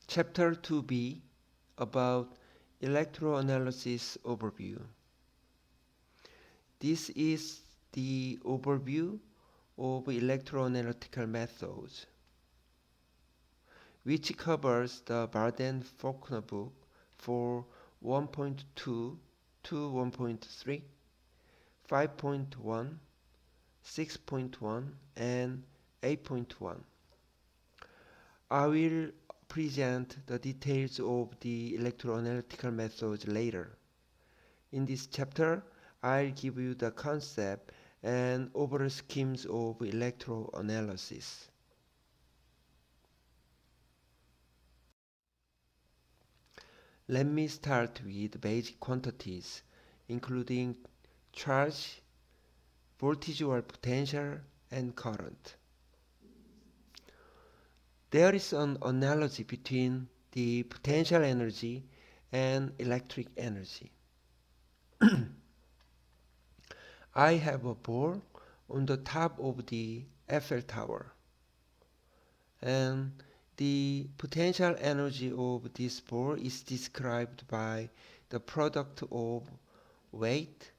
Chapter 2b about electroanalysis overview. This is the overview of electroanalytical methods, which covers the Barden-Faulkner book for 1.2 to 1.3, 5.1, 6.1, and 8.1. I will present the details of the electroanalytical methods later. In this chapter, I'll give you the concept and overall schemes of electroanalysis. Let me start with basic quantities, including charge, voltage or potential, and current. There is an analogy between the potential energy and electric energy. I have a ball on the top of the Eiffel Tower, and the potential energy of this ball is described by the product of weight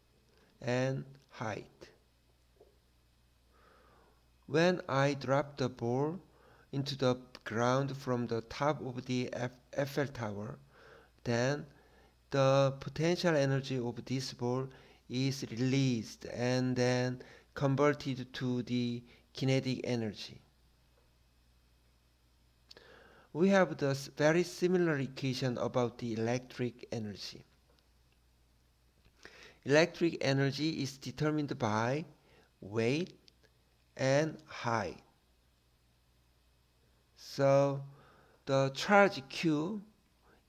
and height. When I drop the ball into the ground from the top of the Eiffel Tower, then the potential energy of this ball is released and then converted to the kinetic energy. We have the very similar equation about the electric energy. Electric energy is determined by weight and height. So the charge Q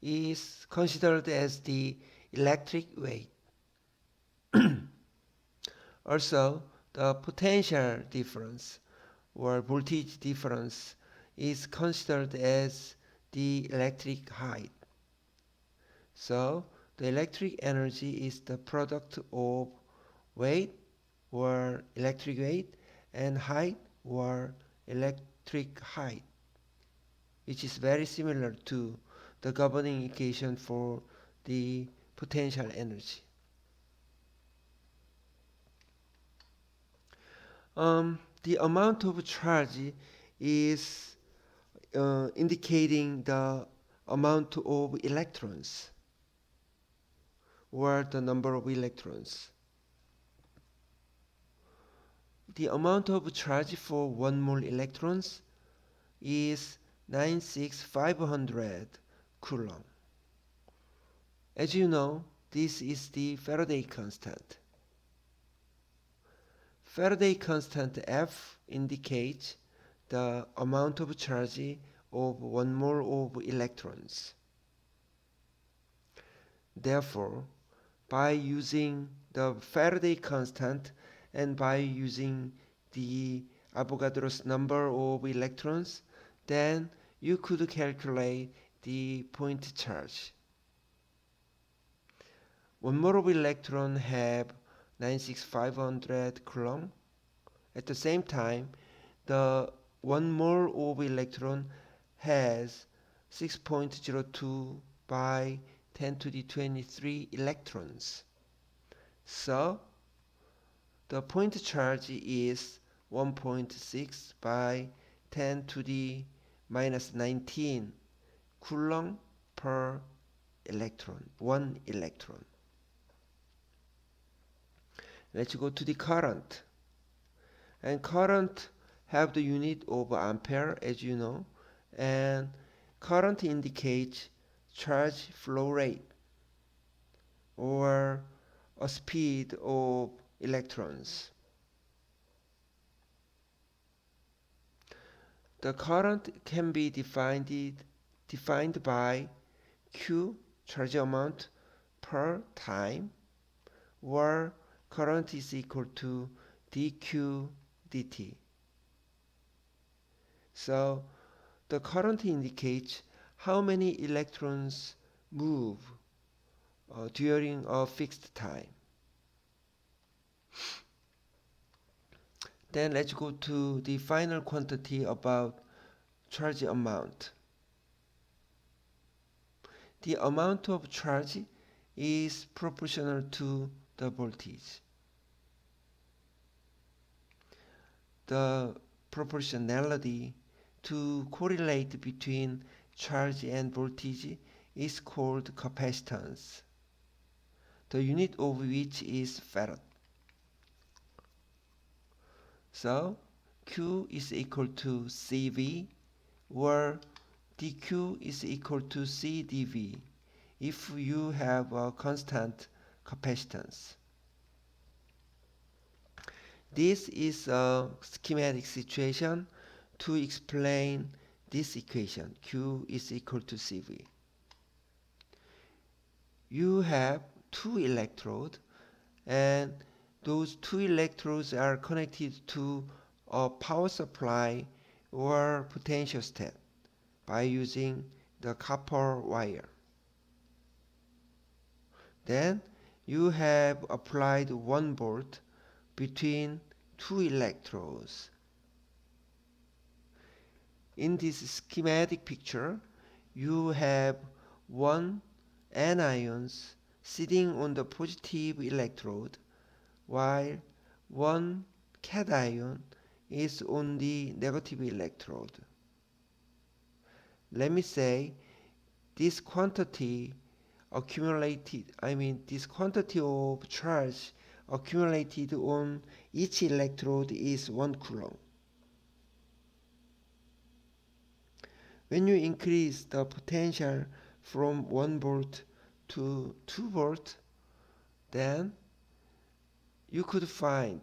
is considered as the electric weight. Also, the potential difference or voltage difference is considered as the electric height. So the electric energy is the product of weight or electric weight and height or electric height, which is very similar to the governing equation for the potential energy. The amount of charge is indicating the amount of electrons or the number of electrons. The amount of charge for 1 mole electrons is 96500 Coulomb. As you know, this is the Faraday constant. Faraday constant F indicates the amount of charge of 1 mole of electrons. Therefore, by using the Faraday constant and by using the Avogadro's number of electrons, then you could calculate the point charge. 1 mole of electron have 96500 Coulomb. At the same time, the 1 mole of electron has 6.02 by 10 to the 23 electrons. So the point charge is 1.6 by 10 to the minus 19 Coulomb per electron, 1 electron. Let's go to the current. And current have the unit of ampere, as you know, and current indicates charge flow rate or a speed of electrons. The current can be defined by Q, charge amount, per time, where current is equal to dq dt. So the current indicates how many electrons move during a fixed time. Then let's go to the final quantity about charge amount. the amount of charge is proportional to the voltage. The proportionality to correlate between charge and voltage is called capacitance, the unit of which is farad. So Q is equal to CV, or dQ is equal to CdV if you have a constant capacitance. This is a schematic situation to explain this equation. Q is equal to CV. You have two electrodes, and those two electrodes are connected to a power supply or potentiostat by using the copper wire. Then you have applied 1 volt between two electrodes. In this schematic picture, you have one anions sitting on the positive electrode, while one cation is on the negative electrode. Let me say this quantity of charge accumulated on each electrode is 1 coulomb. When you increase the potential from 1 volt to 2 volt, then you could find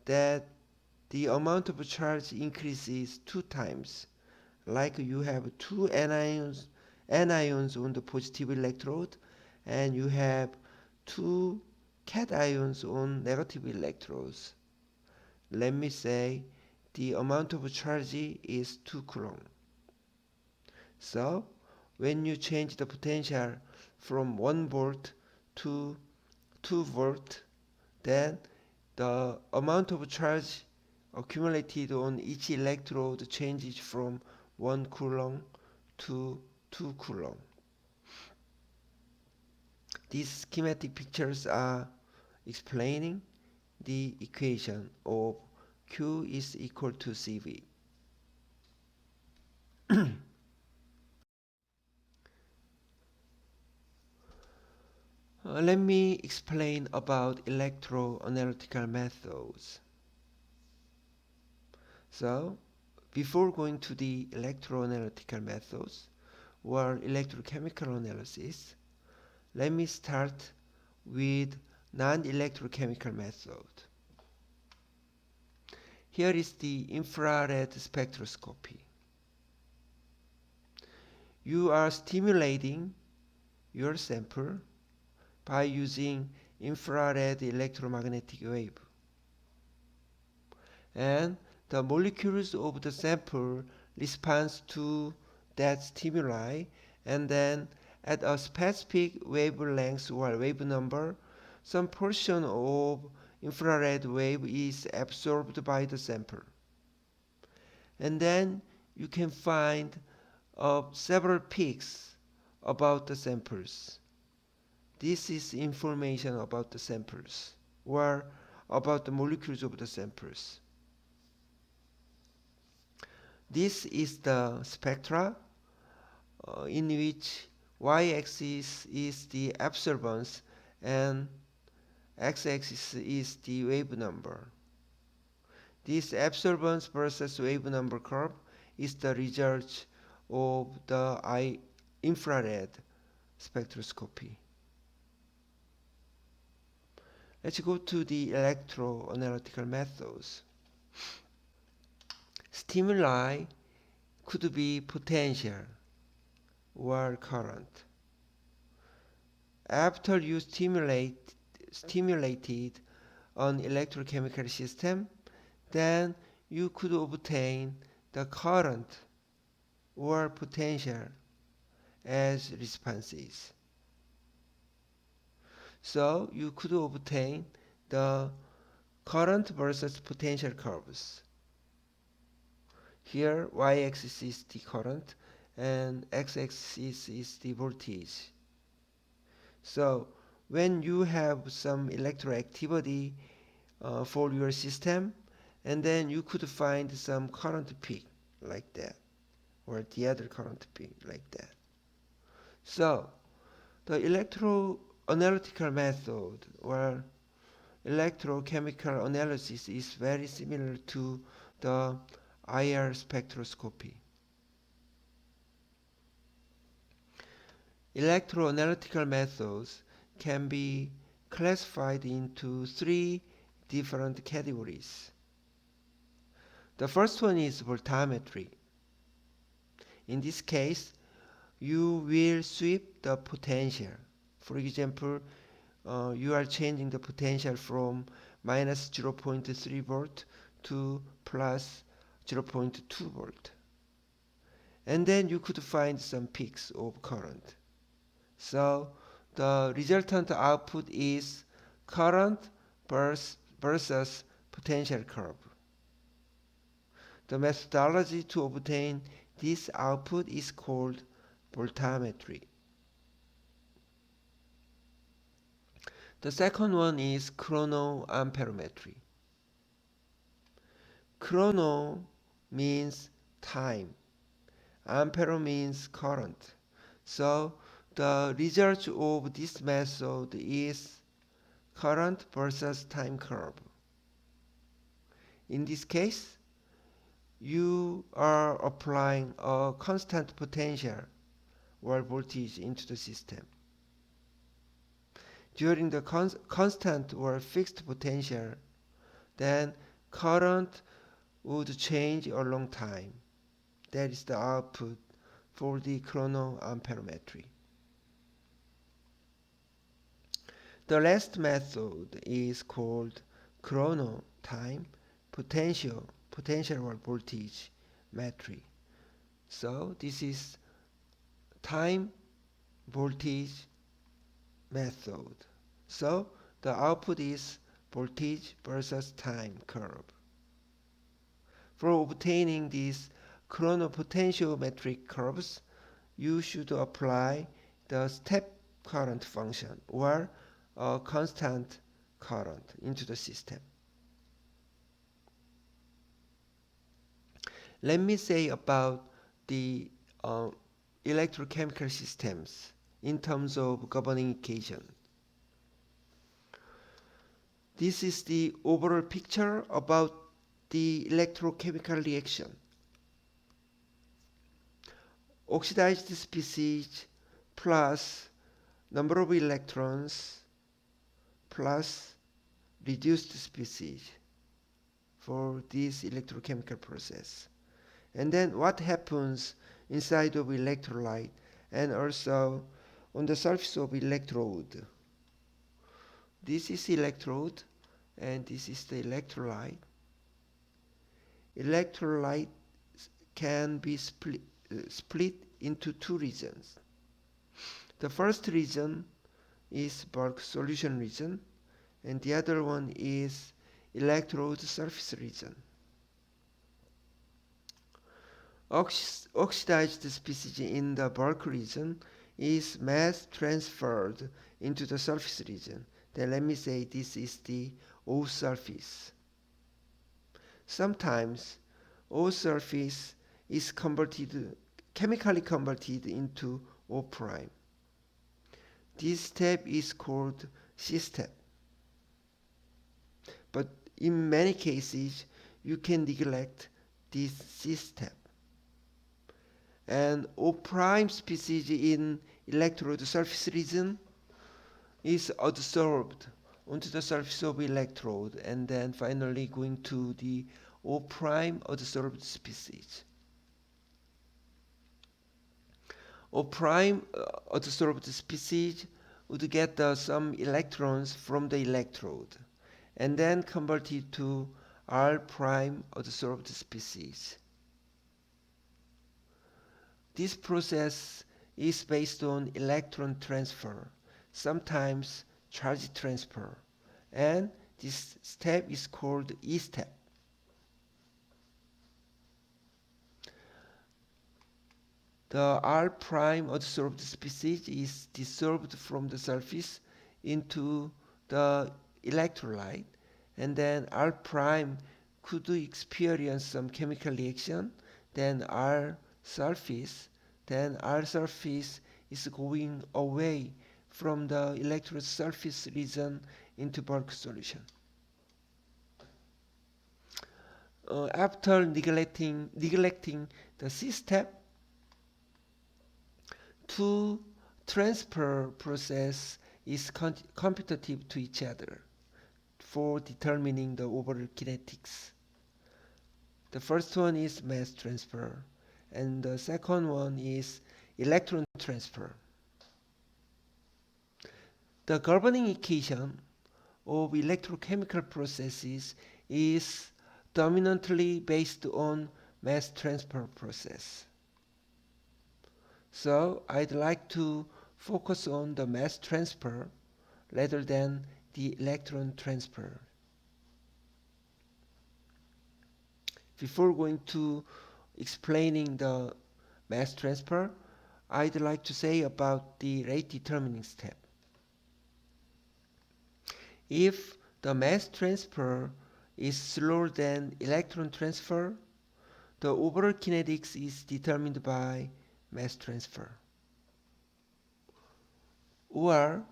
that the amount of charge increases 2 times, like you have two anions on the positive electrode, and you have two cations on negative electrodes. Let me say the amount of charge is 2 coulomb. So when you change the potential from 1 volt to 2 volt, then the amount of charge accumulated on each electrode changes from 1 coulomb to 2 coulomb. These schematic pictures are explaining the equation of Q is equal to CV. Let me explain about electroanalytical methods. So, before going to the electroanalytical methods or electrochemical analysis, let me start with non-electrochemical method. Here is the infrared spectroscopy. You are stimulating your sample by using infrared electromagnetic wave, and the molecules of the sample respond to that stimuli, and then at a specific wavelength or wave number, some portion of infrared wave is absorbed by the sample. And then you can find several peaks about the samples. This is information about the samples or about the molecules of the samples. This is the spectra in which y-axis is the absorbance and x-axis is the wave number. This absorbance versus wave number curve is the result of the infrared spectroscopy. Let's go to the electroanalytical methods. Stimuli could be potential or current. After you stimulated an electrochemical system, then you could obtain the current or potential as responses. So you could obtain the current versus potential curves. Here y-axis is the current and x-axis is the voltage. So when you have some electroactivity for your system, and then you could find some current peak like that, or the other current peak like that. So the electroanalytical method or electrochemical analysis is very similar to the IR spectroscopy. Electroanalytical methods can be classified into three different categories. The first one is voltammetry. In this case, you will sweep the potential. For example, you are changing the potential from minus 0.3 volt to plus 0.2 volt. And then you could find some peaks of current. So the resultant output is current versus potential curve. The methodology to obtain this output is called voltammetry. The second one is chronoamperometry. Chrono means time. Ampere means current. So the result of this method is current versus time curve. In this case, you are applying a constant potential or voltage into the system. During the constant or fixed potential, then current would change a long time. That is the output for the chronoamperometry. The last method is called chrono time potential or voltage metry. So this is time voltage method. So the output is voltage versus time curve. For obtaining these chronopotentiometric curves, you should apply the step current function or a constant current into the system. Let me say about the electrochemical systems in terms of governing equation. This is the overall picture about the electrochemical reaction. Oxidized species plus number of electrons plus reduced species for this electrochemical process. And then what happens inside of electrolyte and also on the surface of electrode. This is electrode and this is the electrolyte. Electrolyte can be split into two regions. The first region is bulk solution region and the other one is electrode surface region. Oxidized species in the bulk region is mass transferred into the surface region. Then let me say this is the O surface. Sometimes O surface is chemically converted into O prime. This step is called C step. But in many cases, you can neglect this C step. And O prime species in electrode surface region is adsorbed onto the surface of electrode and then finally going to the O prime adsorbed species. O prime adsorbed species would get some electrons from the electrode and then convert it to R prime adsorbed species. This process is based on electron transfer, sometimes charge transfer, and this step is called E step. the R prime adsorbed species is dissolved from the surface into the electrolyte, and then R prime could experience some chemical reaction, then R surface is going away from the electrode surface region into bulk solution. After neglecting the C step, two transfer process is competitive to each other for determining the overall kinetics. The first one is mass transfer, and the second one is electron transfer. The governing equation of electrochemical processes is dominantly based on mass transfer process. So I'd like to focus on the mass transfer rather than the electron transfer. Before going to explaining the mass transfer, I'd like to say about the rate determining step. If the mass transfer is slower than electron transfer, the overall kinetics is determined by mass transfer. Or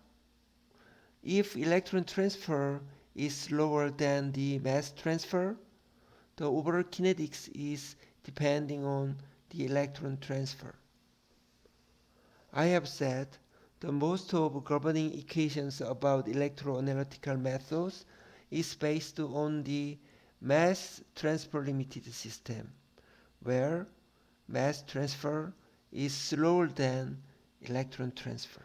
if electron transfer is slower than the mass transfer, the overall kinetics is depending on the electron transfer. I have said the most of governing equations about electroanalytical methods is based on the mass transfer limited system, where mass transfer is slower than electron transfer.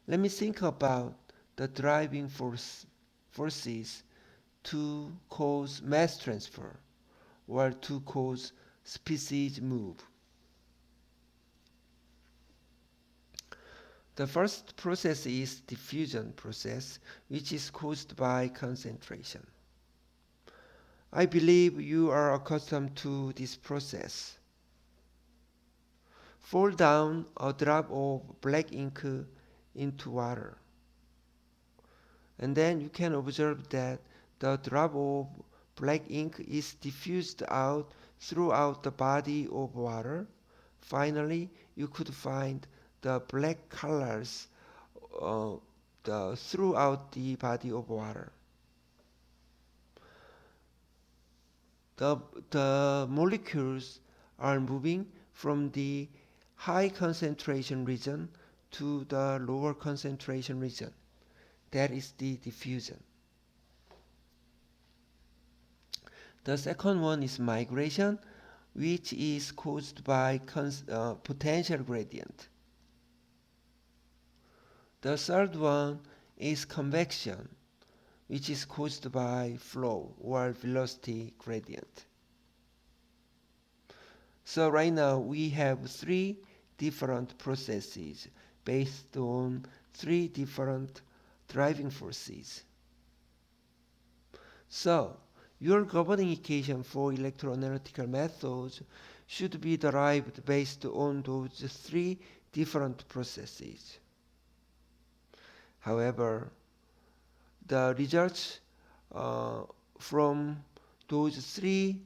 Let me think about the driving forces to cause mass transfer or to cause species move. The first process is diffusion process, which is caused by concentration. I believe you are accustomed to this process. Pour down a drop of black ink into water, and then you can observe that the drop of black ink is diffused out throughout the body of water. Finally, you could find the black colors throughout the body of water. The molecules are moving from the high concentration region to the lower concentration region. That is the diffusion. The second one is migration, which is caused by potential gradient. The third one is convection, which is caused by flow or velocity gradient. So right now we have three different processes based on three different driving forces. So your governing equation for electroanalytical methods should be derived based on those three different processes. However, the results from those three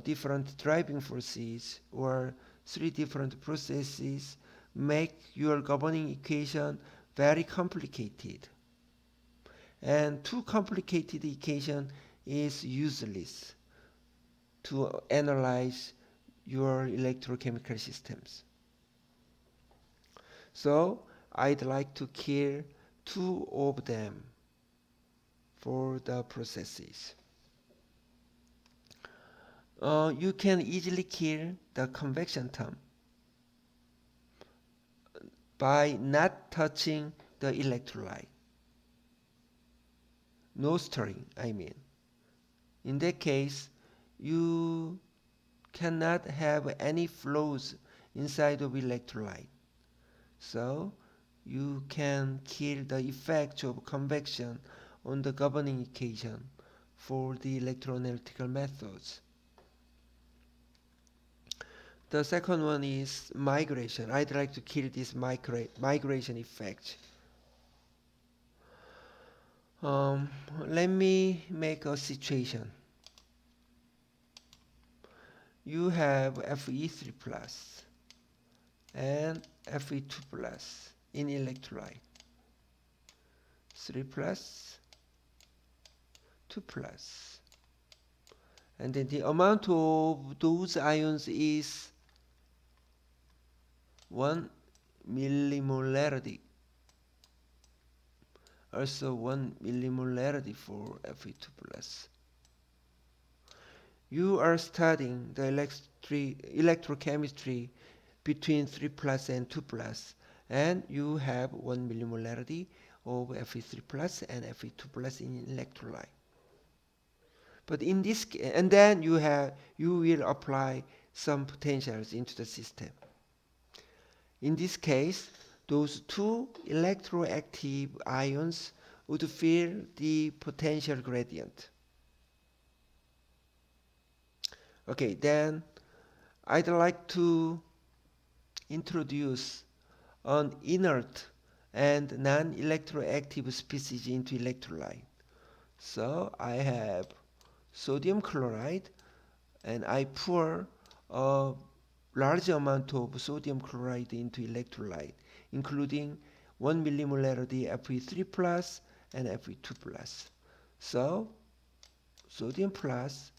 different driving forces or three different processes make your governing equation very complicated. And too complicated equation is useless to analyze your electrochemical systems. So I'd like to kill two of them for the processes. You can easily kill the convection term by not touching the electrolyte. No stirring, I mean. In that case, you cannot have any flows inside of electrolyte. So you can kill the effect of convection on the governing equation for the electroanalytical methods. The second one is migration. I'd like to kill this migration effect. Let me make a situation. You have Fe3 plus and Fe2 plus in electrolyte. 3 plus, 2 plus. And then the amount of those ions is 1 millimolarity. Also 1 millimolarity for Fe2 plus. You are studying the electrochemistry between 3 plus and 2 plus, and you have 1 millimolarity of Fe3 plus and Fe2 plus in electrolyte. But in this, and then you will apply some potentials into the system. In this case, those two electroactive ions would fill the potential gradient. Okay, then I'd like to introduce an inert and non-electroactive species into electrolyte. So I have sodium chloride, and I pour a large amount of sodium chloride into electrolyte, including 1 millimolarity Fe3 plus and Fe2 plus. So sodium plus,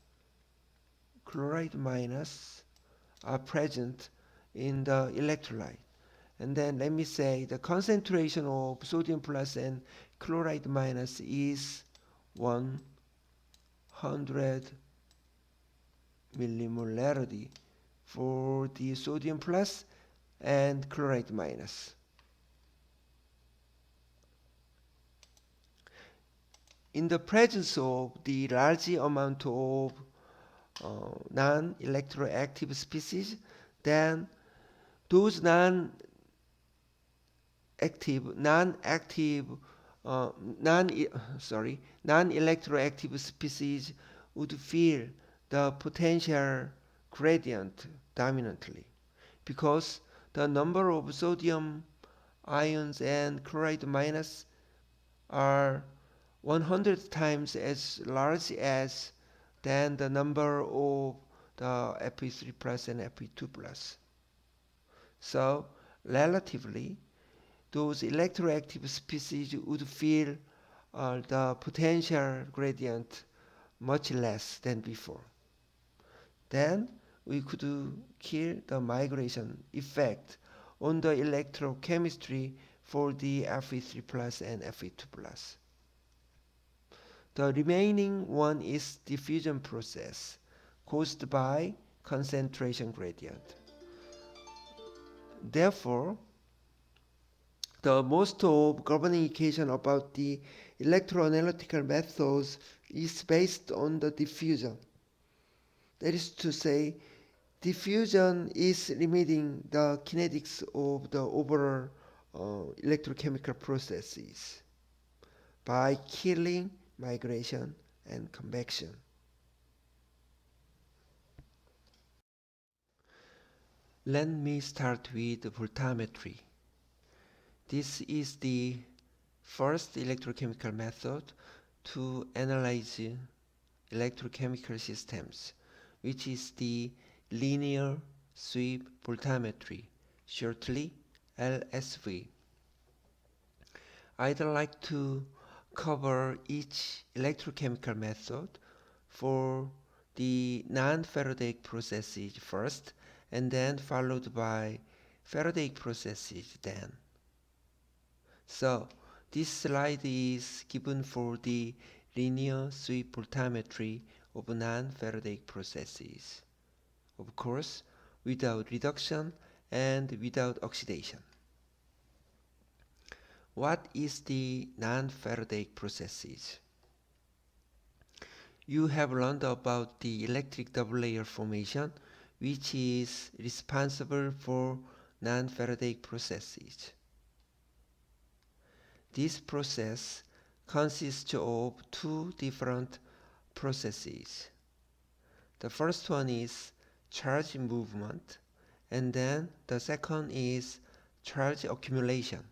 chloride minus are present in the electrolyte. And then let me say the concentration of sodium plus and chloride minus is 100 millimolarity for the sodium plus and chloride minus. In the presence of the large amount of non-electroactive species, then those non-electroactive species would fill the potential gradient dominantly, because the number of sodium ions and chloride minus are 100 times as large as than the number of the Fe3 plus and Fe2 plus. So relatively, those electroactive species would fill the potential gradient much less than before. Then we could kill the migration effect on the electrochemistry for the Fe3 plus and Fe2 plus. The remaining one is diffusion process caused by concentration gradient. Therefore, the most of governing equation about the electroanalytical methods is based on the diffusion. That is to say, diffusion is limiting the kinetics of the overall electrochemical processes by killing migration and convection. Let me start with voltammetry. This is the first electrochemical method to analyze electrochemical systems, which is the linear sweep voltammetry, shortly LSV. I'd like to cover each electrochemical method for the non-Faradaic processes first, and then followed by Faradaic processes then. So this slide is given for the linear sweep voltammetry of non-Faradaic processes, of course without reduction and without oxidation. What is the non-Faradaic processes? You have learned about the electric double layer formation, which is responsible for non-Faradaic processes. This process consists of two different processes. The first one is charge movement, And then the second is charge accumulation.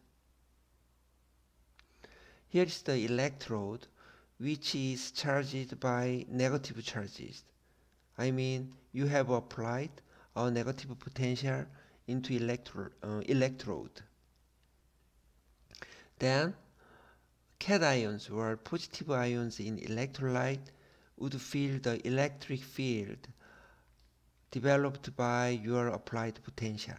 Here is the electrode which is charged by negative charges. I mean, you have applied a negative potential into electrode. Then cations or positive ions in electrolyte would feel the electric field developed by your applied potential.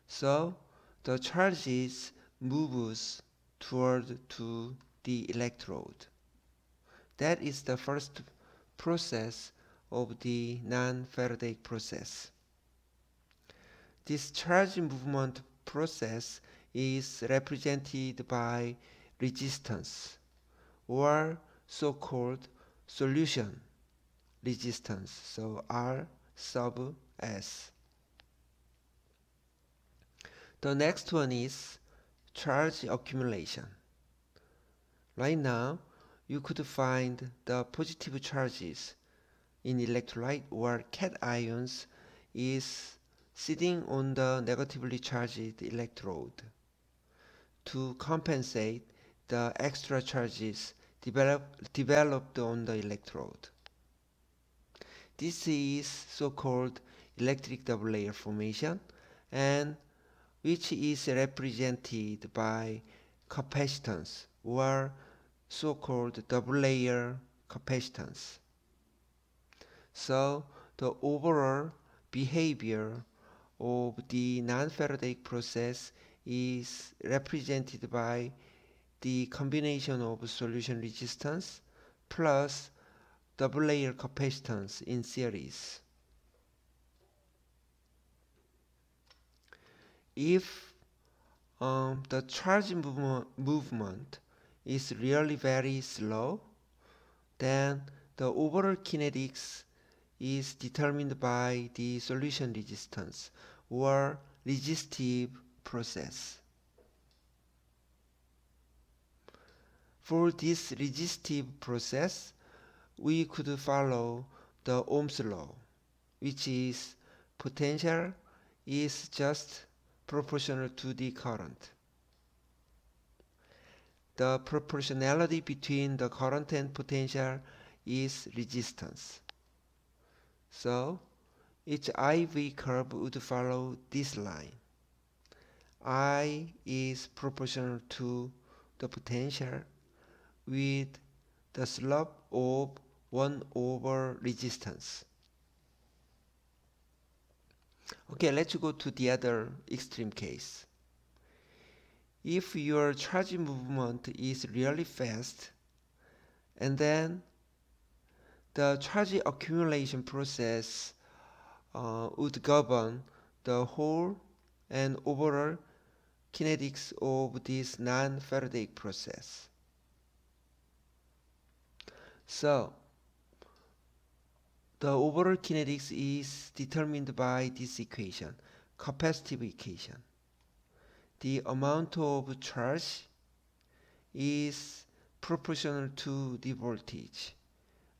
So the charges moves toward to the electrode. That is the first process of the non-Faradaic process. This charge movement process is represented by resistance or so-called solution resistance, so R sub S. The next one is charge accumulation. Right now, you could find the positive charges in electrolyte or cations is sitting on the negatively charged electrode to compensate the extra charges developed on the electrode. This is so-called electric double layer formation, and which is represented by capacitance or so-called double layer capacitance. So the overall behavior of the non-Faradaic process is represented by the combination of solution resistance plus double layer capacitance in series. If the charge movement is really very slow, then the overall kinetics is determined by the solution resistance or resistive process. For this resistive process, we could follow the Ohm's law, which is potential is just proportional to the current. The proportionality between the current and potential is resistance. So each IV curve would follow this line. I is proportional to the potential with the slope of 1 over resistance. Okay, let's go to the other extreme case. If your charge movement is really fast, and then the charge accumulation process would govern the whole and overall kinetics of this non-Faradaic process. So the overall kinetics is determined by this equation, capacitive equation. The amount of charge is proportional to the voltage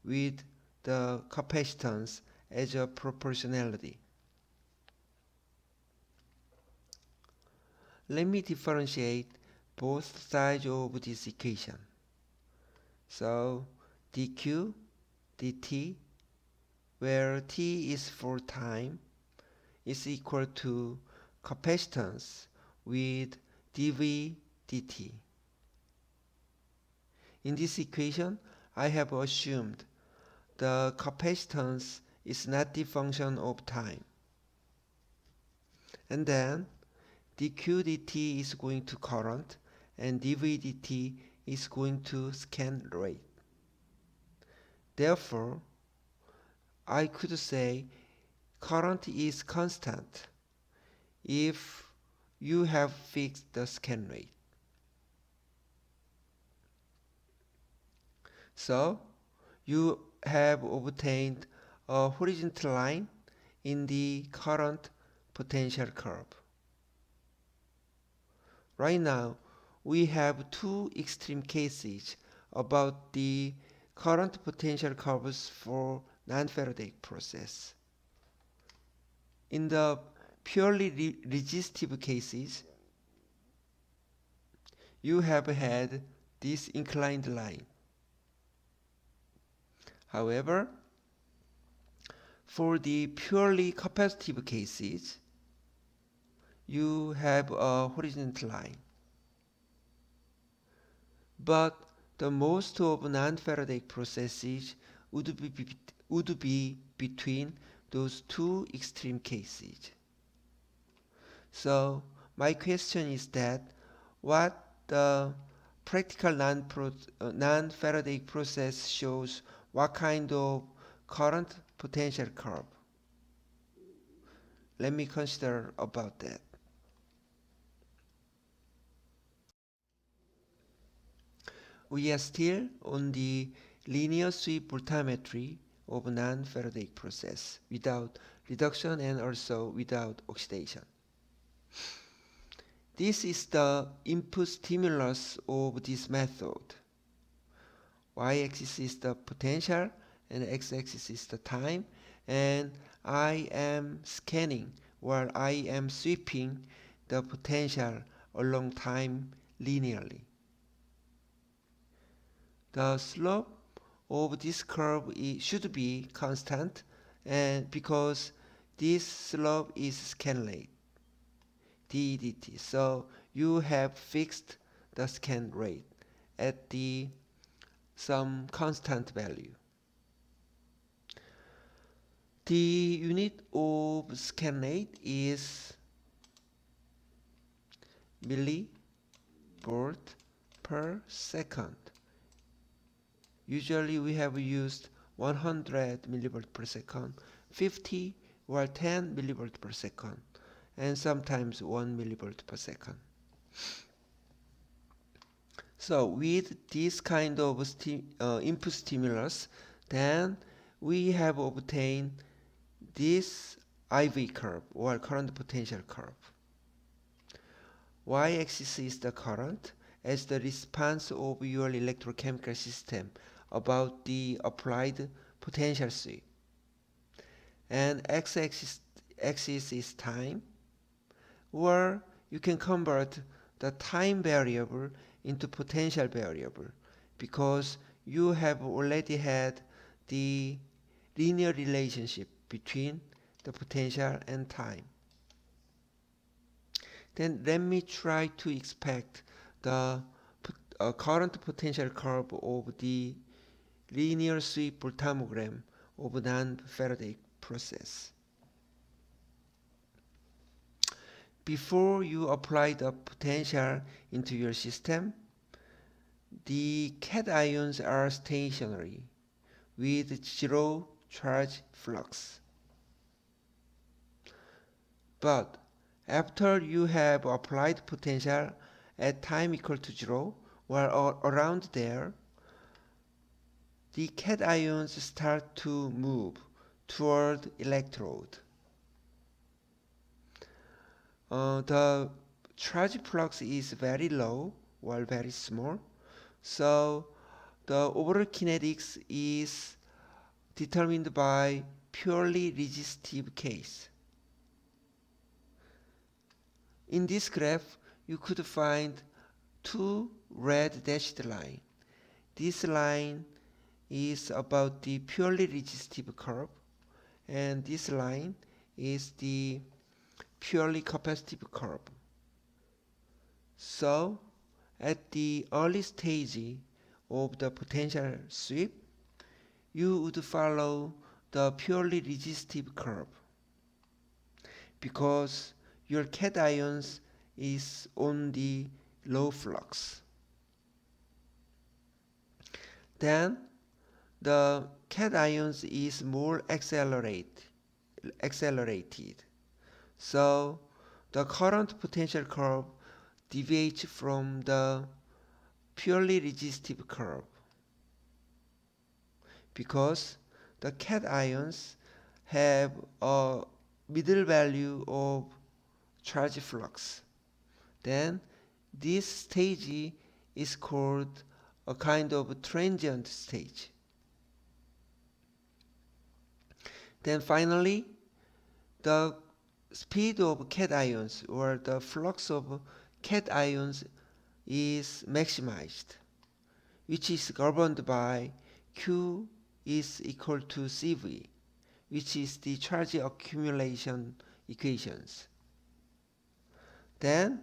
with the capacitance as a proportionality. Let me differentiate both sides of this equation. So dq dt, where t is for time, is equal to capacitance with dv dt. In this equation, I have assumed the capacitance is not the function of time. And then dq dt is going to current and dv dt is going to scan rate. Therefore, I could say current is constant if you have fixed the scan rate. So you have obtained a horizontal line in the current potential curve. Right now, we have two extreme cases about the current potential curves for non-Faradaic process. In the purely resistive cases, you have had this inclined line. However, for the purely capacitive cases, you have a horizontal line. But the most of non-Faradaic processes would be between those two extreme cases. So my question is that what the practical non-Faradaic process shows what kind of current potential curve? Let me consider about that. We are still on the linear sweep voltammetry of non-Faradaic process without reduction and also without oxidation. This is the input stimulus of this method. Y-axis is the potential and x-axis is the time, and I am scanning while I am sweeping the potential along time linearly. The slope of this curve should be constant, and because this slope is scan rate d dt, so you have fixed the scan rate at some constant value. The unit of scan rate is millivolt per second. Usually we have used 100 millivolt per second, 50 or 10 millivolt per second, and sometimes 1 millivolt per second. So with this kind of input stimulus, then we have obtained this IV curve or current potential curve. Y-axis is the current as the response of your electrochemical system about the applied potential sweep. And x-axis is time, or you can convert the time variable into potential variable because you have already had the linear relationship between the potential and time. Then let me try to expect the current potential curve of the linear sweep voltammogram of non-Faradaic process. Before you apply the potential into your system, the cations are stationary with zero charge flux. But after you have applied potential at time equal to 0 or around there, the cations start to move toward electrode. The charge flux is very low or very small, so the overall kinetics is determined by purely resistive case. In this graph, you could find two red dashed lines. This line is about the purely resistive curve, and this line is the purely capacitive curve. So, at the early stage of the potential sweep, you would follow the purely resistive curve because your cations is on the low flux. Then the cations is more accelerated. So the current potential curve deviates from the purely resistive curve because the cations have a middle value of charge flux. Then this stage is called a kind of transient stage. Then finally, the speed of cations or the flux of cations is maximized, which is governed by Q is equal to CV, which is the charge accumulation equations. Then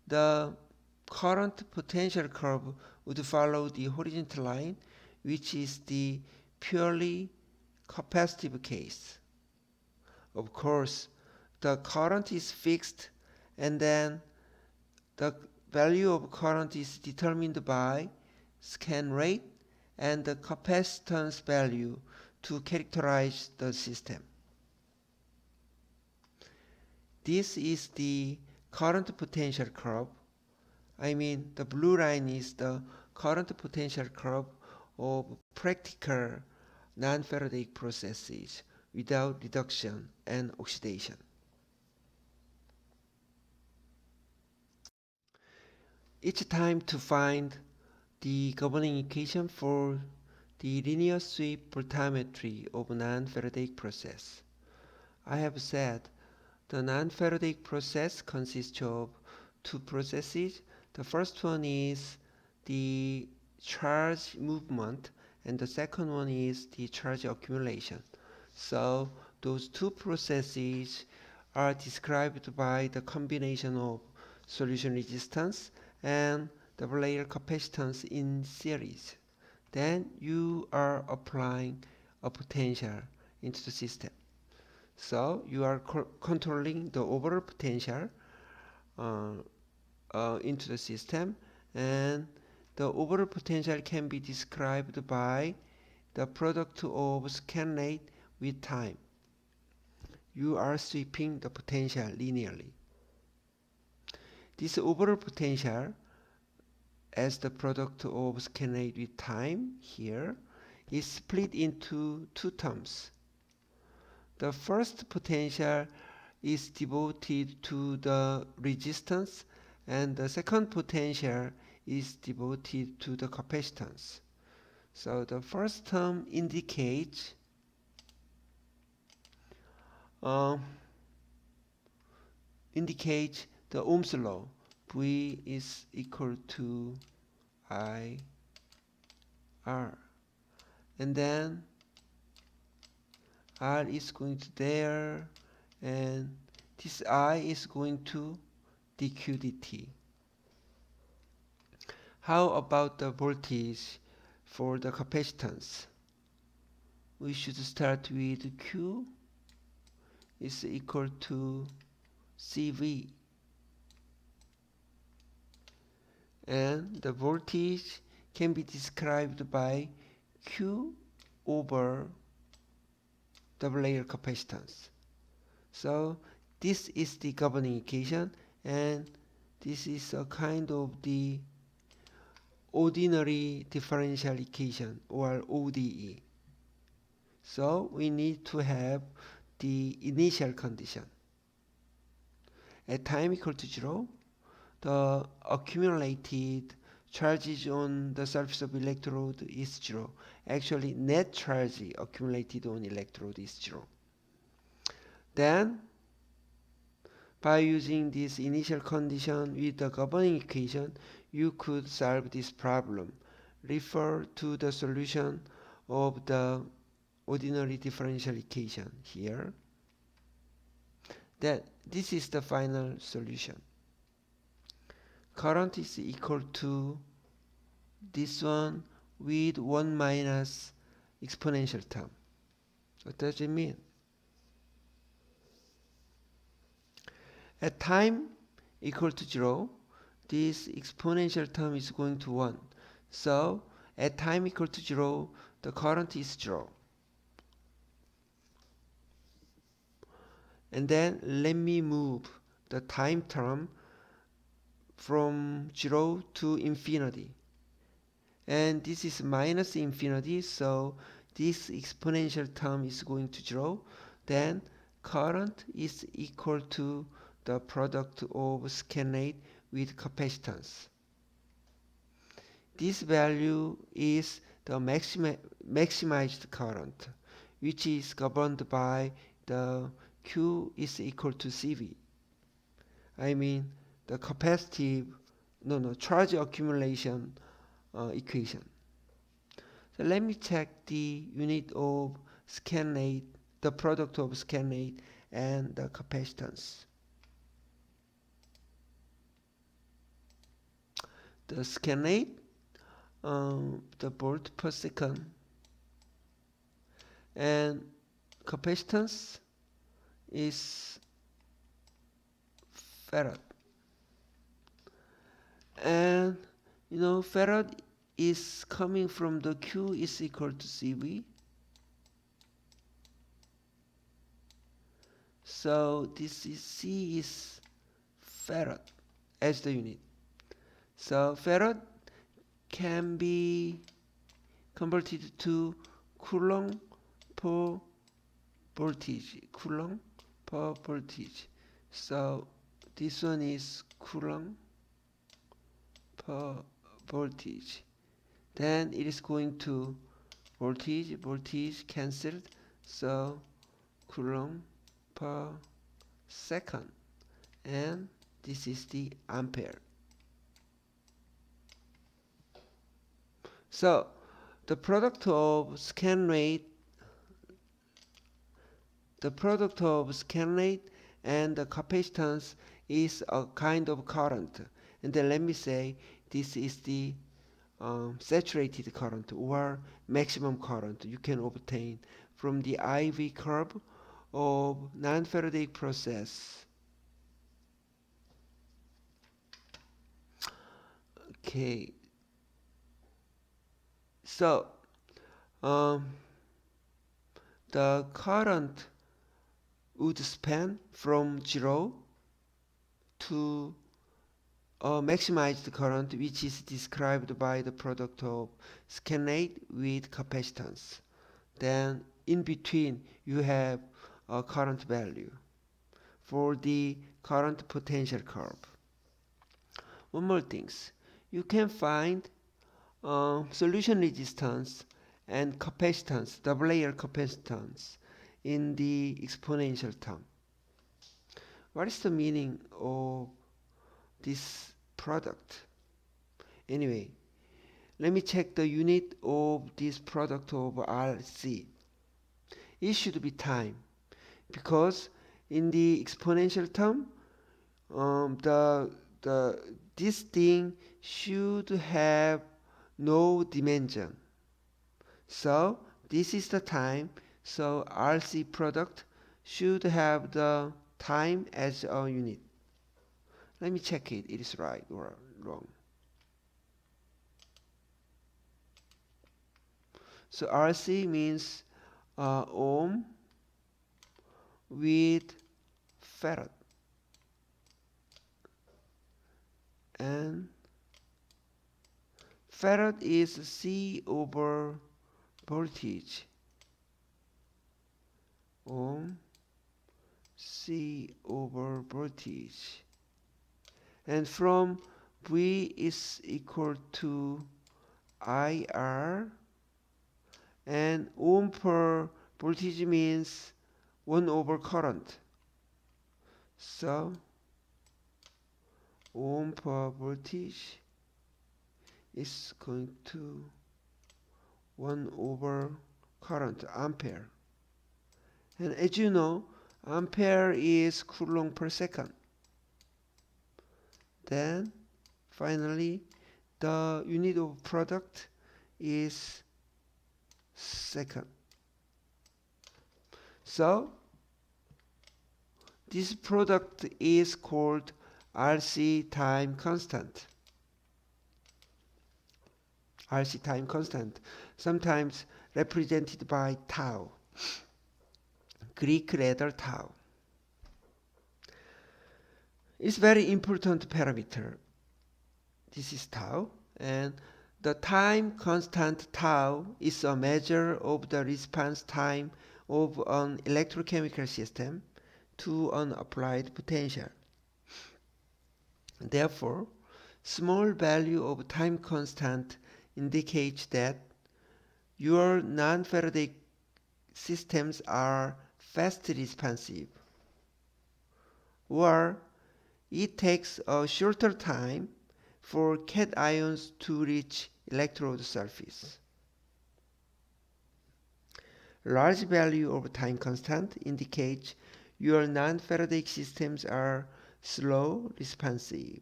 the current potential curve would follow the horizontal line, which is the purely capacitive case. Of course, the current is fixed, and then the value of current is determined by scan rate and the capacitance value to characterize the system. This is the current potential curve. I mean, the blue line is the current potential curve of practical non-Faradaic processes without reduction and oxidation. Each time to find the governing equation for the linear sweep voltammetry of non-Faradaic process. I have said the non-Faradaic process consists of two processes. The first one is the charge movement, and the second one is the charge accumulation. So those two processes are described by the combination of solution resistance and double layer capacitance in series. Then you are applying a potential into the system. So you are controlling the overall potential into the system, and the overall potential can be described by the product of scan rate with time. You are sweeping the potential linearly. This overall potential as the product of scan rate with time here is split into two terms. The first potential is devoted to the resistance, and the second potential is devoted to the capacitance. So the first term indicates the Ohm's law. V is equal to I R, and then R is going to there, and this I is going to dq dt. How about the voltage for the capacitance? We should start with Q is equal to CV, and the voltage can be described by Q over double layer capacitance. So this is the governing equation, and this is a kind of the ordinary differential equation, or ODE. So we need to have the initial condition. At time equal to 0, the accumulated charges on the surface of electrode is 0. Actually, net charge accumulated on electrode is 0. Then, by using this initial condition with the governing equation, you could solve this problem. Refer to the solution of the ordinary differential equation here. That this is the final solution. Current is equal to this one with 1 minus exponential term. What does it mean? At time equal to 0, this exponential term is going to 1. So at time equal to 0, the current is 0. And then let me move the time term from 0 to infinity. And this is minus infinity, so this exponential term is going to 0. Then current is equal to the product of scan rate with capacitance. This value is the maximized current, which is governed by the Q is equal to CV. I mean the capacitive, charge accumulation equation. So let me check the unit of scan rate, the product of scan rate and the capacitance. The scan rate, the volt per second, and capacitance is farad. And farad is coming from the Q is equal to CV. So this is C is farad as the unit. So farad can be converted to coulomb per voltage. Coulomb per voltage. So this one is coulomb per voltage. Then it is going to voltage cancelled. So coulomb per second. And this is the ampere. So the product of scan rate and the capacitance is a kind of current. And then let me say this is the saturated current or maximum current you can obtain from the IV curve of non-Faradaic process. Okay. So the current would span from 0 to maximized current, which is described by the product of scan rate with capacitance. Then in between you have a current value for the current potential curve. One more things, you can find solution resistance and capacitance, double layer capacitance, in the exponential term. What is the meaning of this product? Anyway, let me check the unit of this product of RC. It should be time, because in the exponential term, this thing should have no dimension. So this is the time. So RC product should have the time as a unit. Let me check it. It is right or wrong. So RC means ohm with farad, and farad is C over voltage. Ohm C over voltage, and from V is equal to IR, and ohm per voltage means 1 over current. So ohm per voltage is going to 1 over current, ampere. And as you know, ampere is coulomb per second. Then finally the unit of product is second. So this product is called RC time constant. RC time constant, sometimes represented by tau, Greek letter tau. It's very important parameter. This is tau, and the time constant tau is a measure of the response time of an electrochemical system to an applied potential. Therefore, small value of time constant indicates that your non-Faradaic systems are fast responsive. or it takes a shorter time for cations to reach electrode surface. Large value of time constant indicates your non-Faradaic systems are slow responsive.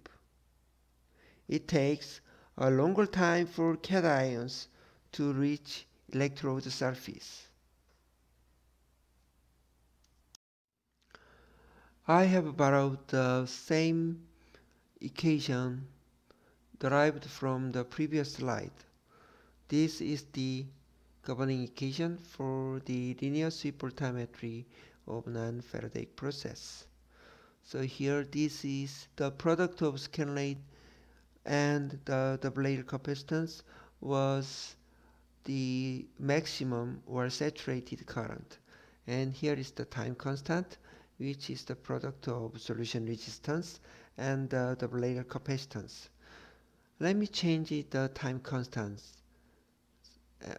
It takes a longer time for cations to reach electrode surface. I have borrowed the same equation derived from the previous slide. This is the governing equation for the linear sweep voltammetry of non-Faradaic process. So here this is the product of scan rate and the double-layer capacitance was the maximum or saturated current. And here is the time constant, which is the product of solution resistance and the double-layer capacitance. Let me change it the time constants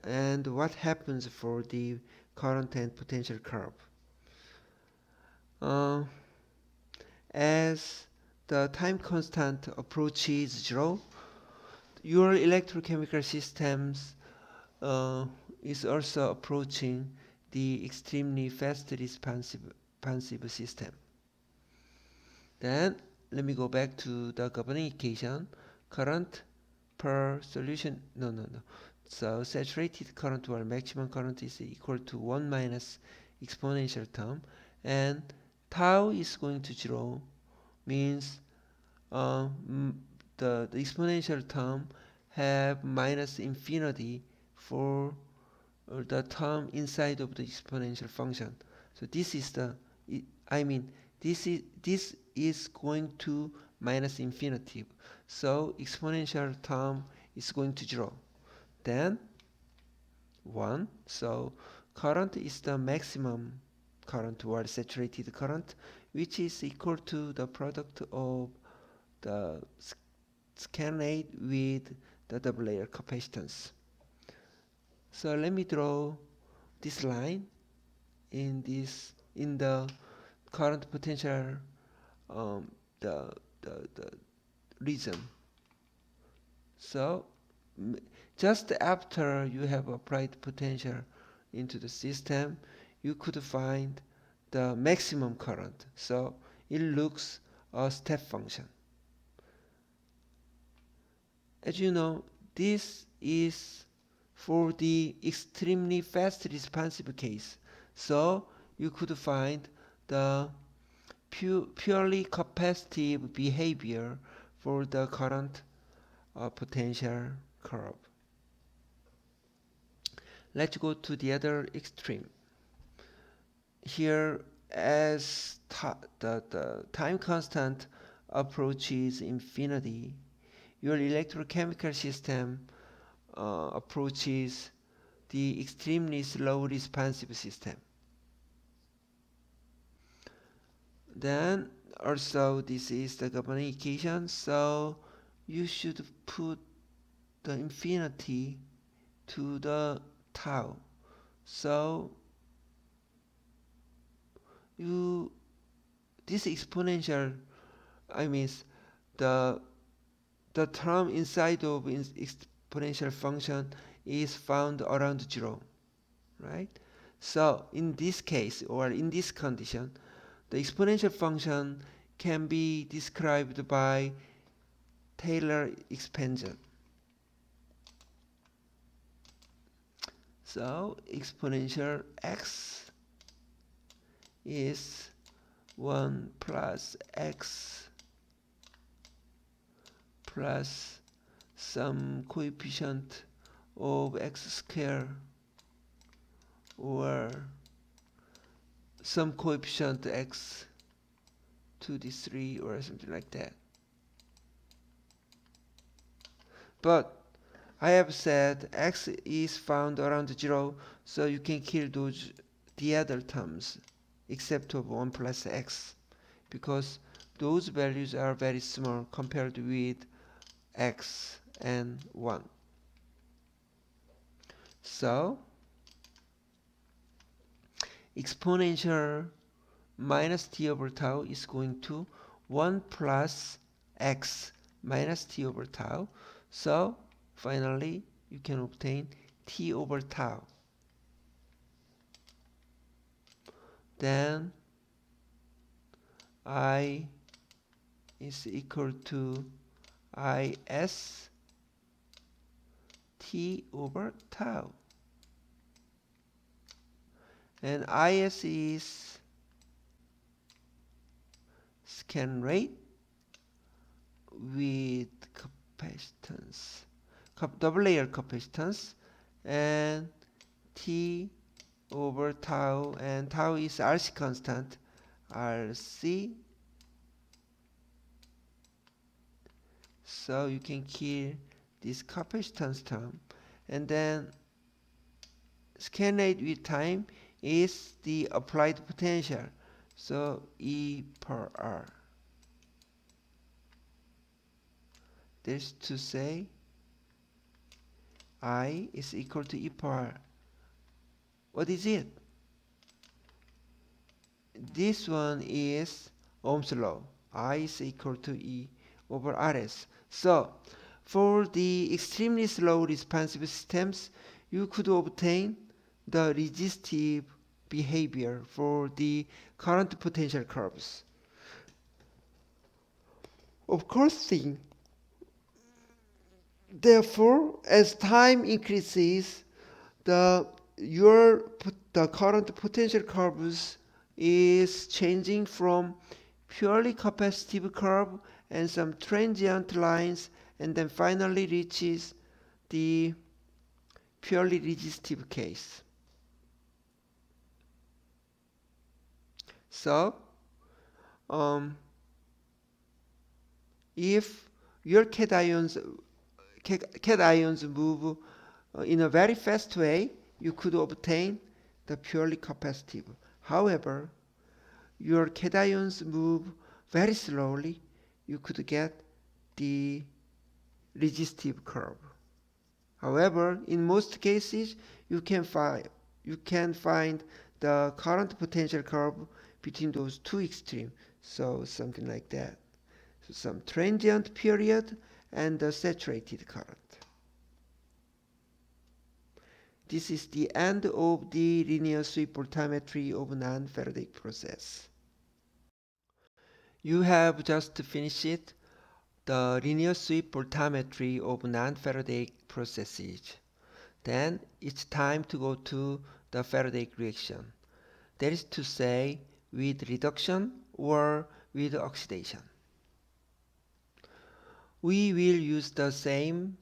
and what happens for the current and potential curve. As the time constant approaches 0, your electrochemical systems is also approaching the extremely fast responsive system. Then let me go back to the governing equation. Current per solution, no. So saturated current or maximum current is equal to 1 minus exponential term, and tau is going to 0, means the exponential term have minus infinity for the term inside of the exponential function. So this is the, this is going to minus infinity. So exponential term is going to 0. Then 1. So current is the maximum current or saturated current, which is equal to the product of the scan rate with the double layer capacitance. So let me draw this line in the current potential the region. So just after you have applied potential into the system, you could find the maximum current. So it looks a step function. As you know, this is for the extremely fast responsive case. So you could find the purely capacitive behavior for the current potential curve. Let's go to the other extreme. Here, as the time constant approaches infinity, your electrochemical system approaches the extremely slow responsive system. Then also this is the governing equation, so you should put the infinity to the tau. So this exponential, the term inside of exponential function is found around 0, right? So in this case or in this condition, the exponential function can be described by Taylor expansion. So exponential x is 1 plus x plus some coefficient of x squared or some coefficient x to the 3 or something like that. But I have said x is found around 0, so you can kill the other terms except of 1 plus x, because those values are very small compared with x and 1. So exponential minus t over tau is going to 1 plus x minus t over tau. So finally you can obtain t over tau. Then I is equal to is t over tau. And is is scan rate with capacitance, double layer capacitance, and t over tau, and tau is RC constant, RC. So you can kill this capacitance term, and then scan rate with time is the applied potential, so E per R. That is to say, I is equal to E per R. What is it? This one is Ohm's law. I is equal to E over RS. So for the extremely slow responsive systems, you could obtain the resistive behavior for the current potential curves. Of course, therefore, as time increases, the current potential curves is changing from purely capacitive curve and some transient lines, and then finally reaches the purely resistive case. So if your cations move in a very fast way, you could obtain the purely capacitive. However, your cations move very slowly, you could get the resistive curve. However, in most cases, you can find the current potential curve between those two extremes. So something like that. So some transient period and the saturated current. This is the end of the linear sweep voltammetry of non-Faradaic process. You have just finished the linear sweep voltammetry of non-Faradaic processes. Then it's time to go to the Faradaic reaction. That is to say, with reduction or with oxidation. We will use the same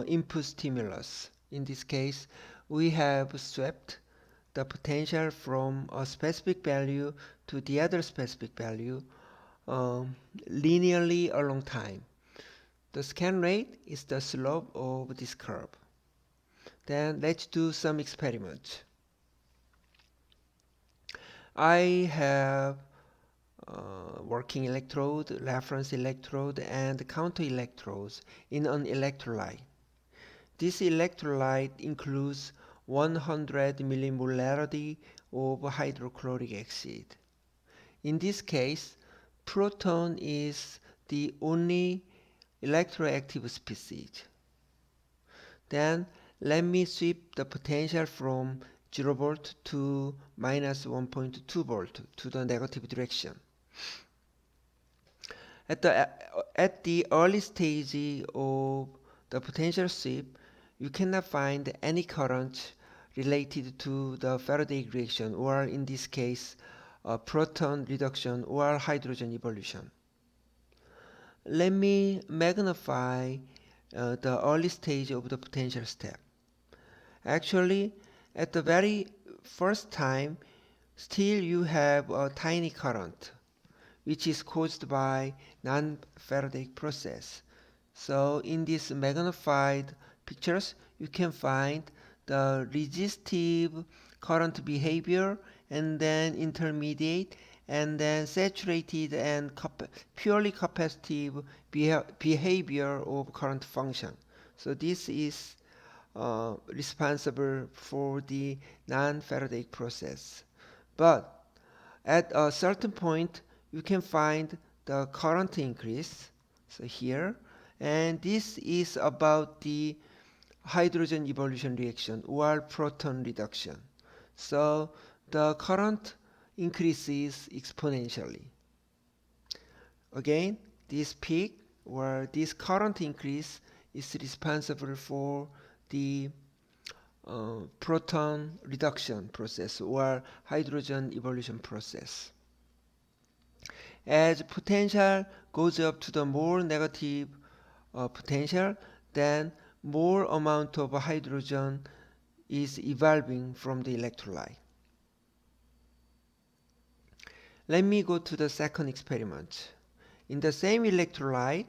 input stimulus. In this case, we have swept the potential from a specific value to the other specific value linearly along time. The scan rate is the slope of this curve. Then let's do some experiments. I have working electrode, reference electrode, and counter electrodes in an electrolyte. This electrolyte includes 100 millimolarity of hydrochloric acid. In this case, proton is the only electroactive species. Then let me sweep the potential from 0 volt to minus 1.2 volt to the negative direction. At the early stage of the potential sweep, you cannot find any current related to the Faradaic reaction, or in this case, proton reduction or hydrogen evolution. Let me magnify the early stage of the potential step. Actually, at the very first time, still you have a tiny current, which is caused by non-Faradaic process. So in these magnified pictures, you can find the resistive current behavior, and then intermediate, and then saturated and purely capacitive behavior of current function. So this is responsible for the non-Faradaic process. But at a certain point you can find the current increase, so here, and this is about the hydrogen evolution reaction or proton reduction. So the current increases exponentially. Again, this peak or this current increase is responsible for the proton reduction process or hydrogen evolution process. As potential goes up to the more negative potential, then more amount of hydrogen is evolving from the electrolyte. Let me go to the second experiment. In the same electrolyte,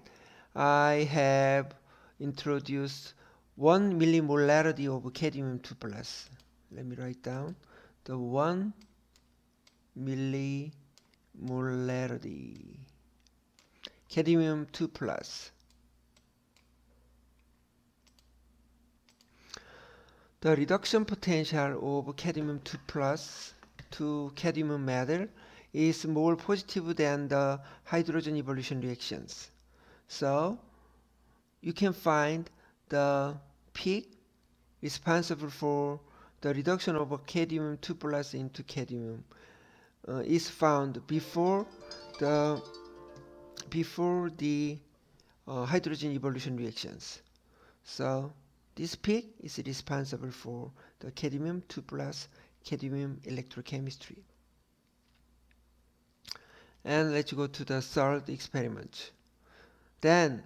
I have introduced 1 millimolarity of cadmium 2 plus. Let me write down the 1 millimolarity cadmium 2 plus. The reduction potential of cadmium 2 plus to cadmium metal is more positive than the hydrogen evolution reactions. So you can find the peak responsible for the reduction of cadmium 2 plus into cadmium is found before the hydrogen evolution reactions. So this peak is responsible for the cadmium 2 plus cadmium electrochemistry. And let's go to the third experiment. Then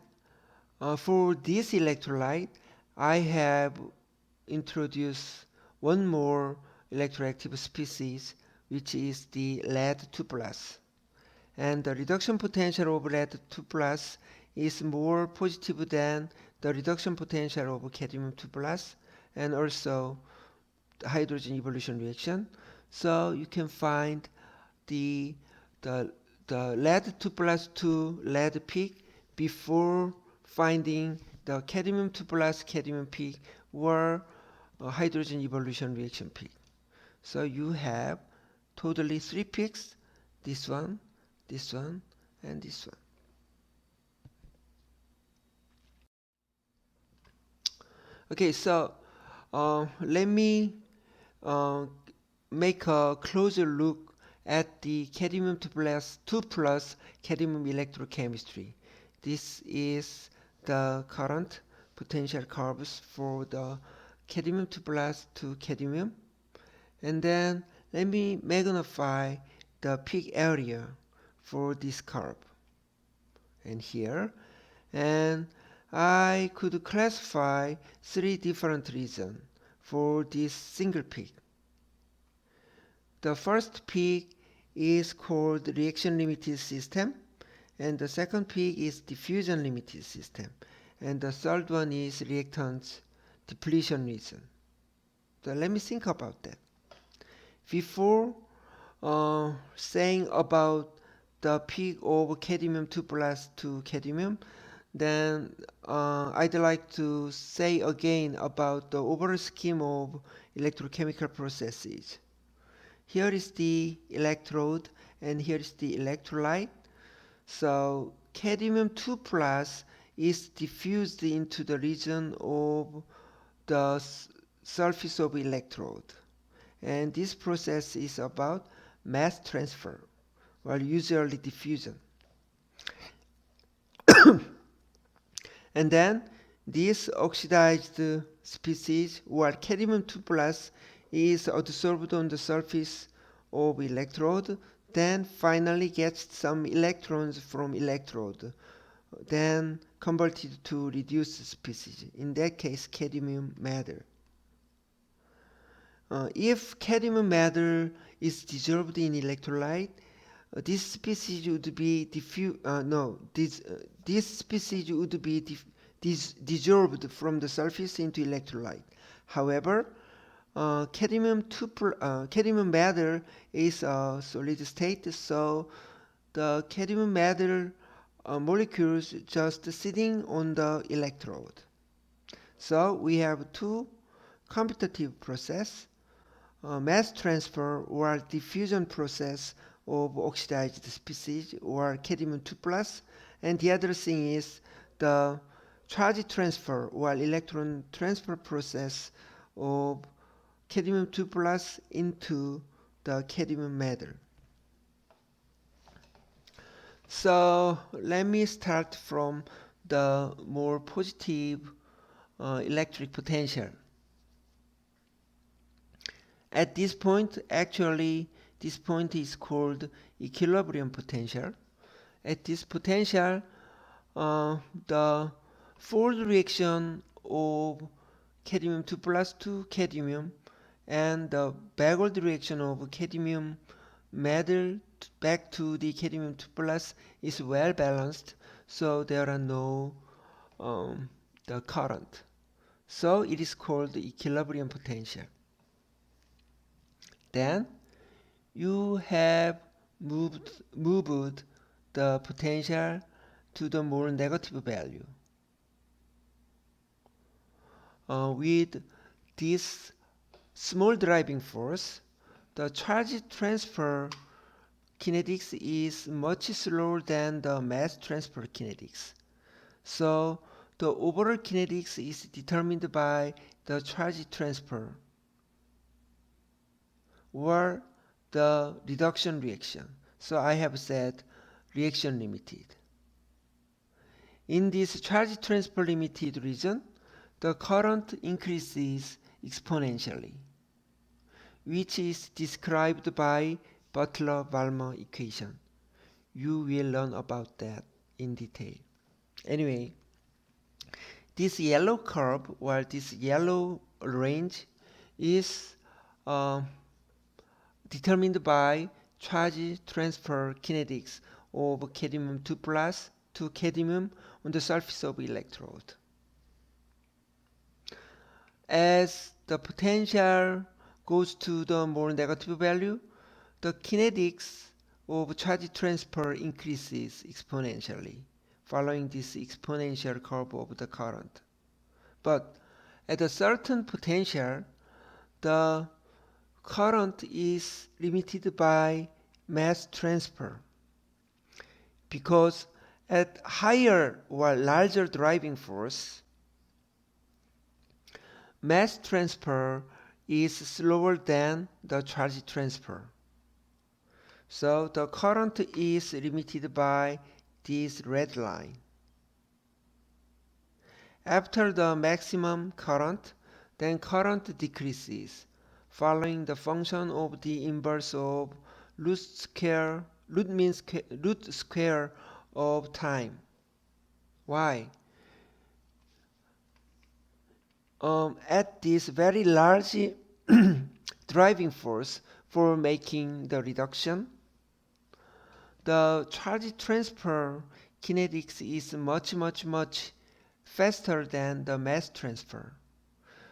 for this electrolyte, I have introduced one more electroactive species, which is the lead 2 plus. And the reduction potential of lead 2 plus is more positive than the reduction potential of cadmium 2 plus and also the hydrogen evolution reaction. So you can find the lead 2 plus to lead peak before finding the cadmium 2 plus cadmium peak or hydrogen evolution reaction peak. So you have totally 3 peaks, this one, and this one. Okay, so let me make a closer look at the cadmium 2 plus cadmium electrochemistry. This is the current potential curves for the cadmium 2 plus to cadmium. And then let me magnify the peak area for this curve. And here, and I could classify 3 different reasons for this single peak. The first peak is called reaction limited system, and the second peak is diffusion limited system, and the third one is reactants depletion reason. So let me think about that. Before saying about the peak of cadmium 2 plus to cadmium, then I'd like to say again about the overall scheme of electrochemical processes. Here is the electrode and here is the electrolyte. So cadmium 2 plus is diffused into the region of the surface of electrode. And this process is about mass transfer, or usually diffusion. And then this oxidized species, or cadmium 2 plus, is adsorbed on the surface of electrode, then finally gets some electrons from electrode, then converted to reduced species, in that case cadmium metal. If cadmium metal is dissolved in electrolyte, this species would be this species would be dissolved from the surface into electrolyte. However, cadmium metal is a solid state, so the cadmium metal molecules just sitting on the electrode. So we have two competitive process, mass transfer or diffusion process of oxidized species or cadmium 2 plus, and the other thing is the charge transfer or electron transfer process of cadmium 2 plus into the cadmium metal. So let me start from the more positive electric potential. At this point, actually, this point is called equilibrium potential. At this potential, the fold reaction of cadmium 2 plus to cadmium and the backward reaction of cadmium metal back to the cadmium 2 plus is well balanced, so there are no the current. So it is called the equilibrium potential. Then you have moved the potential to the more negative value. With this small driving force, the charge transfer kinetics is much slower than the mass transfer kinetics. So the overall kinetics is determined by the charge transfer or the reduction reaction. So I have said reaction limited. In this charge transfer limited region, the current increases exponentially, which is described by Butler-Balmer equation. You will learn about that in detail. Anyway, this yellow curve or this yellow range is determined by charge transfer kinetics of cadmium 2 plus to cadmium on the surface of electrode. As the potential goes to the more negative value, the kinetics of charge transfer increases exponentially, following this exponential curve of the current. But at a certain potential, the current is limited by mass transfer, because at higher or larger driving force, mass transfer is slower than the charge transfer. So the current is limited by this red line. After the maximum current, then current decreases, following the function of the inverse of root square of time. Why? At this very large driving force for making the reduction, the charge transfer kinetics is much faster than the mass transfer.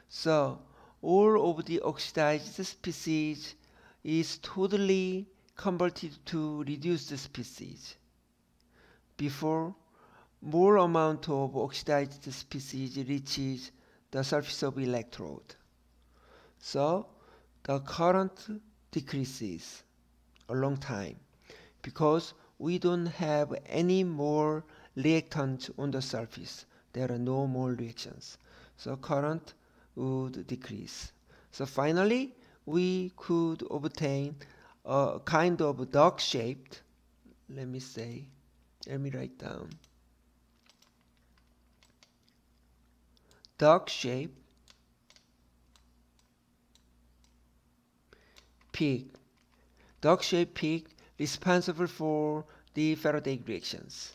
So all of the oxidized species is totally converted to reduced species before more amount of oxidized species reaches the surface of electrode. So the current decreases a long time because we don't have any more reactants on the surface. There are no more reactions. So current would decrease. So finally, we could obtain a kind of dog-shaped, let me write down, dog-shaped peak. Dog-shaped peak responsible for the Faradaic reactions.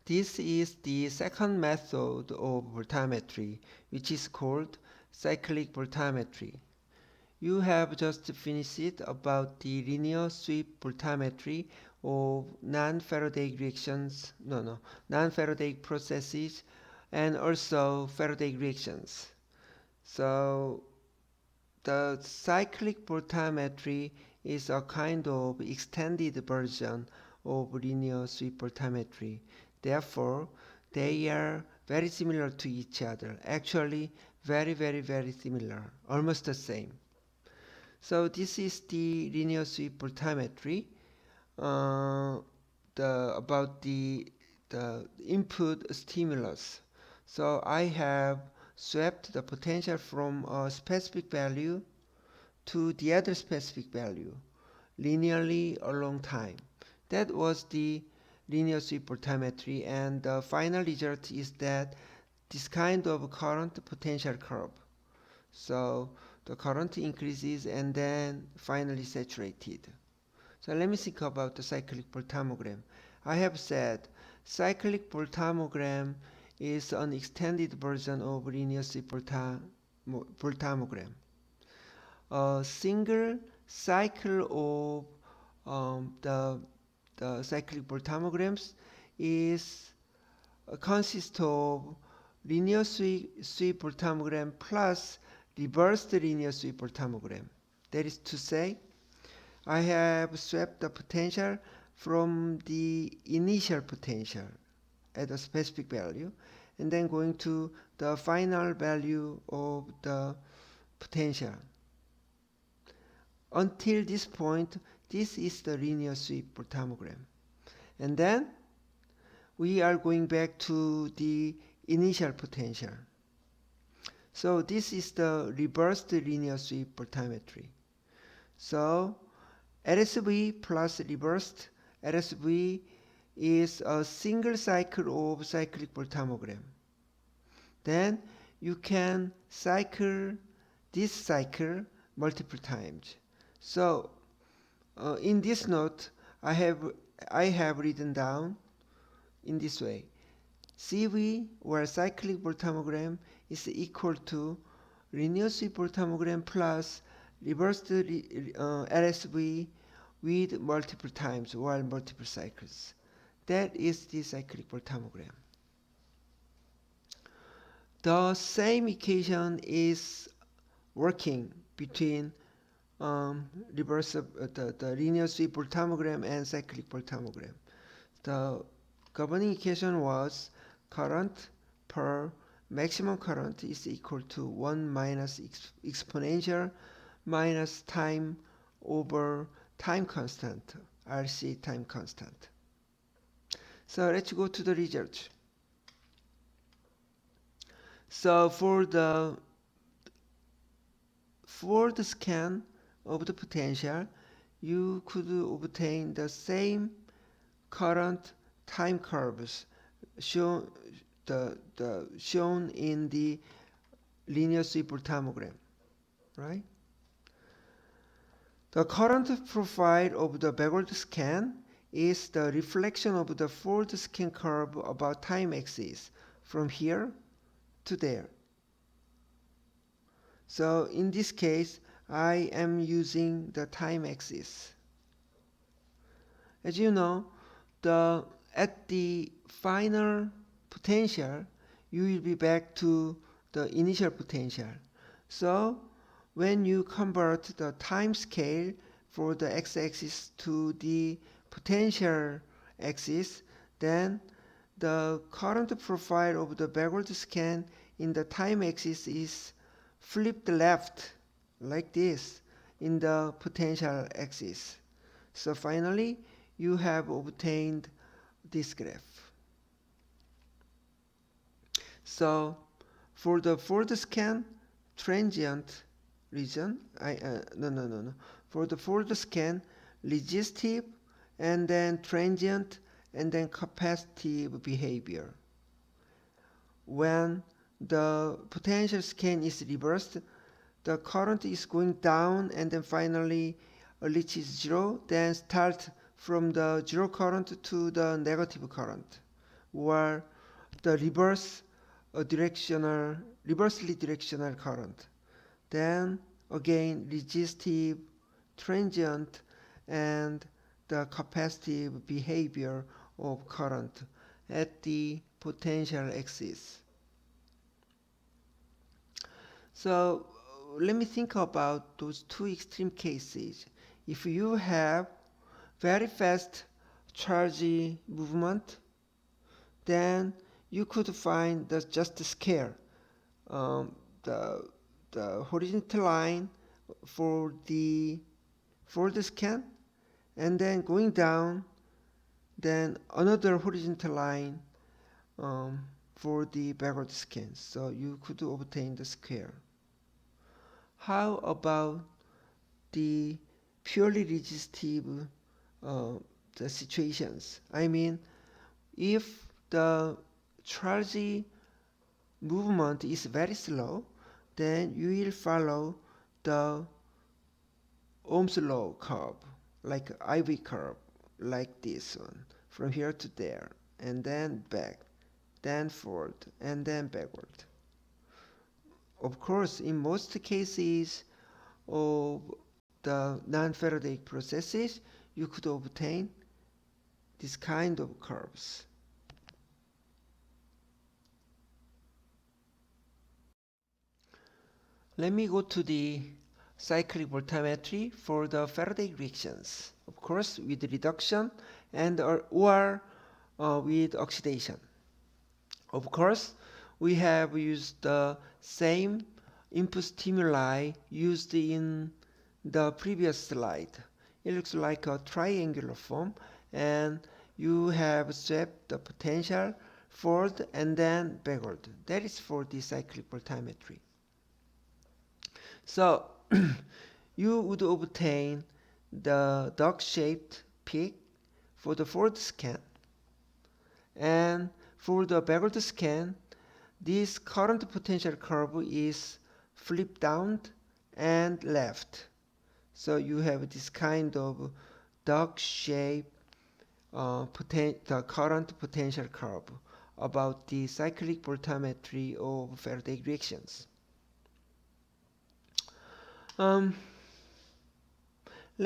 This is the second method of voltammetry, which is called cyclic voltammetry. You have just finished it about the linear sweep voltammetry of non-Faradaic reactions, non-Faradaic processes, and also Faradaic reactions. So the cyclic voltammetry is a kind of extended version of linear sweep voltammetry. Therefore, they are very similar to each other, actually very similar, almost the same. So this is the linear sweep voltammetry. About the input stimulus. So I have swept the potential from a specific value to the other specific value linearly along time. That was the linear sweep voltammetry, and the final result is that this kind of current potential curve. So the current increases and then finally saturated. So let me think about the cyclic voltammogram. I have said cyclic voltammogram is an extended version of linear sweep voltammogram. A single cycle of the cyclic voltammograms is consists of linear sweep voltammogram plus reversed linear sweep voltammogram. That is to say, I have swept the potential from the initial potential at a specific value and then going to the final value of the potential. Until this point, this is the linear sweep voltammogram. And then we are going back to the initial potential. So this is the reversed linear sweep voltammetry. So LSV plus reversed LSV is a single cycle of cyclic voltammogram. Then you can cycle this cycle multiple times. So in this note, I have written down in this way. CV, or cyclic voltammogram, is equal to linear sweep voltammogram plus reversed LSV with multiple times while multiple cycles. That is the cyclic voltammogram. The same equation is working between the linear sweep voltammogram and cyclic voltammogram. The governing equation was current per maximum current is equal to 1 minus exponential minus time over time constant, RC time constant. So let's go to the result. So for the scan of the potential, you could obtain the same current time curves shown in the linear sweep voltammogram, right? The current profile of the backward scan is the reflection of the forward scan curve about time axis from here to there. So in this case, I am using the time axis. As you know, at the final potential, you will be back to the initial potential. So when you convert the time scale for the x-axis to the potential axis, then the current profile of the backward scan in the time axis is flipped left like this in the potential axis. So finally, you have obtained this graph. So for the forward scan transient region, for the forward scan, resistive and then transient and then capacitive behavior. When the potential scan is reversed, the current is going down and then finally reaches zero, then start from the zero current to the negative current, or the reversely directional current. Then again resistive, transient, and the capacitive behavior of current at the potential axis. So let me think about those two extreme cases. If you have very fast charge movement, then you could find just scale. The the horizontal line for the forward scan, and then going down, then another horizontal line for the backward scan. So you could obtain the square. How about the purely resistive the situations? I mean, if the charge movement is very slow, then you will follow the Ohm's law curve, like IV curve, like this one, from here to there, and then back, then forward, and then backward. Of course, in most cases of the non-Faradaic processes, you could obtain this kind of curves. Let me go to the cyclic voltammetry for the Faradaic reactions. Of course, with reduction and or with oxidation. Of course, we have used the same input stimuli used in the previous slide. It looks like a triangular form, and you have swept the potential forward and then backward. That is for the cyclic voltammetry. So you would obtain the duck-shaped peak for the forward scan, and for the backward scan, this current potential curve is flipped down and left. So you have this kind of duck-shaped the current potential curve about the cyclic voltammetry of Faradaic reactions. Let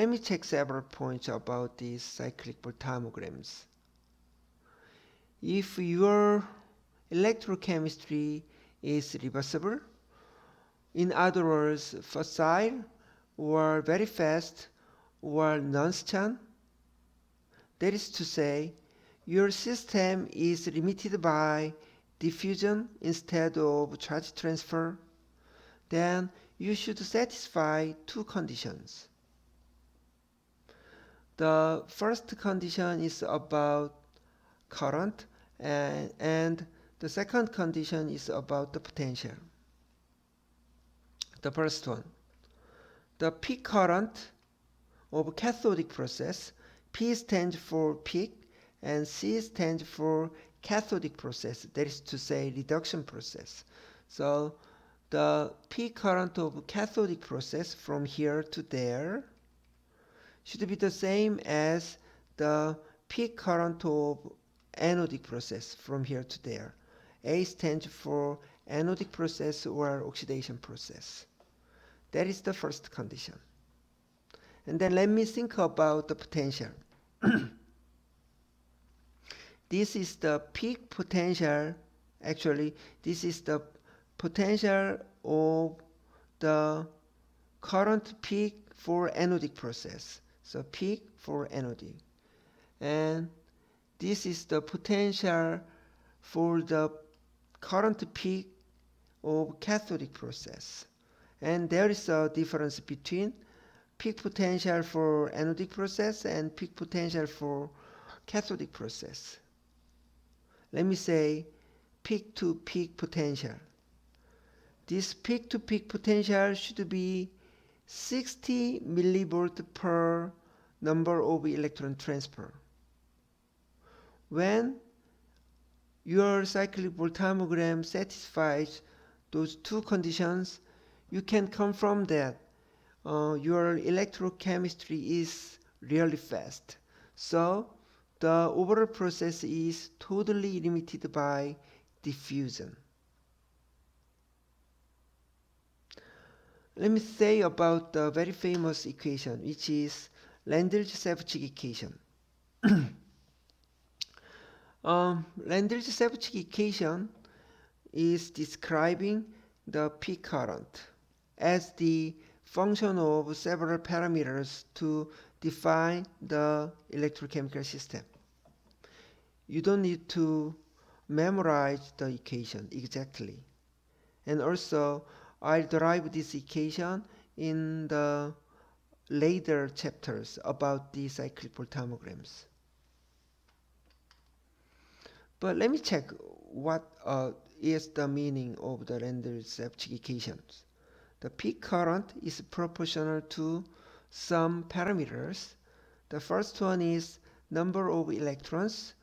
me check several points about these cyclic voltammograms. If your electrochemistry is reversible, in other words, facile or very fast or non-stun, that is to say, your system is limited by diffusion instead of charge transfer, then you should satisfy two conditions. The first condition is about current, and the second condition is about the potential. The first one, the peak current of cathodic process, P stands for peak and C stands for cathodic process, that is to say reduction process. So the peak current of cathodic process from here to there should be the same as the peak current of anodic process from here to there. A stands for anodic process or oxidation process. That is the first condition. And then let me think about the potential. This is the peak potential. Actually, this is the potential of the current peak for anodic process. So peak for anodic. And this is the potential for the current peak of cathodic process. And there is a difference between peak potential for anodic process and peak potential for cathodic process. Let me say peak to peak potential. This peak to peak potential should be 60 millivolt per number of electron transfer. When your cyclic voltammogram satisfies those two conditions, you can confirm that your electrochemistry is really fast. So the overall process is totally limited by diffusion. Let me say about the very famous equation, which is Landry-Sevcik equation. Landry-Sevcik equation is describing the peak current as the function of several parameters to define the electrochemical system. You don't need to memorize the equation exactly. And also, I'll derive this equation in the later chapters about the cyclic voltammograms. But let me check what is the meaning of the Landers-Lefschetz equations. The peak current is proportional to some parameters. The first one is number of electrons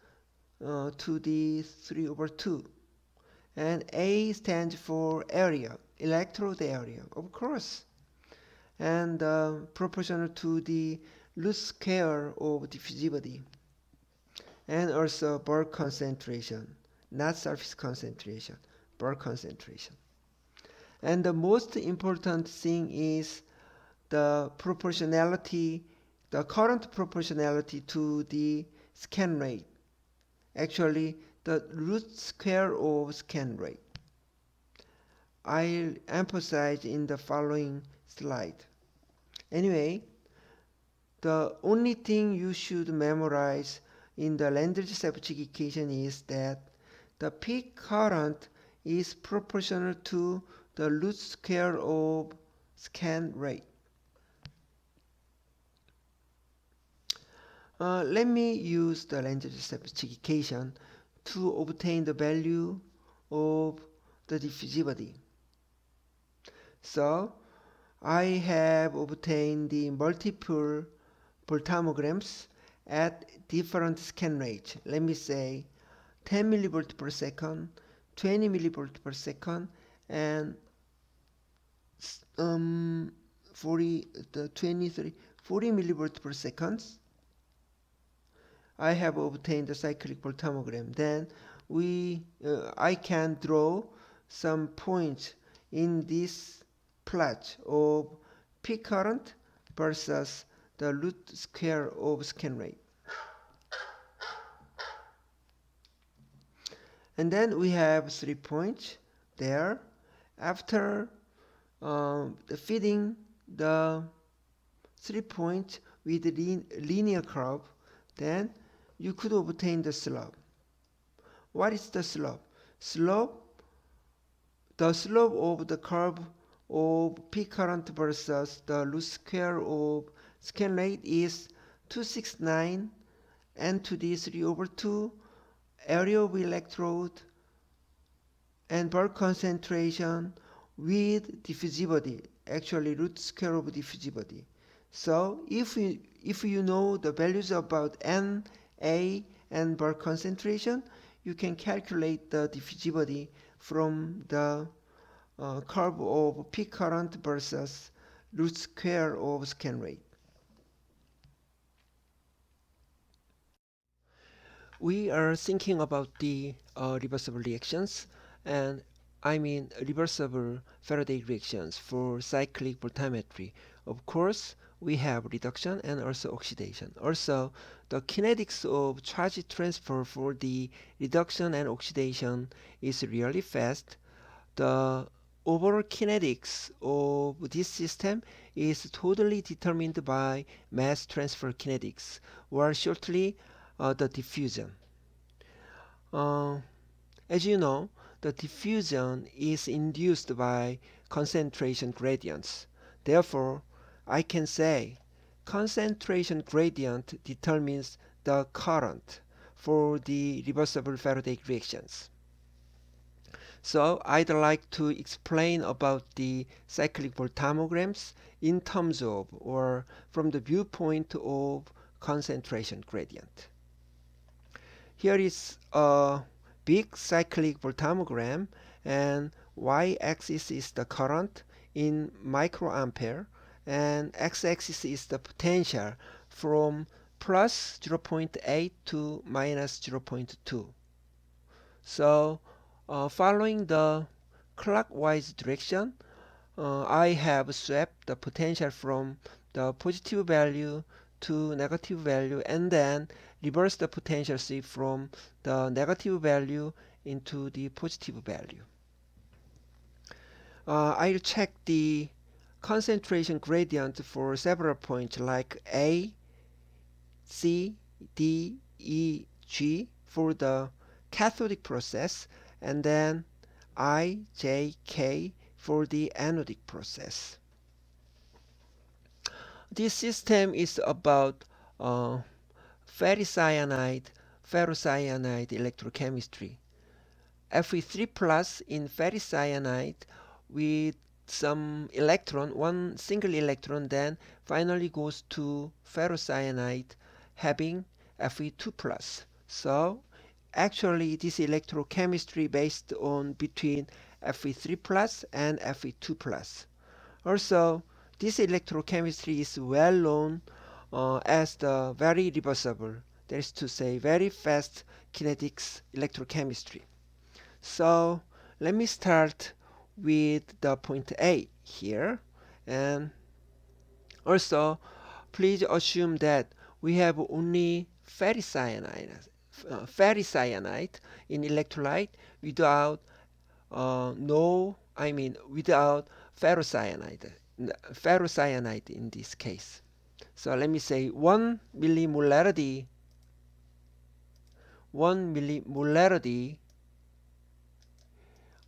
to the 3/2. And A stands for area, electrode area, of course. And proportional to the root square of diffusivity. And also bulk concentration, not surface concentration, bulk concentration. And the most important thing is the proportionality, the current proportionality to the scan rate. Actually, the root square of scan rate. I'll emphasize in the following slide. Anyway, the only thing you should memorize in the Landers-Lefschetz equation is that the peak current is proportional to the root square of scan rate. Let me use the Landers-Lefschetz equation to obtain the value of the diffusivity. So I have obtained the multiple voltammograms at different scan rates. Let me say 10 millivolt per second, 20 millivolt per second, and 40 millivolt per second. I have obtained the cyclic voltammogram. Then I can draw some points in this plot of peak current versus the root square of scan rate. And then we have 3 points there. After feeding the 3 points with linear curve, then you could obtain the slope. What is the slope? The slope of the curve of peak current versus the root square of scan rate is 269 n to the 3/2 area of electrode and bulk concentration with diffusivity, actually root square of diffusivity. So if you know the values about n, a, and bulk concentration, you can calculate the diffusivity from the curve of peak current versus root square of scan rate. We are thinking about the reversible reactions, and I mean reversible Faradaic reactions for cyclic voltammetry. Of course, we have reduction and also oxidation. Also, the kinetics of charge transfer for the reduction and oxidation is really fast. The overall kinetics of this system is totally determined by mass transfer kinetics, or shortly, the diffusion. As you know, the diffusion is induced by concentration gradients. Therefore, I can say concentration gradient determines the current for the reversible Faradaic reactions. So I'd like to explain about the cyclic voltammograms in terms of, or from the viewpoint of, concentration gradient. Here is a big cyclic voltammogram, and y-axis is the current in microampere, and x-axis is the potential from plus 0.8 to minus 0.2. So following the clockwise direction, I have swapped the potential from the positive value to negative value, and then reverse the potential shift from the negative value into the positive value. I'll check the concentration gradient for several points like A, C, D, E, G for the cathodic process, and then I, J, K for the anodic process. This system is about ferricyanide electrochemistry. Fe3 plus in ferricyanide with some electron, one single electron, then finally goes to ferrocyanide having Fe2 plus. So actually this electrochemistry based on between Fe3 plus and Fe2 plus. Also, this electrochemistry is well known as the very reversible, that is to say very fast kinetics electrochemistry. So let me start with the point A here, and also please assume that we have only ferricyanide in electrolyte without without ferrocyanide in this case. So let me say 1 millimolarity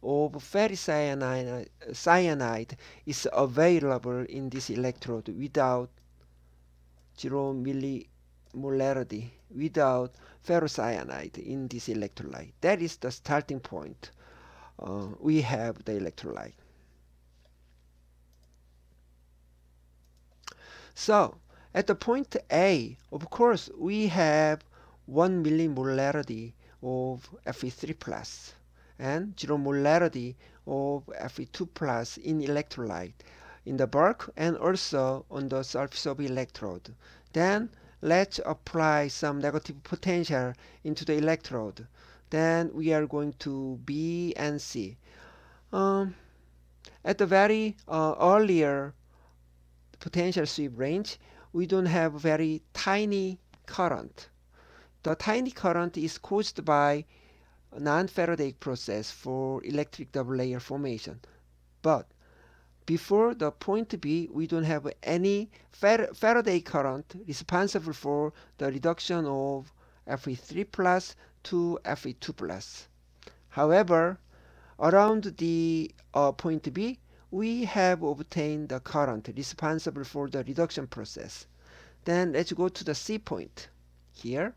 of ferricyanide is available in this electrode without 0 millimolarity, without ferrocyanide in this electrolyte. That is the starting point. We have the electrolyte. So at the point A, of course, we have 1 millimolarity of Fe3 plus and 0 molarity of Fe2 plus in electrolyte in the bulk and also on the surface of electrode. Then let's apply some negative potential into the electrode. Then we are going to B and C. At the very earlier potential sweep range, we don't have very tiny current. The tiny current is caused by a non-Faradaic process for electric double layer formation. But before the point B, we don't have any Faraday current responsible for the reduction of Fe3 plus to Fe2 plus. However, around the point B, we have obtained the current responsible for the reduction process. Then let's go to the C point here.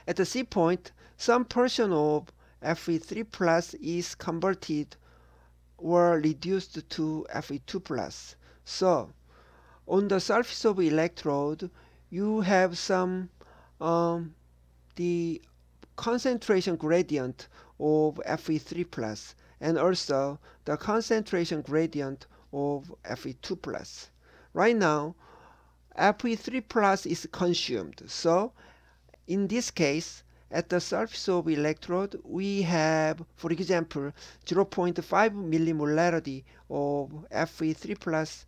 At the C point, some portion of Fe3 plus is converted or reduced to Fe2 plus. So on the surface of electrode, you have some the concentration gradient of Fe3 plus and also the concentration gradient of Fe2 plus. Right now, Fe3 plus is consumed. So in this case, at the surface of electrode, we have, for example, 0.5 millimolarity of Fe3 plus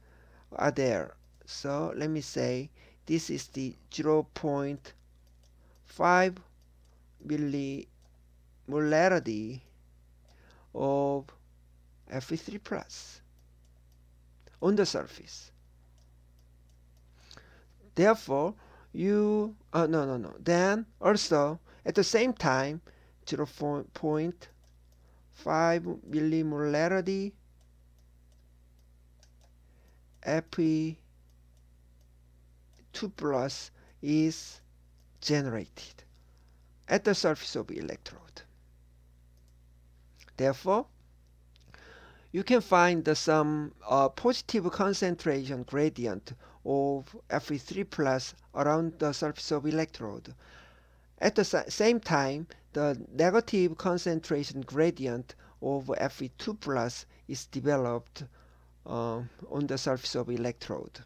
are there. So let me say this is the 0.5 millimolarity of Fe3 plus on the surface. Therefore, then also at the same time 0.5 millimolarity Fe2 plus is generated at the surface of electrode. Therefore, you can find some positive concentration gradient of Fe3 plus around the surface of electrode. At the same time, the negative concentration gradient of Fe2 plus is developed on the surface of electrode.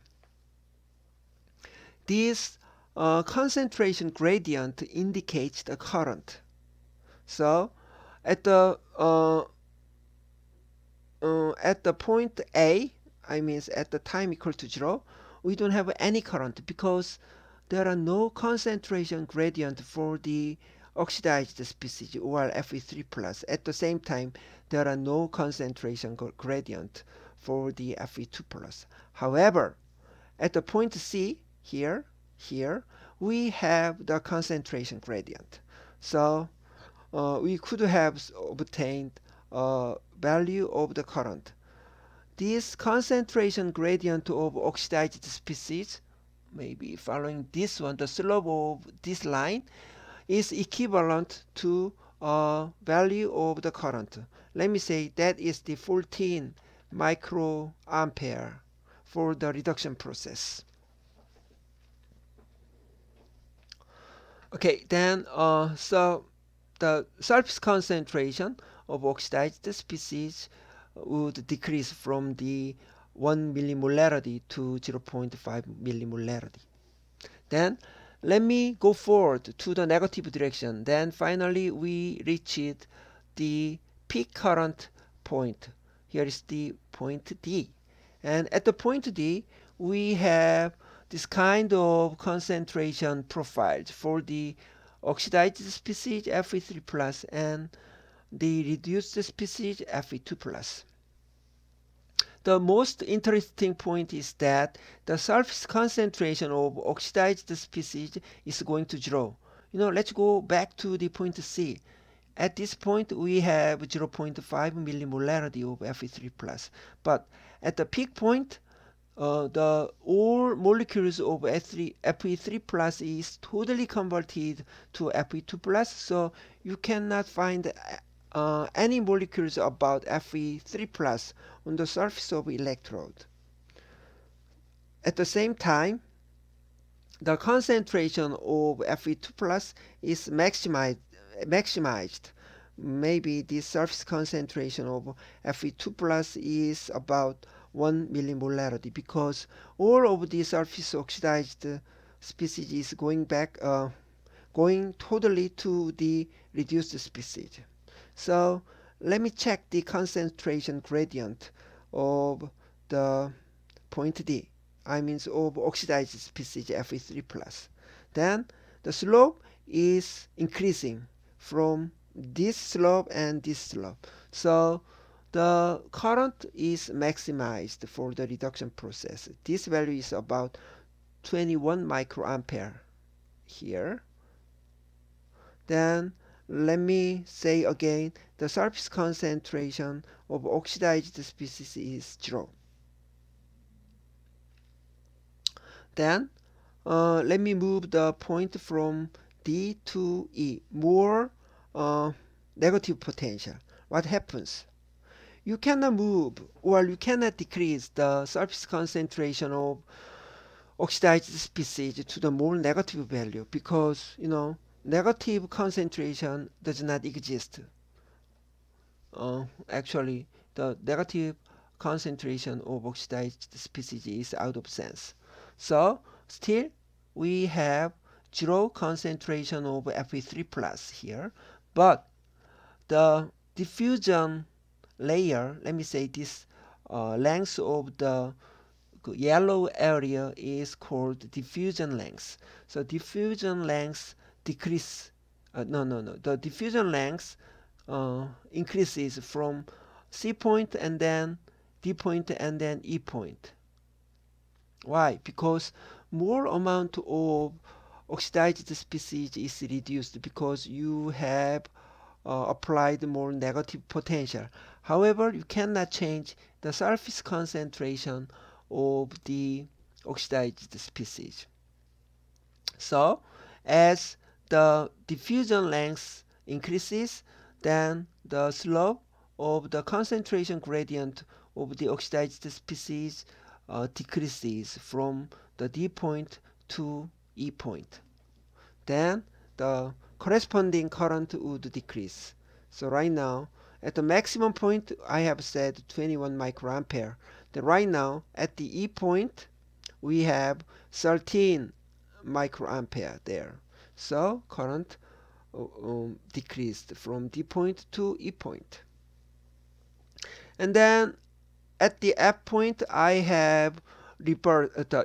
This concentration gradient indicates the current. So at the point A, at the time equal to 0, we don't have any current because there are no concentration gradient for the oxidized species or Fe3 plus. At the same time, there are no concentration gradient for the Fe2 plus. However, at the point C here we have the concentration gradient. So we could have obtained value of the current. This concentration gradient of oxidized species, maybe following this one, the slope of this line is equivalent to value of the current. Let me say that is the 14 microampere for the reduction process. Okay, then so the surface concentration of oxidized species would decrease from the 1 millimolarity to 0.5 millimolarity. Then let me go forward to the negative direction. Then finally we reached the peak current point. Here is the point D. And at the point D, we have this kind of concentration profiles for the oxidized species Fe3 plus and the reduced species Fe2 plus. The most interesting point is that the surface concentration of oxidized species is going to zero. Let's go back to the point C. At this point, we have 0.5 millimolarity of Fe3 plus. But at the peak point, the all molecules of Fe3 plus is totally converted to Fe2 plus. So you cannot find any molecules about Fe3 plus on the surface of electrode. At the same time, the concentration of Fe2 plus is maximized. Maybe the surface concentration of Fe2 plus is about 1 millimolarity because all of the surface oxidized species is going totally to the reduced species. So let me check the concentration gradient of the point D. I mean of oxidized species Fe3 plus. Then the slope is increasing from this slope and this slope. So the current is maximized for the reduction process. This value is about 21 microampere here. Then let me say again, the surface concentration of oxidized species is 0. Then let me move the point from D to E, more negative potential. What happens? You cannot move or you cannot decrease the surface concentration of oxidized species to the more negative value because negative concentration does not exist. Actually, the negative concentration of oxidized species is out of sense. So still we have 0 concentration of Fe3 plus here, but the diffusion layer, let me say this length of the yellow area is called diffusion length. So diffusion length decrease. The diffusion length increases from C point and then D point and then E point. Why? Because more amount of oxidized species is reduced because you have applied more negative potential. However, you cannot change the surface concentration of the oxidized species. So, as the diffusion length increases, then the slope of the concentration gradient of the oxidized species decreases from the D point to E point. Then the corresponding current would decrease. So right now, at the maximum point, I have said 21 microampere. Then right now, at the E point, we have 13 microampere there. So current decreased from D point to E point. And then at the F point, I have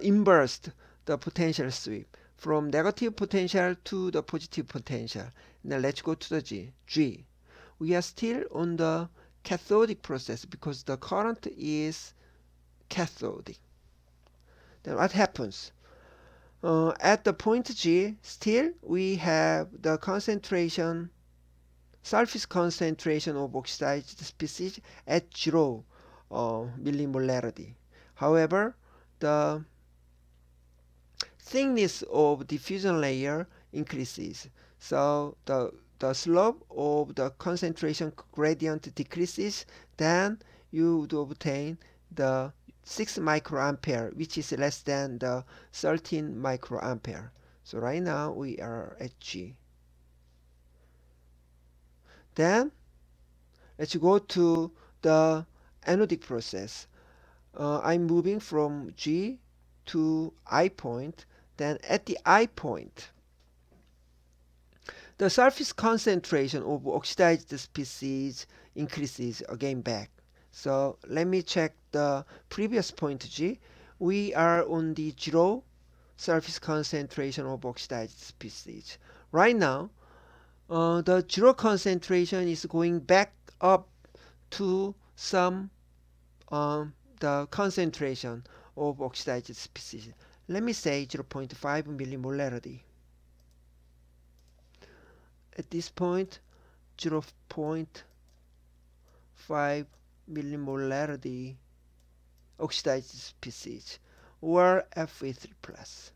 inversed the potential sweep from negative potential to the positive potential. Now let's go to the G. We are still on the cathodic process because the current is cathodic. Then what happens? At the point G, still we have the concentration surface concentration of oxidized species at 0 millimolarity. However, the thickness of diffusion layer increases. So the slope of the concentration gradient decreases, then you would obtain the 6 microampere, which is less than the 13 microampere. So right now we are at G. Then let's go to the anodic process. I'm moving from G to I point. Then at the I point, the surface concentration of oxidized species increases again back. So let me check the previous point G. We are on the 0 surface concentration of oxidized species. Right now, the 0 concentration is going back up to some the concentration of oxidized species. Let me say 0.5 millimolarity. At this point, 0.5 millimolarity oxidized species or Fe3 plus.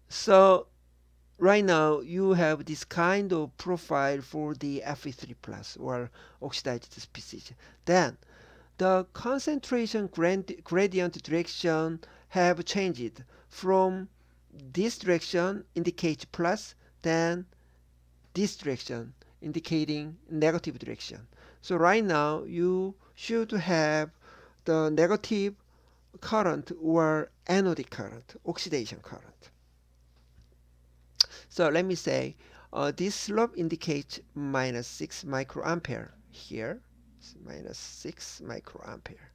So right now you have this kind of profile for the Fe3 plus or oxidized species. Then the concentration gradient direction have changed from this direction indicates plus, then this direction indicating negative direction. So right now you should have the negative current or anodic current, oxidation current. So let me say this slope indicates minus 6 microampere here, minus 6 microampere.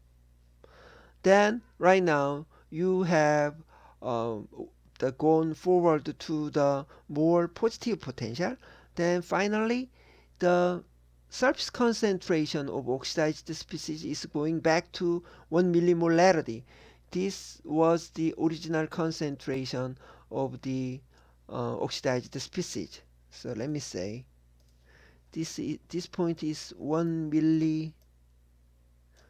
Then right now you have the gone forward to the more positive potential. Then finally the surface concentration of oxidized species is going back to 1 millimolarity. This was the original concentration of the oxidized species. So let me say this point is 1 milli.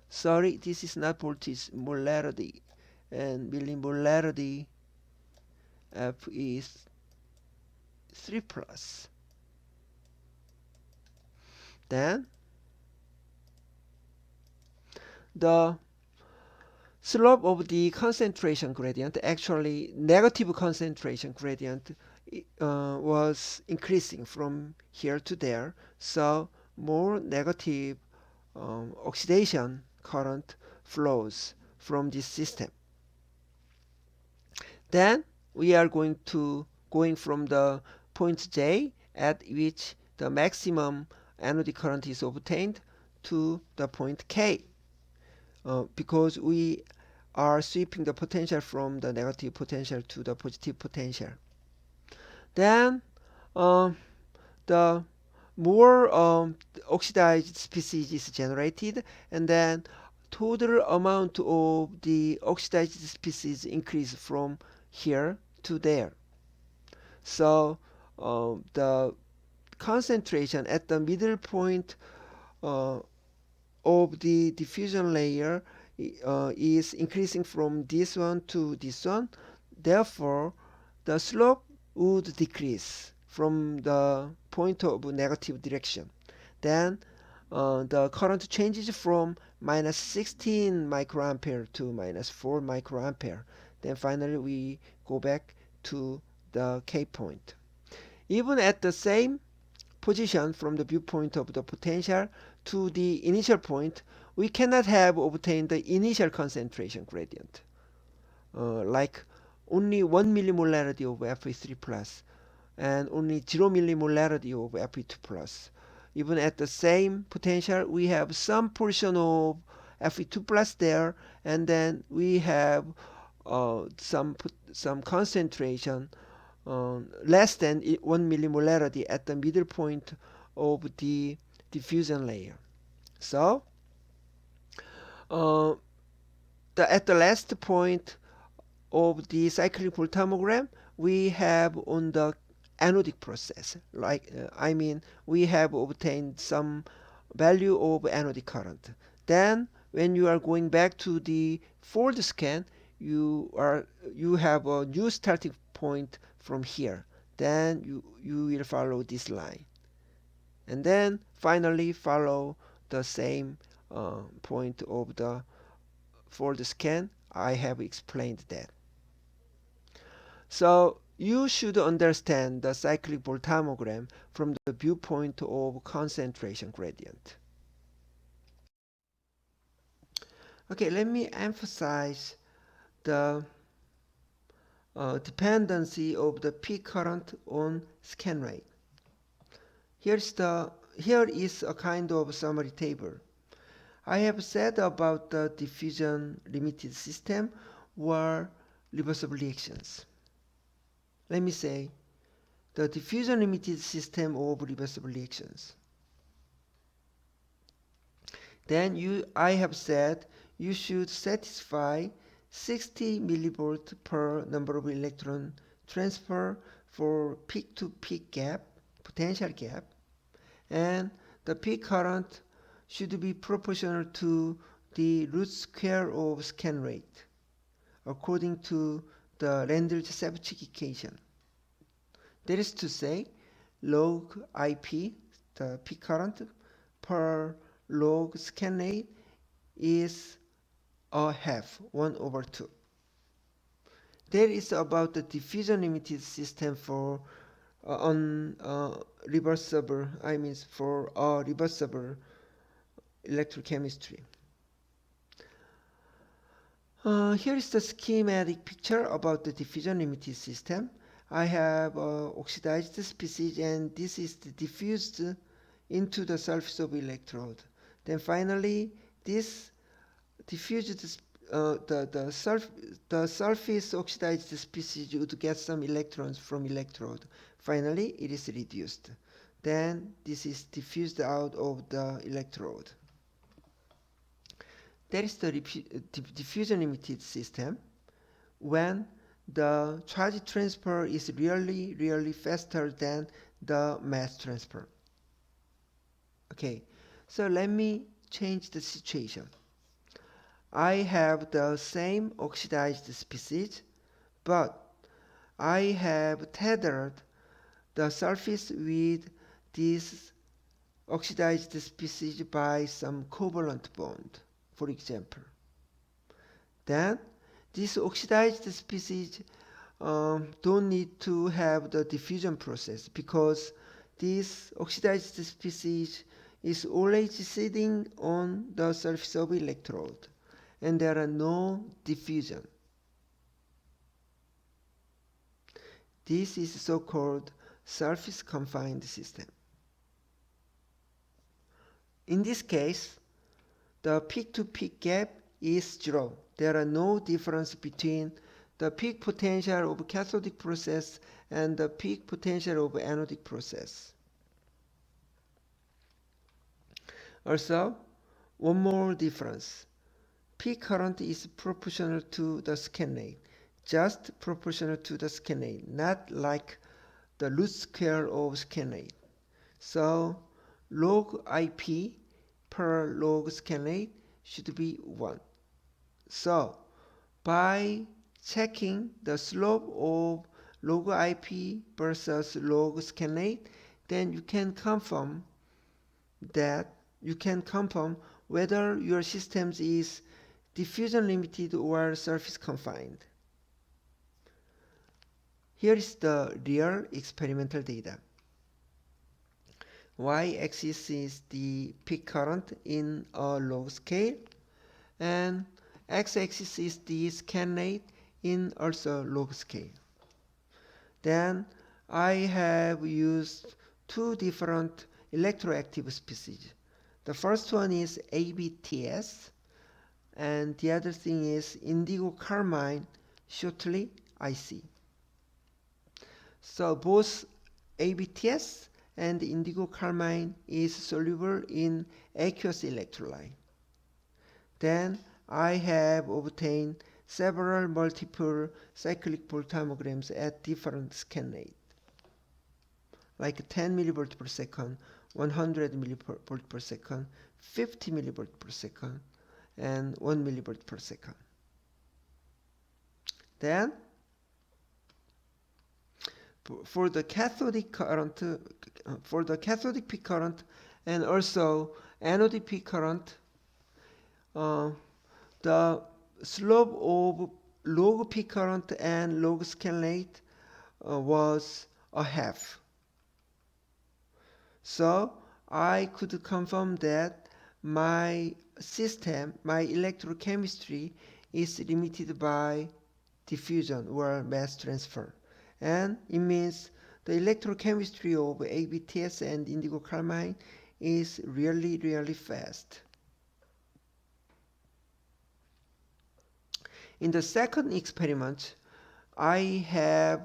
Sorry, this is not voltage, molarity, and millimolarity F is 3 plus. Then the slope of the concentration gradient, actually negative concentration gradient, was increasing from here to there. So more negative oxidation current flows from this system. Then we are going from the point J at which the maximum anodic current is obtained to the point K, because we are sweeping the potential from the negative potential to the positive potential. Then the more oxidized species is generated, and then total amount of the oxidized species increase from here to there. So the concentration at the middle point of the diffusion layer is increasing from this one to this one. Therefore, the slope would decrease from the point of negative direction. Then the current changes from minus 16 microampere to minus 4 microampere. Then finally we go back to the K point. Even at the same position from the viewpoint of the potential to the initial point, we cannot have obtained the initial concentration gradient, like only 1 millimolarity of Fe3 plus and only 0 millimolarity of Fe2 plus. Even at the same potential, we have some portion of Fe2 plus there, and then we have some concentration less than 1 millimolarity at the middle point of the diffusion layer. So at the last point of the cyclic voltammogram, we have on the anodic process, we have obtained some value of anodic current. Then when you are going back to the fold scan, you have a new starting point from here. Then you will follow this line, and then finally follow the same point of the fold scan. I have explained that. So you should understand the cyclic voltammogram from the viewpoint of concentration gradient. Okay, let me emphasize the dependency of the peak current on scan rate. Here is a kind of summary table. I have said about the diffusion limited system or reversible reactions. Let me say the diffusion limited system of reversible reactions. Then I have said you should satisfy 60 millivolt per number of electron transfer for peak to peak gap, potential gap, and the peak current should be proportional to the root square of scan rate according to the Landry-Sevcik equation. That is to say, log IP, the peak current, per log scan rate is a half, 1/2. That is about the diffusion limited system for reversible electrochemistry. Here is the schematic picture about the diffusion limited system. I have oxidized species, and this is diffused into the surface of electrode. Then finally, this diffused the surface oxidized species would get some electrons from electrode. Finally, it is reduced. Then this is diffused out of the electrode. That is the diffusion limited system when the charge transfer is really faster than the mass transfer. Okay, so let me change the situation. I have the same oxidized species, but I have tethered the surface with this oxidized species by some covalent bond, for example. Then this oxidized species don't need to have the diffusion process because this oxidized species is always sitting on the surface of electrode, and there are no diffusion. This is so-called surface confined system. In this case, the peak to peak gap is 0. There are no difference between the peak potential of cathodic process and the peak potential of anodic process. Also, one more difference. Peak current is proportional to the scan rate, just proportional to the scan rate, not like the root square of scan rate. So log IP per log scan rate should be 1. So by checking the slope of log IP versus log scan rate, then you can confirm whether your system is diffusion limited or surface confined. Here is the real experimental data. Y-axis is the peak current in a log scale, and x-axis is the scan rate in also log scale. Then I have used two different electroactive species. The first one is ABTS, and the other thing is indigo carmine, shortly IC. So both ABTS and indigo carmine is soluble in aqueous electrolyte. Then I have obtained several multiple cyclic voltammograms at different scan rate, like 10 millivolt per second, 100 millivolt per second, 50 millivolt per second, and 1 millivolt per second. Then, for the cathodic current, for the cathodic peak current and also anodic peak current, the slope of log peak current and log scan rate was a half. So I could confirm that my system, my electrochemistry, is limited by diffusion or mass transfer. And it means the electrochemistry of ABTS and indigo carmine is really, really fast. In the second experiment, I have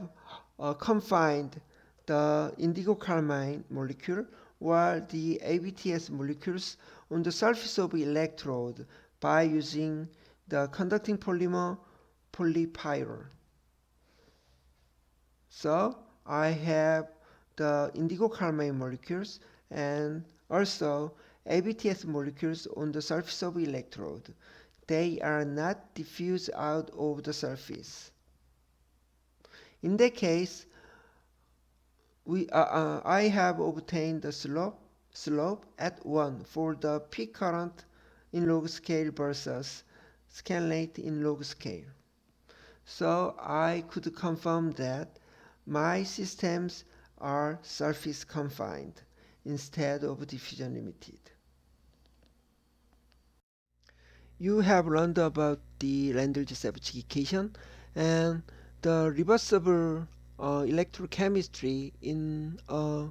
confined the indigo carmine molecule while the ABTS molecules on the surface of electrode by using the conducting polymer polypyrrole. So I have the indigo carmine molecules and also ABTS molecules on the surface of electrode. They are not diffused out of the surface. In that case, I have obtained the slope at 1 for the peak current in log scale versus scan rate in log scale. So I could confirm that my systems are surface confined instead of diffusion limited. You have learned about the Landry-Sevcik equation and the reversible electrochemistry in a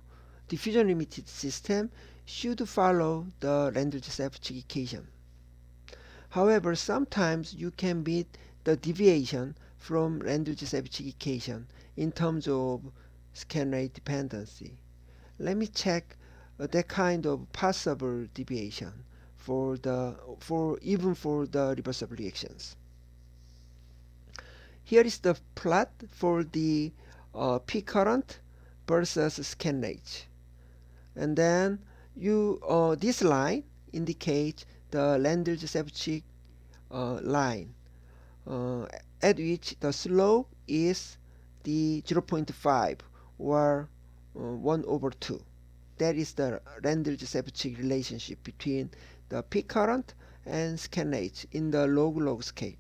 diffusion limited system should follow the Landry-Sevcik equation. However, sometimes you can meet the deviation from Landry-Sevcik equation in terms of scan rate dependency. Let me check that kind of possible deviation even for the reversible reactions. Here is the plot for the peak current versus scan rate, and then this line indicates the Landry-Sevcik line, at which the slope is the 0.5 or 1 over 2. That is the Landry-Sevcik relationship between the peak current and scan rate in the log-log scale.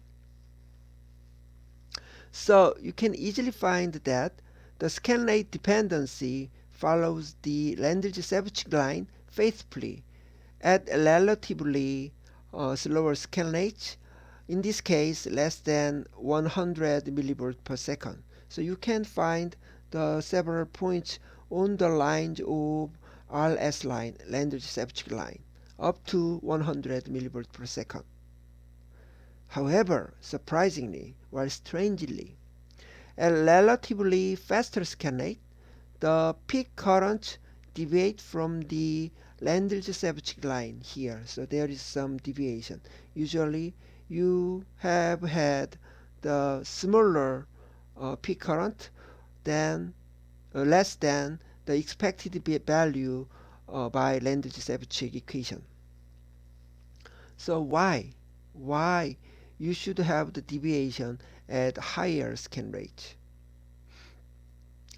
So you can easily find that the scan rate dependency follows the Landry-Sevcik line faithfully at a relatively slower scan rate, in this case less than 100 millivolt per second. So you can find the several points on the lines of RS line, Landry-Sevcik line, up to 100 millivolt per second. However, surprisingly or strangely, at a relatively faster scan rate, the peak current deviates from the Landry-Sevcik line here. So there is some deviation. Usually you have had the smaller peak current than less than the expected value by Landry-Sevcik equation. So why you should have the deviation at higher scan rate?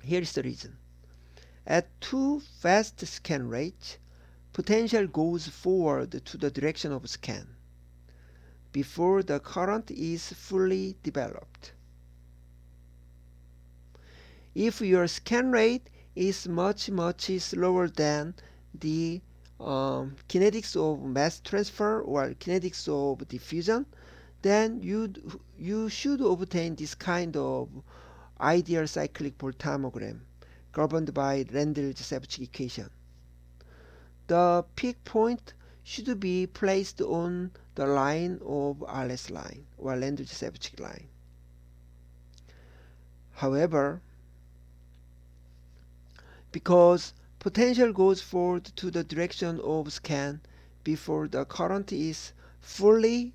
Here is the reason. At too fast scan rate, potential goes forward to the direction of scan before the current is fully developed. If your scan rate is much slower than the kinetics of mass transfer or kinetics of diffusion, then you should obtain this kind of ideal cyclic voltammogram governed by Landry-Sevcik equation. The peak point should be placed on the line of RS line or Landry-Sevcik line. However, because potential goes forward to the direction of scan before the current is fully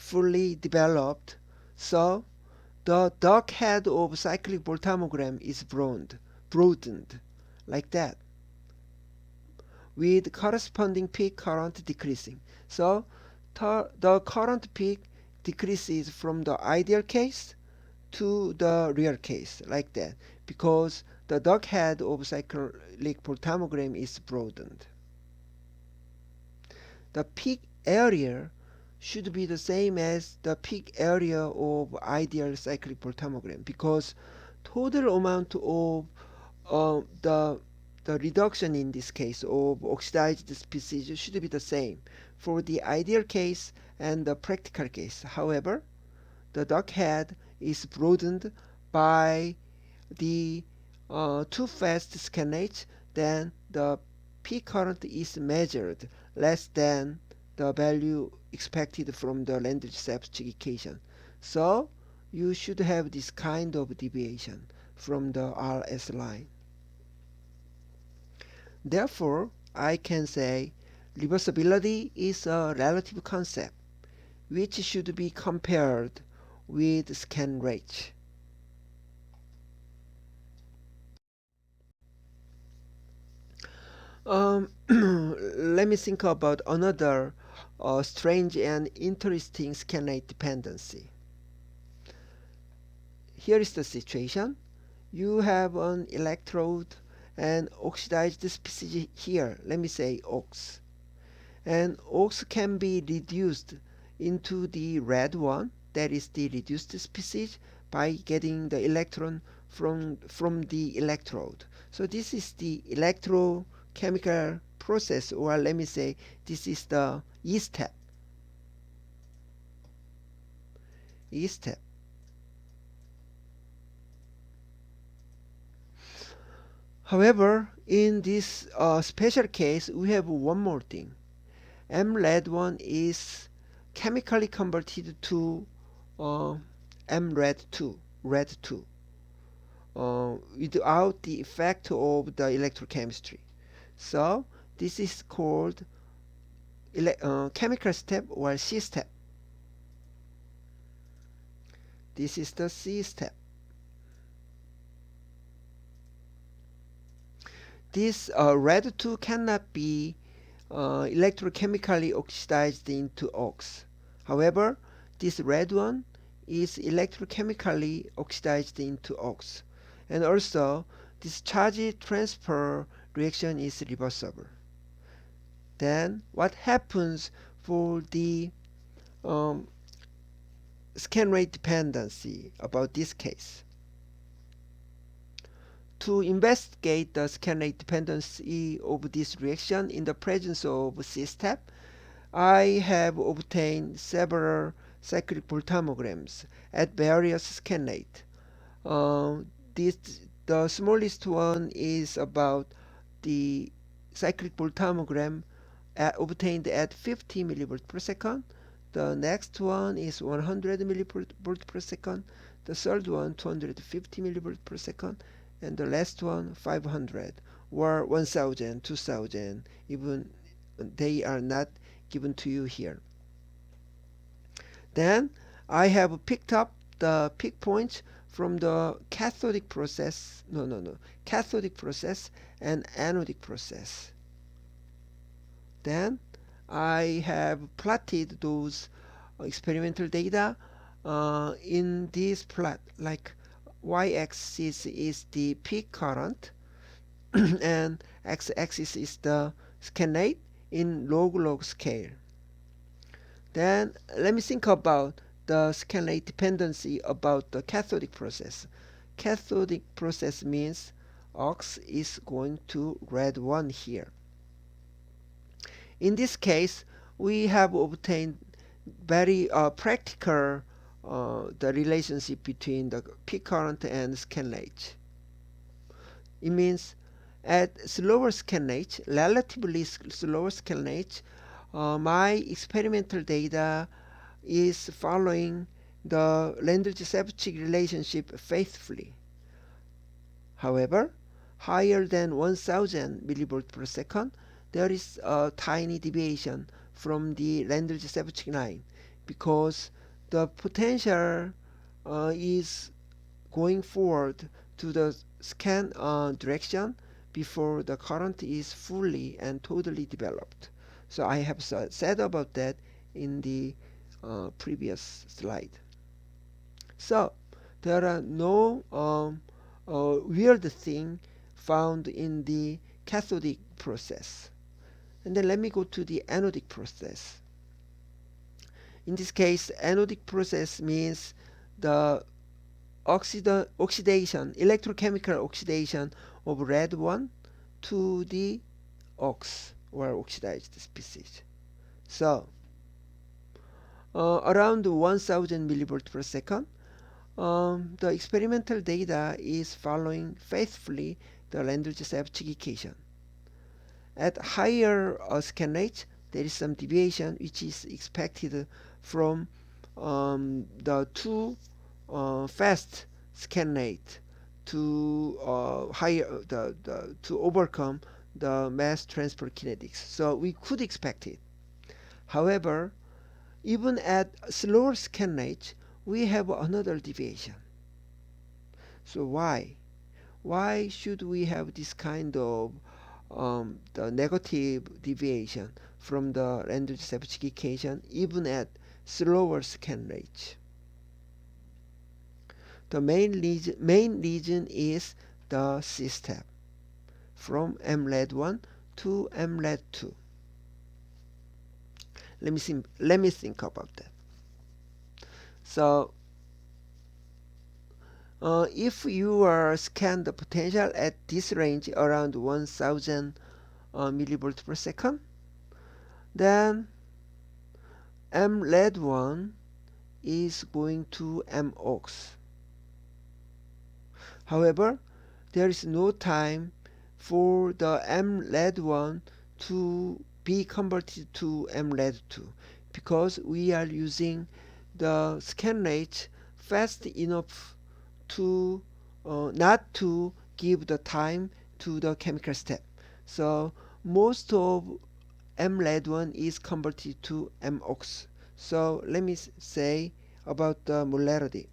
fully developed, so the dark head of cyclic voltammogram is broadened like that, with corresponding peak current decreasing. So the current peak decreases from the ideal case to the real case like that, because the dark head of cyclic voltammogram is broadened. The peak area should be the same as the peak area of ideal cyclic voltammogram, because total amount of the reduction in this case of oxidized species should be the same for the ideal case and the practical case. However, the dark head is broadened by the too fast scanage, then the peak current is measured less than the value expected from the Landry-Sepchik equation. So you should have this kind of deviation from the RS line. Therefore, I can say reversibility is a relative concept which should be compared with scan rate. Let me think about another strange and interesting scan rate dependency. Here is the situation. You have an electrode and oxidized species here, let me say ox. And ox can be reduced into the red one, that is the reduced species, by getting the electron from the electrode. So this is the electrochemical process, or let me say this is the E step. E step. However, in this special case, we have one more thing. M-red1 is chemically converted to M-red2, red2, without the effect of the electrochemistry. So this is called chemical step or C step. This is the C step. This red2 cannot be electrochemically oxidized into ox. However, this red one is electrochemically oxidized into ox. And also, this charge transfer reaction is reversible. Then, what happens for the scan rate dependency about this case? To investigate the scan rate dependency of this reaction in the presence of C-step, I have obtained several cyclic voltammograms at various scan rate. The smallest one is about the cyclic voltammogram obtained at 50 millivolts per second. The next one is 100 millivolts per second. The third one 250 millivolts per second. And the last one 500 or 1000, 2000, even they are not given to you here. Then I have picked up the peak points from the cathodic process, cathodic process and anodic process. Then I have plotted those experimental data in this plot, like y-axis is the peak current and x-axis is the scan rate in log scale. Then let me think about the scan rate dependency about the cathodic process. Cathodic process means ox is going to red 1 here. In this case, we have obtained very practical the relationship between the peak current and scan rate. It means at slower scan rate, relatively slower scan rate, my experimental data is following the Landry-Sepchik relationship faithfully. However, higher than 1000 millivolts per second, there is a tiny deviation from the Landry-Sepchik line, because the potential is going forward to the scan direction before the current is fully and totally developed. So I have said about that in the previous slide. So there are no weird thing found in the cathodic process. And then let me go to the anodic process. In this case, anodic process means the oxidation, electrochemical oxidation of red one to the ox or oxidized species. So around 1000 millivolt per second, the experimental data is following faithfully the Landrutz-Sevcik equation. At higher scan rate, there is some deviation which is expected from the too fast scan rate to to overcome the mass transfer kinetics. So we could expect it. However, even at slower scan rate, we have another deviation. So why? Why should we have this kind of the negative deviation from the Landrutz-Sevcik equation even at slower scan rates? The main reason is the C-step from mLAD1 to mLAD2. Let me think about that. So if you are scan the potential at this range around 1000 millivolt per second, then mLAD1 is going to mox. However, there is no time for the mLAD1 to be converted to mLAD2 because we are using the scan rate fast enough to not to give the time to the chemical step. So most of mLAD1 is converted to mox. So let me say about the molarity.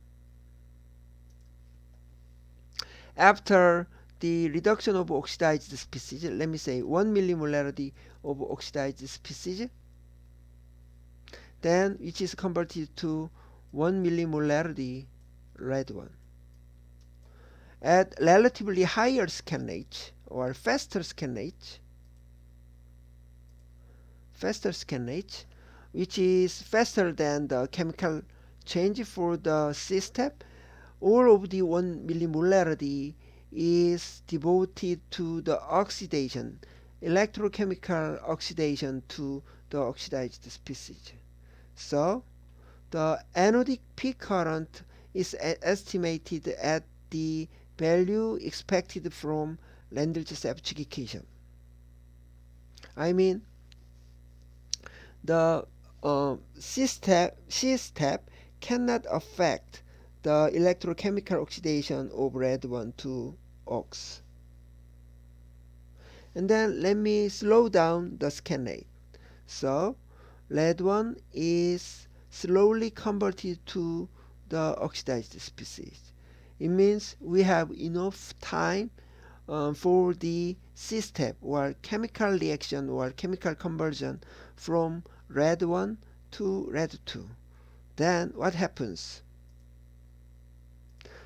After the reduction of oxidized species, let me say 1 millimolarity of oxidized species, then which is converted to 1 millimolarity red one. At relatively higher scan rate or faster scan rate, which is faster than the chemical change for the C-step, all of the 1 millimolarity is devoted to the oxidation, electrochemical oxidation to the oxidized species. So the anodic peak current is estimated at the value expected from Landrutz-Sevcik equation. I mean, the C-step cannot affect the electrochemical oxidation of red one to ox. And then let me slow down the scan rate. So red one is slowly converted to the oxidized species. It means we have enough time for the C-step or chemical reaction or chemical conversion from red 1 to red 2. Then what happens?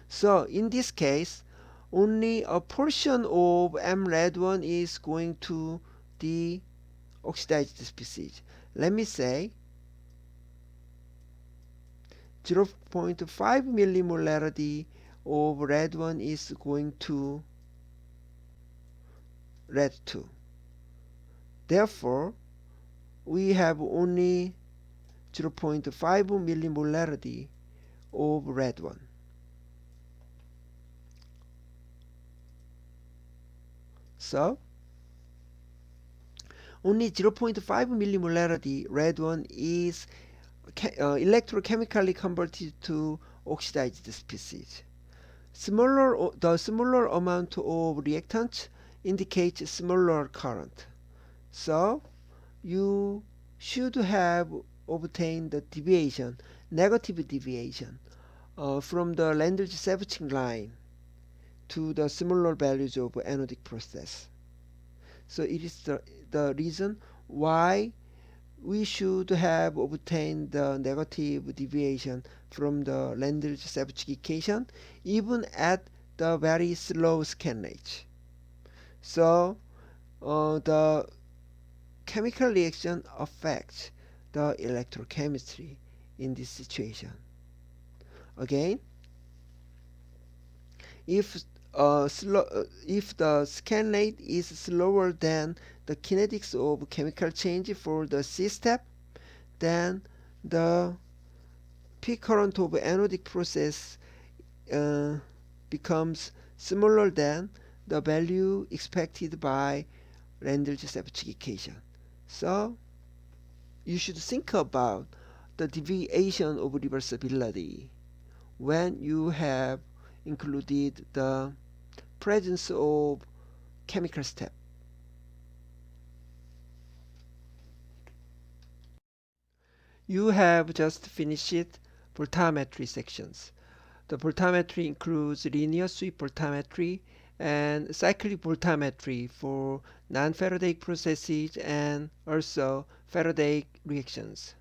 So in this case, only a portion of red 1 is going to the oxidized species. Let me say 0.5 millimolarity of red 1 is going to red 2. Therefore, we have only 0.5 millimolarity of red 1. So, only 0.5 millimolarity red 1 is electrochemically converted to oxidized species. The smaller amount of reactant indicates smaller current. So you should have obtain the deviation, negative deviation from the Landry-Sevchin line to the similar values of anodic process. So it is the reason why we should have obtained the negative deviation from the Landry-Sevchin equation even at the very slow scan rate. So the chemical reaction affects the electrochemistry in this situation. Again, if if the scan rate is slower than the kinetics of chemical change for the C step, then the peak current of anodic process becomes smaller than the value expected by Landry-Sevchin equation. So you should think about the deviation of reversibility when you have included the presence of chemical step. You have just finished voltammetry sections. The voltammetry includes linear sweep voltammetry and cyclic voltammetry for non-Faradaic processes and also Faradaic reactions.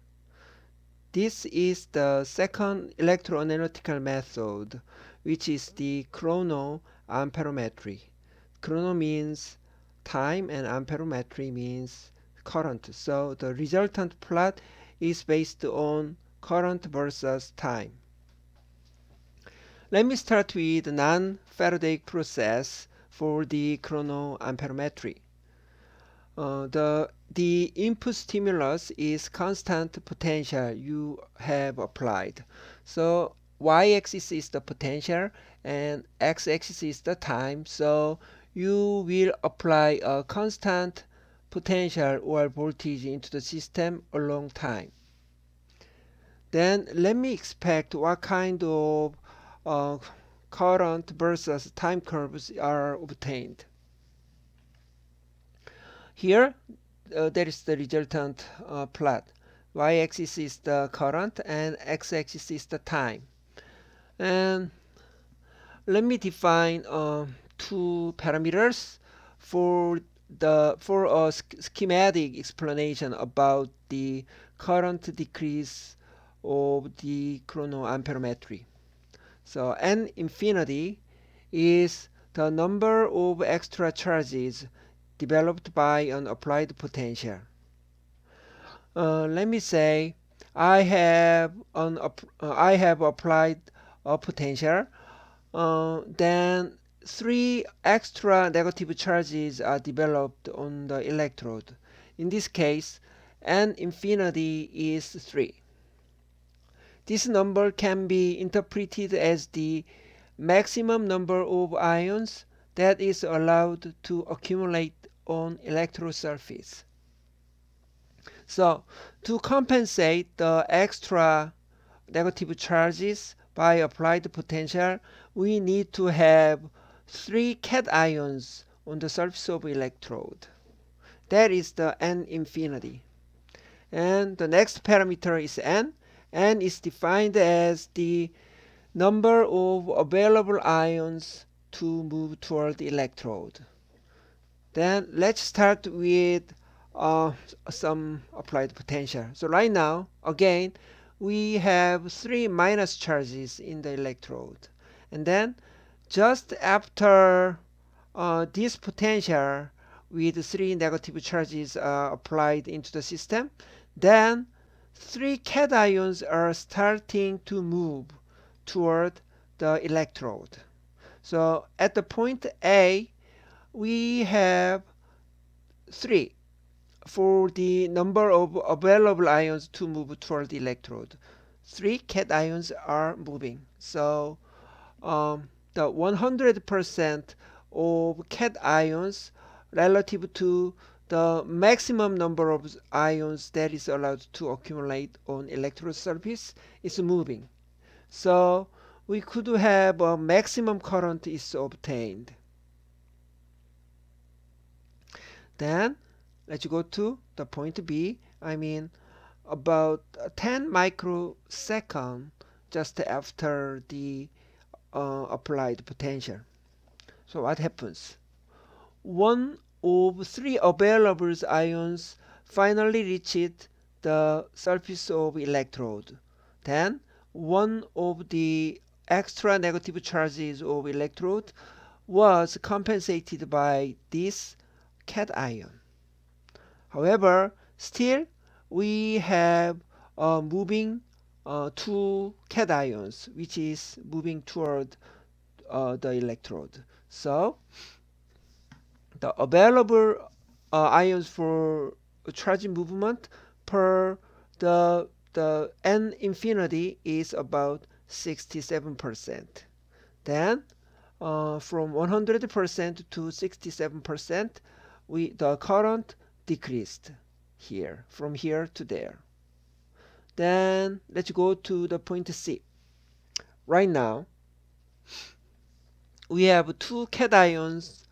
This is the second electroanalytical method, which is the chronoamperometry. Chrono means time and amperometry means current. So the resultant plot is based on current versus time. Let me start with non-Faradaic process for the chronoamperometry. The input stimulus is constant potential you have applied. So y-axis is the potential and x-axis is the time. So you will apply a constant potential or voltage into the system along time. Then let me expect what kind of current versus time curves are obtained. Here there is the resultant plot. Y-axis is the current and x-axis is the time. And let me define two parameters for a schematic explanation about the current decrease of the chronoamperometry. So n infinity is the number of extra charges developed by an applied potential. Let me say I have applied a potential. Then 3 extra negative charges are developed on the electrode. In this case, n infinity is 3. This number can be interpreted as the maximum number of ions that is allowed to accumulate on electrode surface. So to compensate the extra negative charges by applied potential, we need to have 3 cations on the surface of electrode. That is the n infinity. And the next parameter is n. N is defined as the number of available ions to move toward the electrode. Then let's start with some applied potential. So right now, again, we have 3 minus charges in the electrode. And then just after this potential with 3 negative charges applied into the system, then 3 cations are starting to move toward the electrode. So at the point A, we have 3 for the number of available ions to move toward the electrode. 3 cations are moving. So the 100% of cations relative to the maximum number of ions that is allowed to accumulate on electrode surface is moving. So we could have a maximum current is obtained. Then let's go to the point B. I mean about 10 microseconds just after the applied potential. So what happens? One of three available ions finally reached the surface of electrode. Then one of the extra negative charges of electrode was compensated by this cation. However, still we have moving two cations, which is moving toward the electrode. So the available ions for charge movement per the n infinity is about 67%. Then from 100% to 67%, the current decreased here from here to there. Then let's go to the point C. Right now we have two cations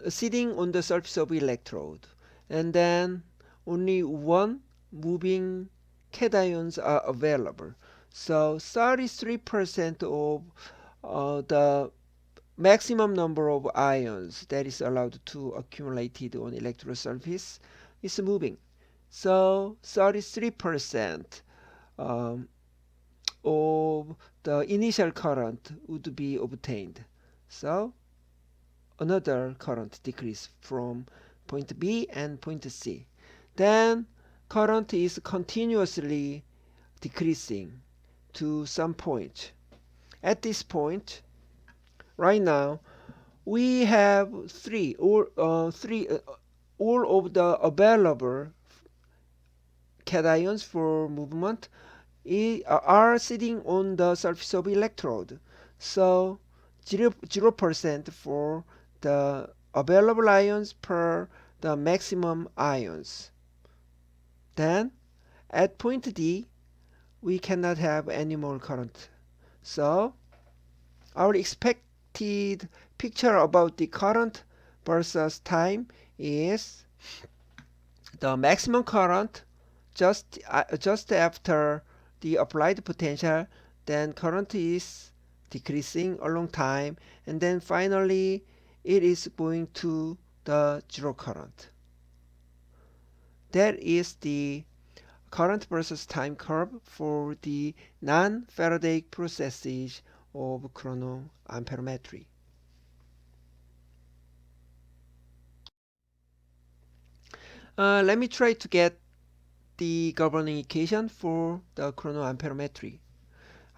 sitting on the surface of electrode, and then only one moving cations are available. So 33% of the maximum number of ions that is allowed to accumulate on electrode surface is moving. So 33% of the initial current would be obtained. So another current decrease from point B and point C. Then current is continuously decreasing to some point. At this point, right now, we have all of the available cations for movement are sitting on the surface of electrode. So 0% for the available ions per the maximum ions. Then at point D, we cannot have any more current. So our expected picture about the current versus time is the maximum current just after the applied potential, then current is decreasing along time, and then finally it is going to the zero current. That is the current versus time curve for the non-Faradaic processes of chronoamperometry. Let me try to get the governing equation for the chronoamperometry.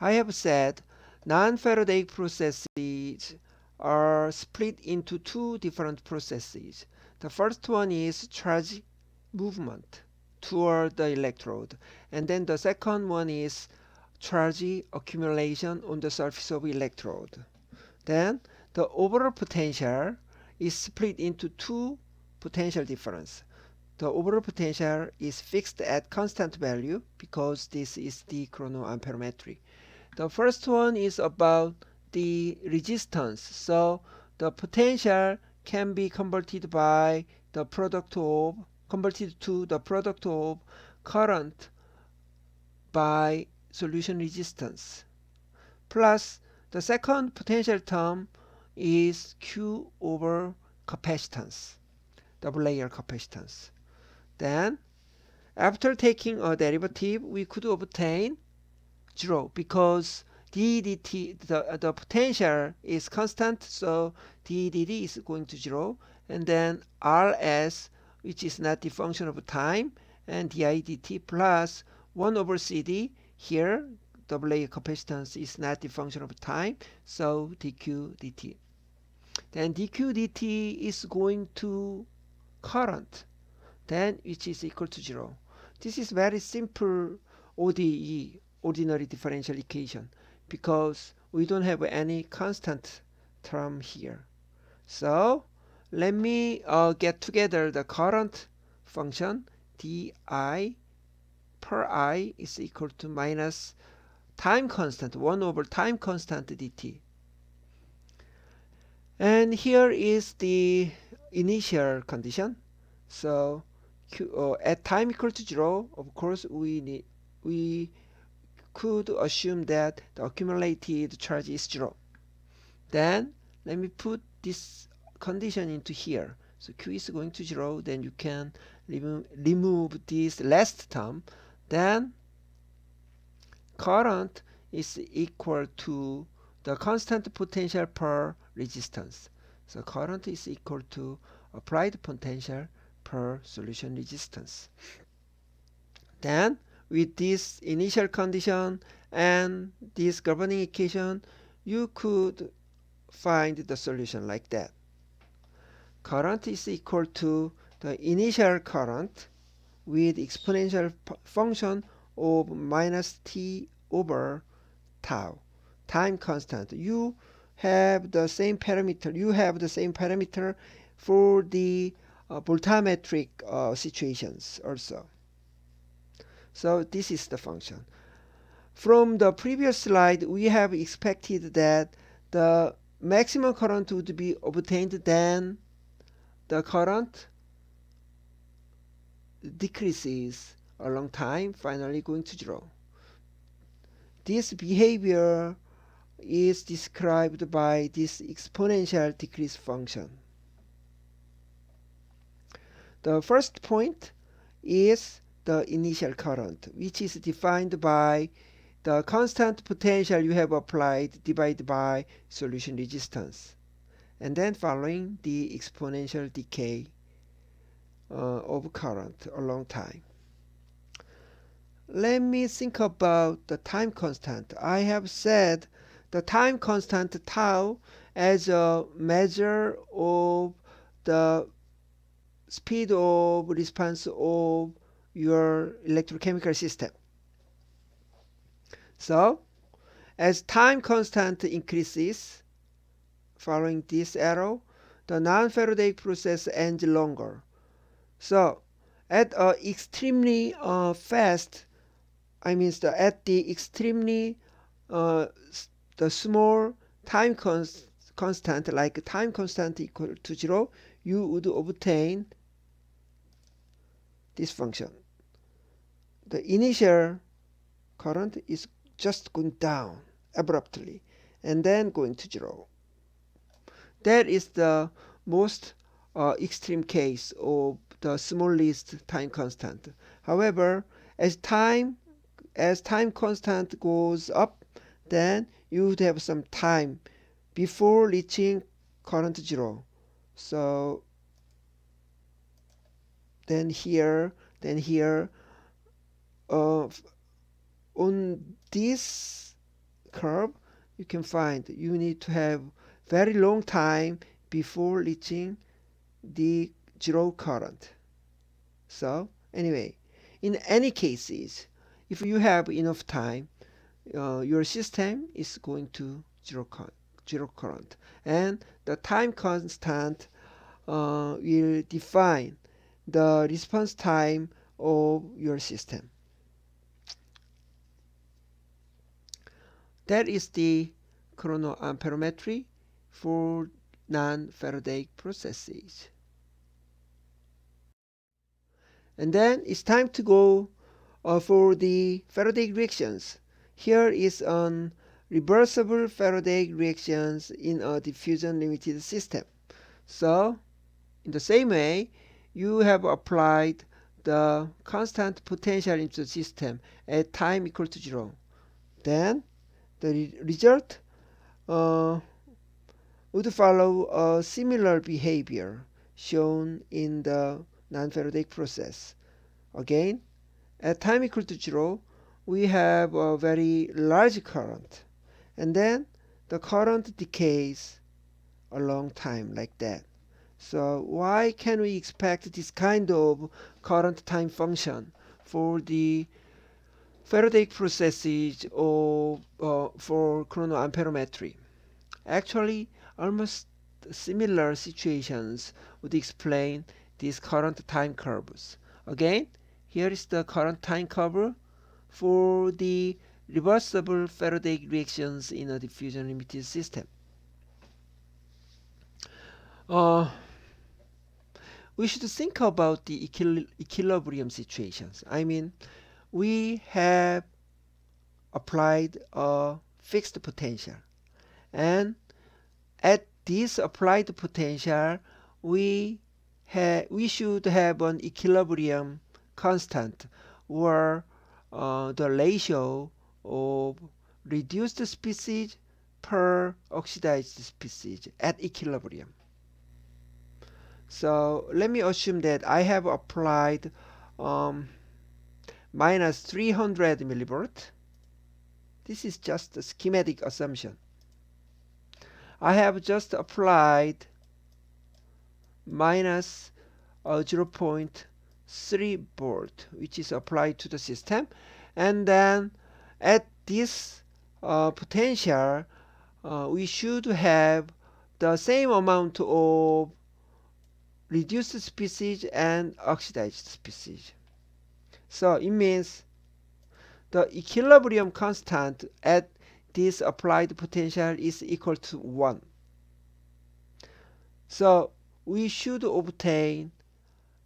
I have said non-Faradaic processes are split into two different processes. The first one is charge movement toward the electrode, and then the second one is charge accumulation on the surface of electrode. Then the overall potential is split into two potential difference. The overall potential is fixed at constant value because this is the chronoamperometry. The first one is about the resistance. So the potential can be converted to the product of current by solution resistance. Plus the second potential term is Q over capacitance, double layer capacitance. Then after taking a derivative, we could obtain 0 because d dt, the potential is constant, so d dt is going to 0, and then rs, which is not the function of time, and di dt plus 1 over cd. Here double layer capacitance is not the function of time, so dq dt. Then dq dt is going to current, then which is equal to 0. This is very simple ODE, ordinary differential equation, because we don't have any constant term here. So let me get together the current function. di per I is equal to minus time constant, 1 over time constant dt. And here is the initial condition. So at time equal to 0, of course we could assume that the accumulated charge is 0. Then let me put this condition into here. So Q is going to 0, then you can remove this last term. Then current is equal to the constant potential per resistance. So current is equal to applied potential per solution resistance. Then with this initial condition and this governing equation, you could find the solution like that. Current is equal to the initial current with exponential function of minus t over tau, time constant. You have the same parameter. You have the same parameter for the voltammetric situations also. So this is the function. From the previous slide, we have expected that the maximum current would be obtained, then the current decreases along time, finally going to 0. This behavior is described by this exponential decrease function. The first point is the initial current, which is defined by the constant potential you have applied divided by solution resistance, and then following the exponential decay of current along time. Let me think about the time constant. I have said the time constant tau as a measure of the speed of response of your electrochemical system. So as time constant increases following this arrow, the non-Faradaic process ends longer. So at a extremely fast, at the extremely the small time constant, like time constant equal to 0, you would obtain this function. The initial current is just going down abruptly and then going to 0. That is the most extreme case of the smallest time constant. However, as time constant goes up, then you would have some time before reaching current 0. So then here on this curve, you can find you need to have very long time before reaching the 0 current. So anyway, in any cases, if you have enough time, your system is going to 0 current, and the time constant will define the response time of your system. That is the chronoamperometry for non-Faradaic processes. And then it's time to go for the Faradaic reactions. Here is an reversible Faradaic reactions in a diffusion limited system. So in the same way, you have applied the constant potential into the system at time equal to 0. Then the result would follow a similar behavior shown in the non-Faradaic process. Again, at time equal to 0, we have a very large current, and then the current decays a long time like that. So why can we expect this kind of current time function for the Faradaic processes or for chronoamperometry? Actually, almost similar situations would explain these current time curves. Again, here is the current time curve for the reversible Faradaic reactions in a diffusion limited system. we should think about the equilibrium situations. I mean, we have applied a fixed potential, and at this applied potential we should have an equilibrium constant, or the ratio of reduced species per oxidized species at equilibrium. So let me assume that I have applied minus 300 millivolt. This is just a schematic assumption. I have just applied minus 0.3 volt, which is applied to the system, and then at this potential we should have the same amount of reduced species and oxidized species. So it means the equilibrium constant at this applied potential is equal to 1. So we should obtain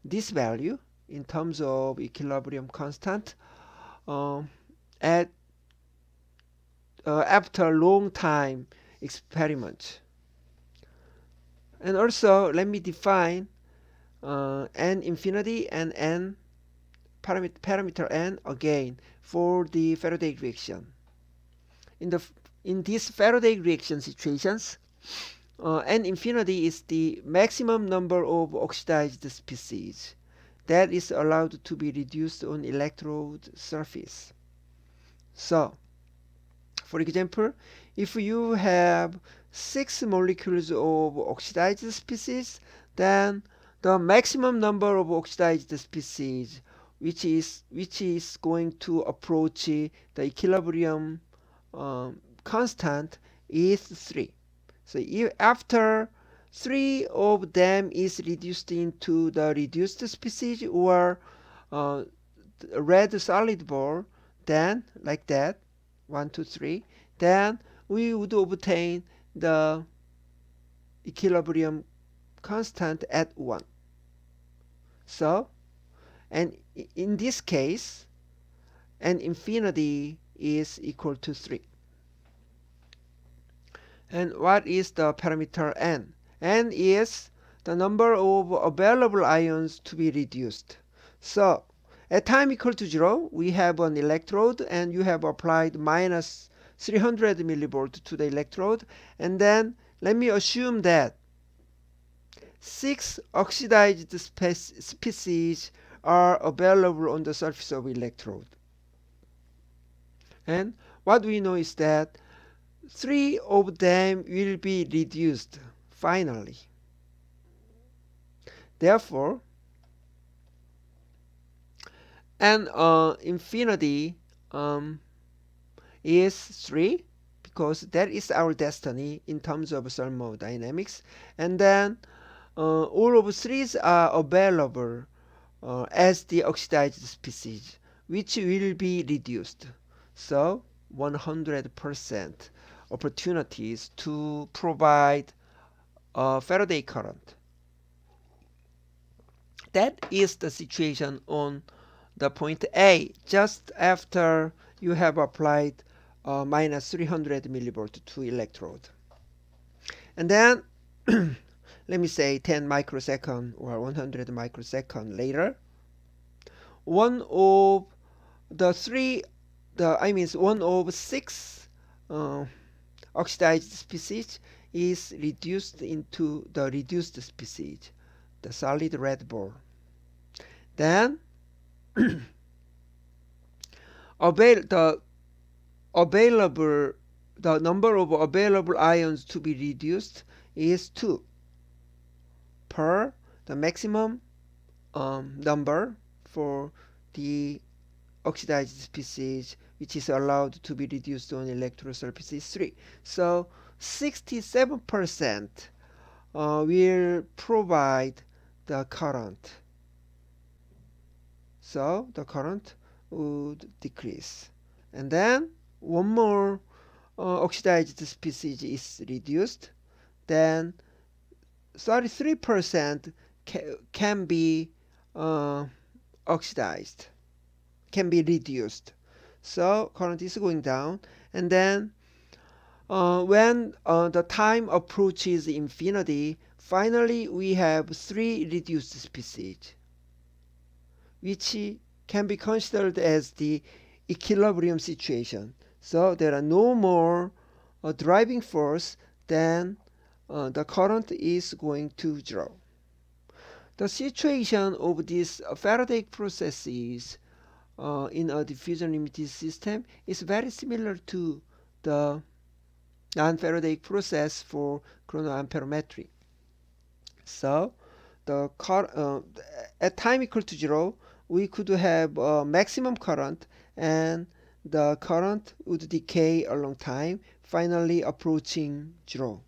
this value in terms of equilibrium constant at after a long time experiment. And also let me define n infinity and n parameter n again for the Faradaic reaction. In these Faradaic reaction situations, n infinity is the maximum number of oxidized species that is allowed to be reduced on electrode surface. So, for example, if you have 6 molecules of oxidized species, then the maximum number of oxidized species which is going to approach the equilibrium constant is 3. So if after 3 of them is reduced into the reduced species or red solid ball, then like that 1, 2, 3, then we would obtain the equilibrium constant at 1. So, and in this case, n infinity is equal to 3. And what is the parameter n? N is the number of available ions to be reduced. So, at time equal to 0, we have an electrode and you have applied minus 300 millivolt to the electrode, and then let me assume that 6 oxidized species are available on the surface of electrode. And what we know is that 3 of them will be reduced finally. Therefore, n infinity is 3, because that is our destiny in terms of thermodynamics. And then all of 3s are available as the oxidized species, which will be reduced. So 100% opportunities to provide a Faraday current. That is the situation on the point A, just after you have applied minus 300 millivolt to electrode. And then let me say 10 microsecond or 100 microsecond later, one of 6 oxidized species is reduced into the reduced species, the solid red ball. Then the number of available ions to be reduced is 2 per the maximum number for the oxidized species which is allowed to be reduced on electrode surface is 3. So 67% will provide the current. So the current would decrease. And then one more oxidized species is reduced. Then 33% can be oxidized, can be reduced. So current is going down, and then when the time approaches infinity, finally we have three reduced species, which can be considered as the equilibrium situation. So there are no more driving force, then the current is going to zero. The situation of these Faradaic processes in a diffusion limited system is very similar to the non-Faradaic process for chronoamperometry. So at time equal to zero, we could have a maximum current, and the current would decay along time, finally approaching zero.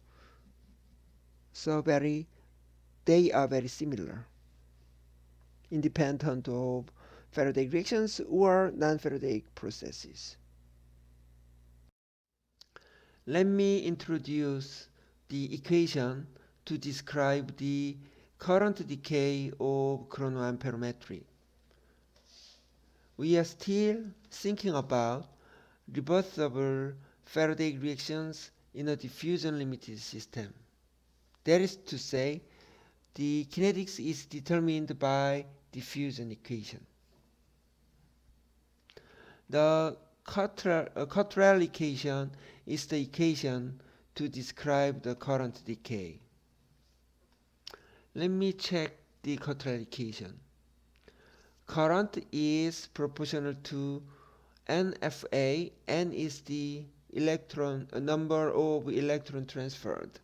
So they are very similar, independent of Faradaic reactions or non-Faradaic processes. Let me introduce the equation to describe the current decay of chronoamperometry. We are still thinking about reversible Faradaic reactions in a diffusion limited system. That is to say, the kinetics is determined by diffusion equation. The Cottrell equation is the equation to describe the current decay. Let me check the Cottrell equation. Current is proportional to NFA. N is the number of electron transferred,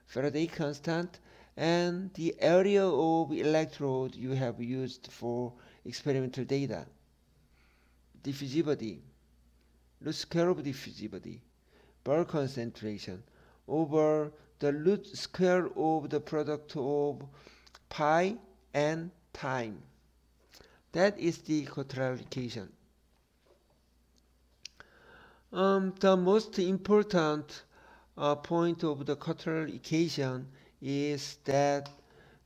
Faraday constant, and the area of electrode you have used for experimental data. Diffusivity, root square of diffusivity, Burr concentration, over the root square of the product of pi and time. That is the Cottrell equation. The most important point of the Cottrell equation is that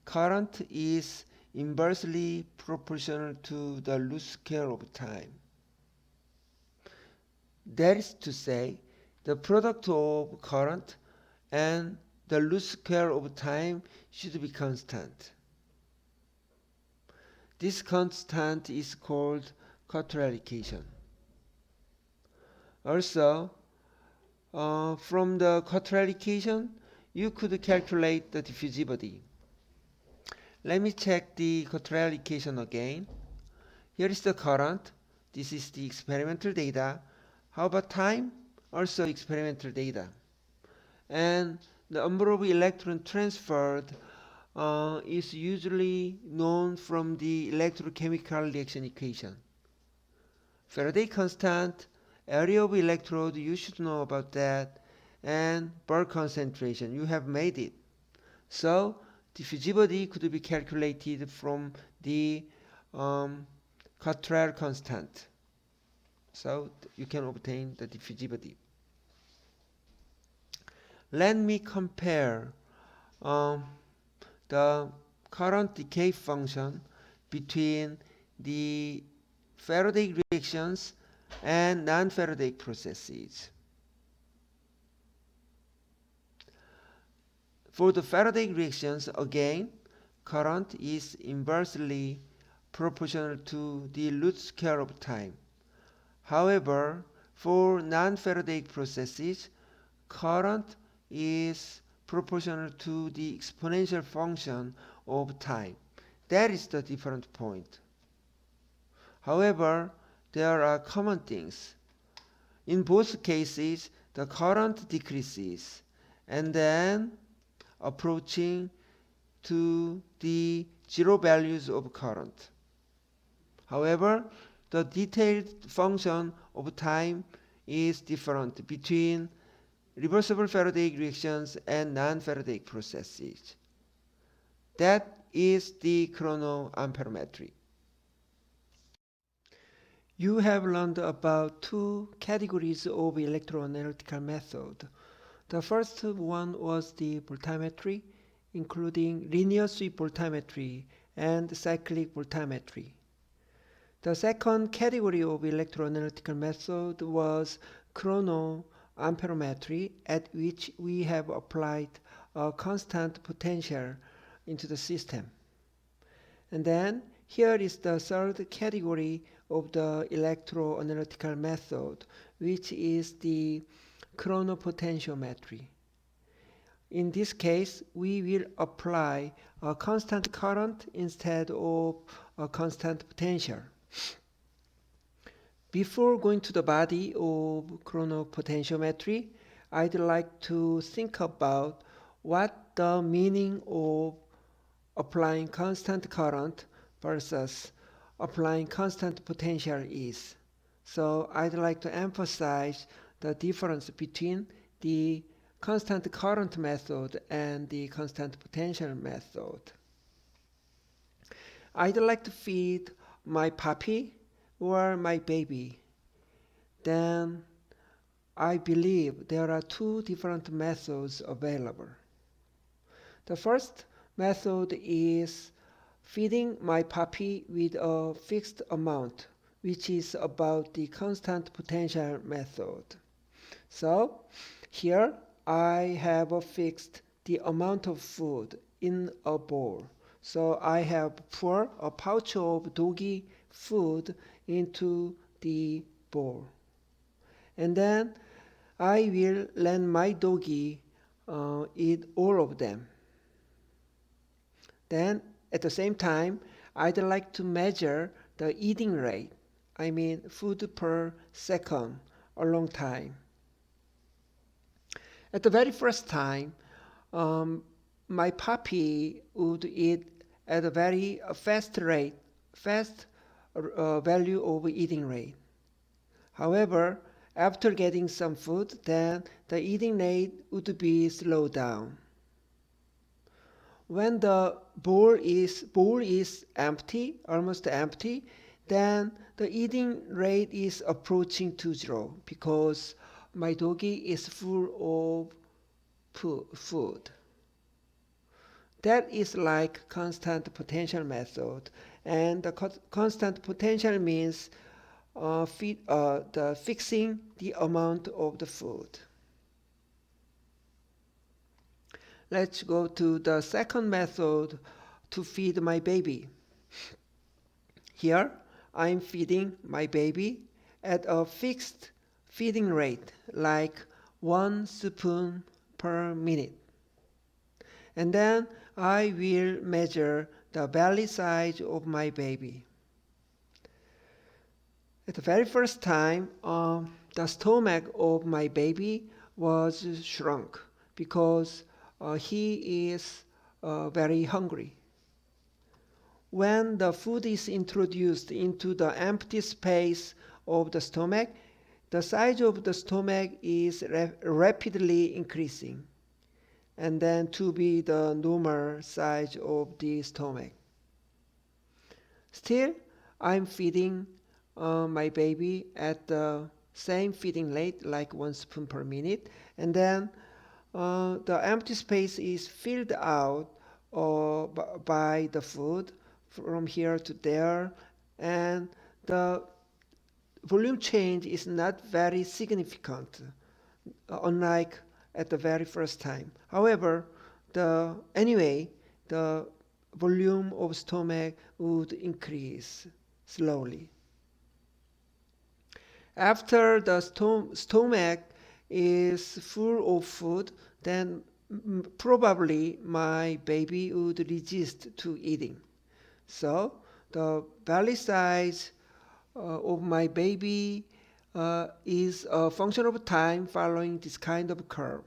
current is inversely proportional to the root square of time. That is to say, the product of current and the root square of time should be constant. This constant is called Cottrell equation. Also, from the Cottrell equation, you could calculate the diffusivity. Let me check the Cottrell equation again. Here is the current. This is the experimental data. How about time? Also experimental data. And the number of electrons transferred is usually known from the electrochemical reaction equation. Faraday constant, area of electrode, you should know about that, and Burr concentration, you have made it. So diffusivity could be calculated from the Cottrell constant. So you can obtain the diffusivity. Let me compare the current decay function between the Faradaic reactions and non-Faradaic processes. For the Faradaic reactions, again, current is inversely proportional to the root square of time. However, for non-Faradaic processes, current is proportional to the exponential function of time. That is the different point. However, there are common things. In both cases, the current decreases and then approaching to the zero values of current. However, the detailed function of time is different between reversible Faradaic reactions and non-Faradaic processes. That is the chronoamperometry. You have learned about two categories of electroanalytical method. The first one was the voltammetry. including linear sweep voltammetry and cyclic voltammetry. The second category of electroanalytical method was chronoamperometry, at which we have applied a constant potential into the system. And then here is the third category of the electroanalytical method, which is the chronopotentiometry. In this case, we will apply a constant current instead of a constant potential. Before going to the body of chronopotentiometry, I'd like to think about what the meaning of applying constant current versus applying constant potential is. So I'd like to emphasize the difference between the constant current method and the constant potential method. I'd like to feed my puppy or my baby. Then I believe there are two different methods available. The first method is feeding my puppy with a fixed amount, which is about the constant potential method. So here I have fixed the amount of food in a bowl. So I have poured a pouch of doggy food into the bowl. And then I will let my doggy eat all of them. Then at the same time, I'd like to measure the eating rate, I mean food per second, a long time. At the very first time, my puppy would eat at a very fast value of eating rate. However, after getting some food, then the eating rate would be slowed down. When the bowl is empty, almost empty, then the eating rate is approaching to zero because my doggy is full of food. That is like constant potential method, and the constant potential means fixing the amount of the food. Let's go to the second method to feed my baby. Here I'm feeding my baby at a fixed feeding rate, like 1 spoon per minute. And then I will measure the belly size of my baby. At the very first time, the stomach of my baby was shrunk because he is very hungry. When the food is introduced into the empty space of the stomach, the size of the stomach is rapidly increasing, and then to be the normal size of the stomach. Still, I'm feeding my baby at the same feeding rate, like 1 spoon per minute, and then the empty space is filled out by the food from here to there, and the volume change is not very significant, unlike at the very first time. However, the volume of stomach would increase slowly. After the stomach is full of food, then probably my baby would resist to eating. So the belly size of my baby is a function of time following this kind of curve.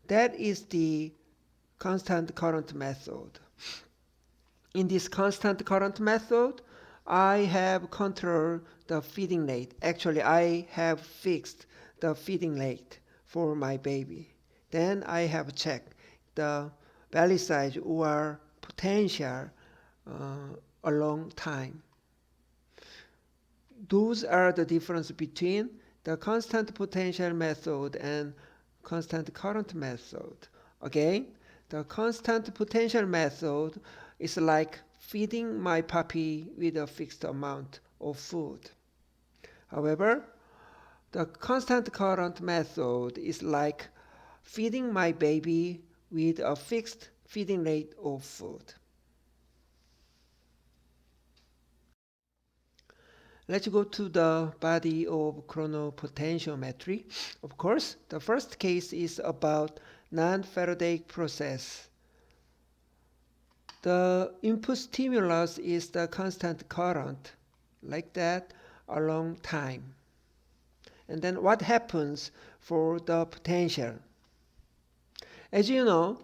That is the constant current method. In this constant current method, I have controlled the feeding rate. Actually, I have fixed the feeding rate for my baby. Then I have checked the belly size or potential a long time. Those are the difference between the constant potential method and constant current method. Again, the constant potential method is like feeding my puppy with a fixed amount of food. However, the constant current method is like feeding my baby with a fixed feeding rate of food. Let's go to the body of chronopotentiometry. Of course, the first case is about non-Faradaic process. The input stimulus is the constant current, like that, along time. And then what happens for the potential? As you know,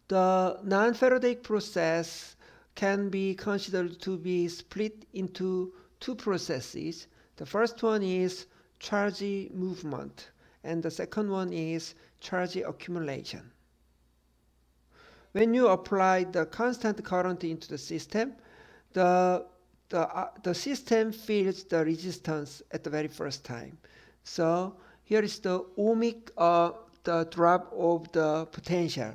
the non-Faradaic process can be considered to be split into two processes. The first one is charge movement, and the second one is charge accumulation. When you apply the constant current into the system, the system feels the resistance at the very first time. So here is the ohmic, the drop of the potential.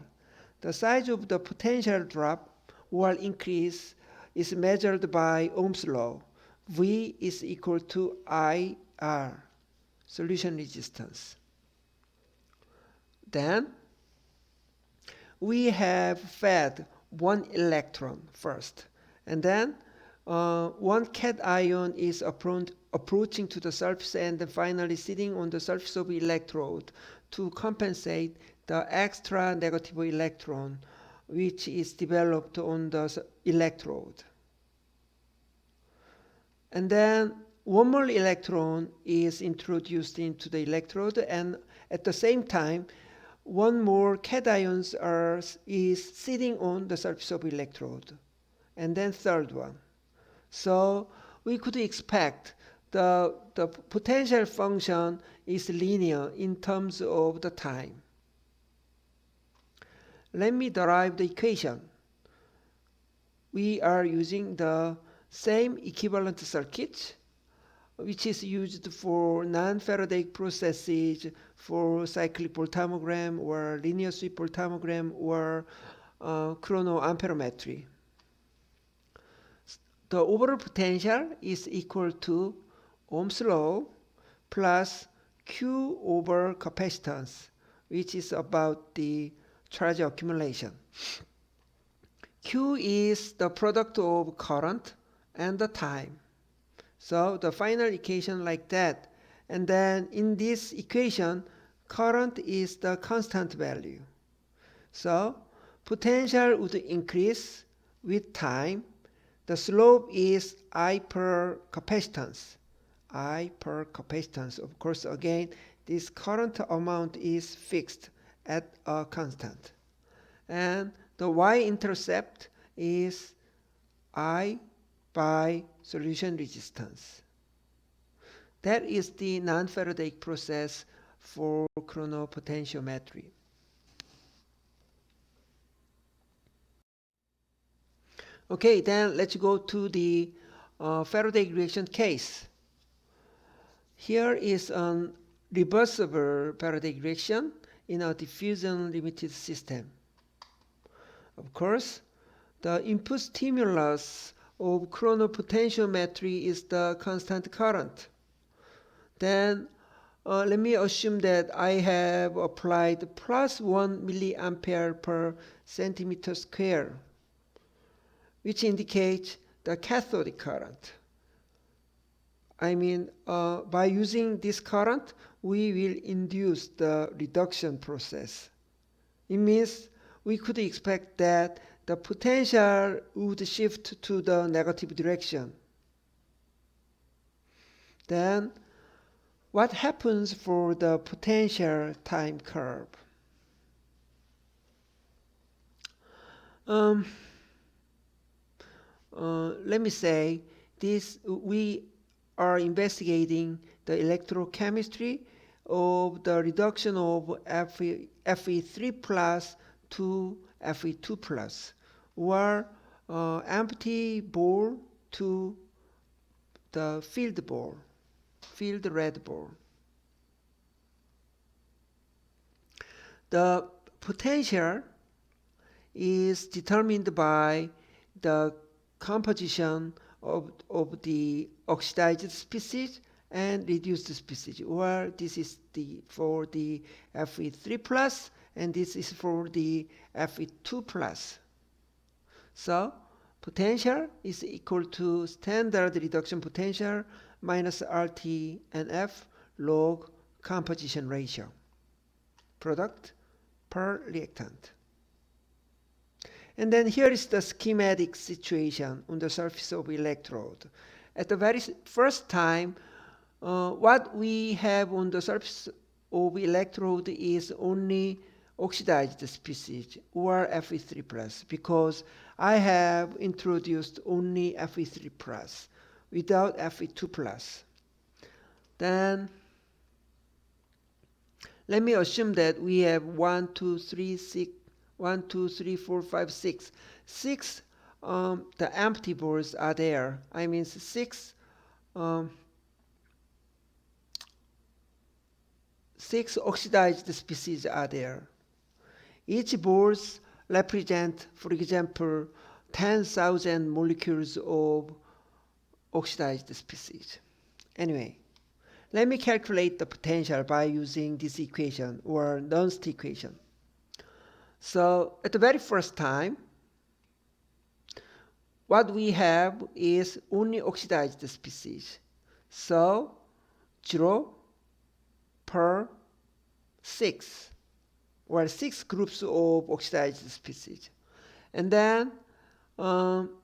The size of the potential drop or increase is measured by Ohm's law. V is equal to IR, solution resistance. Then we have fed one electron first, and then one cation is approaching to the surface and then finally sitting on the surface of the electrode to compensate the extra negative electron which is developed on the electrode. And then one more electron is introduced into the electrode, and at the same time one more cation is sitting on the surface of the electrode, and then third one. So we could expect the potential function is linear in terms of the time. Let me derive the equation. We are using the same equivalent circuit which is used for non-Faradaic processes for cyclic voltammogram or linear sweep voltammogram or chronoamperometry. The overall potential is equal to Ohm's law plus Q over capacitance, which is about the charge accumulation. Q is the product of current and the time. So the final equation like that. And then in this equation, current is the constant value. So potential would increase with time. The slope is I per capacitance. I per capacitance. Of course, again, this current amount is fixed at a constant. And the y-intercept is I by solution resistance. That is the non-Faradaic process for chronopotentiometry. Okay, then let's go to the Faradaic reaction case. Here is a reversible Faradaic reaction in a diffusion limited system. Of course, the input stimulus of chronopotentiometry is the constant current. Then let me assume that I have applied plus 1 milliampere per centimeter square, which indicates the cathodic current. I mean, by using this current, we will induce the reduction process. It means we could expect that the potential would shift to the negative direction. Then, what happens for the potential time curve? Let me say this: we are investigating the electrochemistry of the reduction of Fe3 plus to Fe2 plus, or empty ball to the filled ball, filled red ball. The potential is determined by the composition of the oxidized species and reduced species, or this is for the Fe3 plus and this is for the Fe2 plus. So potential is equal to standard reduction potential minus RT and F log composition ratio, product per reactant. And then here is the schematic situation on the surface of electrode. At the very first time, what we have on the surface of electrode is only oxidized species or Fe3 plus, because I have introduced only Fe3 plus without Fe2 plus. Then let me assume that we have 1, 2, 3, 4, 5, 6. 6 the empty balls are there. I mean 6 6 oxidized species are there. Each balls represent, for example, 10,000 molecules of oxidized species. Anyway, let me calculate the potential by using this equation or Nernst equation. So at the very first time, what we have is only oxidized species. So 0 per 6, or 6 groups of oxidized species. And then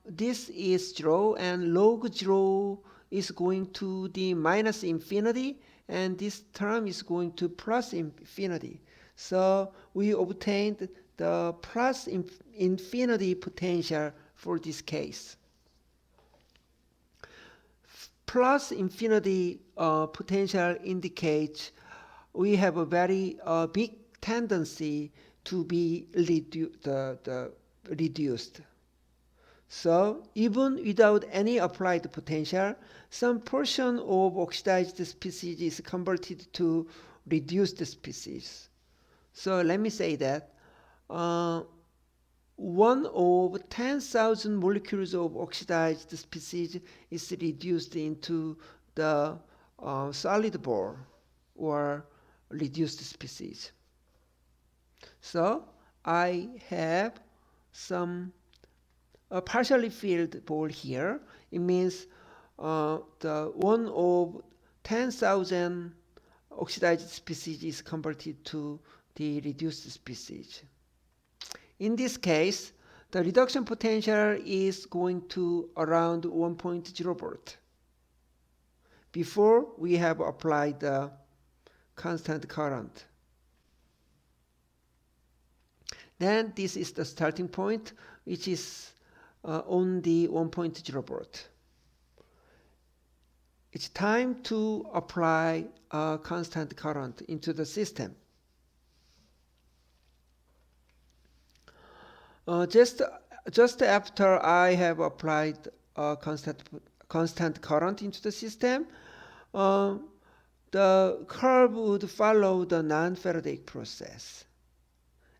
this is 0, and log 0 is going to the minus infinity, and this term is going to plus infinity. So we obtained the plus infinity potential for this case. Plus infinity potential indicates we have a very big tendency to be reduced. So even without any applied potential, some portion of oxidized species is converted to reduced species. So let me say that 1 of 10,000 molecules of oxidized species is reduced into the solid ball or reduced species. So I have some partially filled ball here. It means the 1 of 10,000 oxidized species is converted to the reduced species. In this case, the reduction potential is going to around 1.0 volt before we have applied the constant current. Then this is the starting point, which is on the 1.0 volt. It's time to apply a constant current into the system. Just after I have applied a constant current into the system, the curve would follow the non-Faradaic process.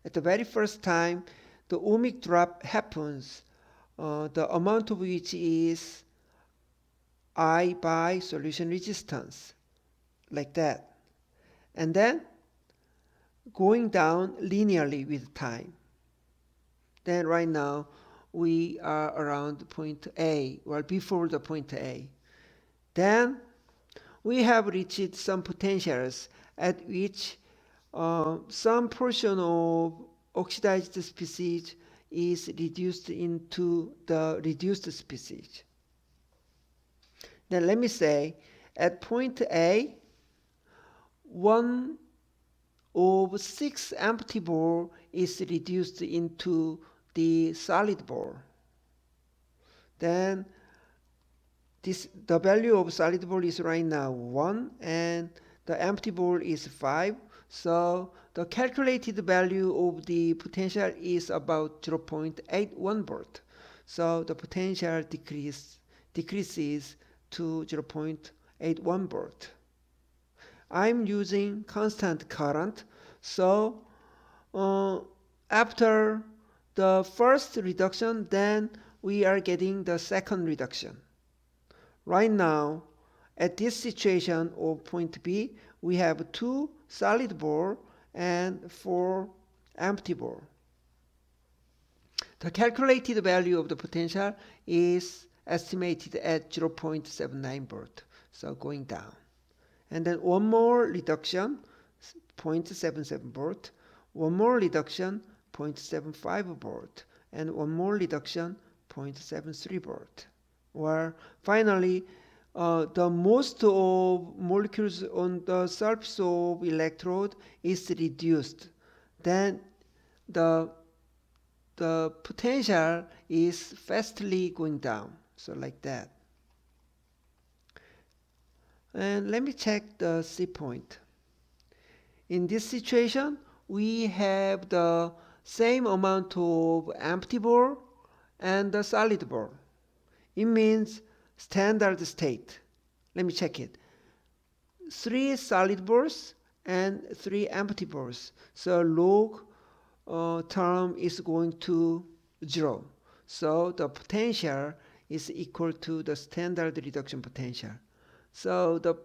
At the very first time, the ohmic drop happens, the amount of which is I by solution resistance, like that. And then going down linearly with time. Then right now we are around point A, or before the point A. Then we have reached some potentials at which some portion of oxidized species is reduced into the reduced species. Then let me say at point A, 1 of 6 empty ball is reduced into the solid ball. Then the value of solid ball is right now 1 and the empty ball is 5. So the calculated value of the potential is about 0.81 volt. So the potential decreases to 0.81 volt. I'm using constant current, so after the first reduction, then we are getting the second reduction. Right now, at this situation of point B, we have 2 solid ball and 4 empty ball. The calculated value of the potential is estimated at 0.79 volt, so going down. And then one more reduction, 0.77 volt, one more reduction, 0.75 volt, and one more reduction, 0.73 volt. Or finally, the most of molecules on the surface of electrode is reduced. Then the potential is fastly going down. So like that. And let me check the C point. In this situation, we have the same amount of empty ball and the solid ball. It means standard state. Let me check it. 3 solid balls and 3 empty balls. So log term is going to 0. So the potential is equal to the standard reduction potential. So the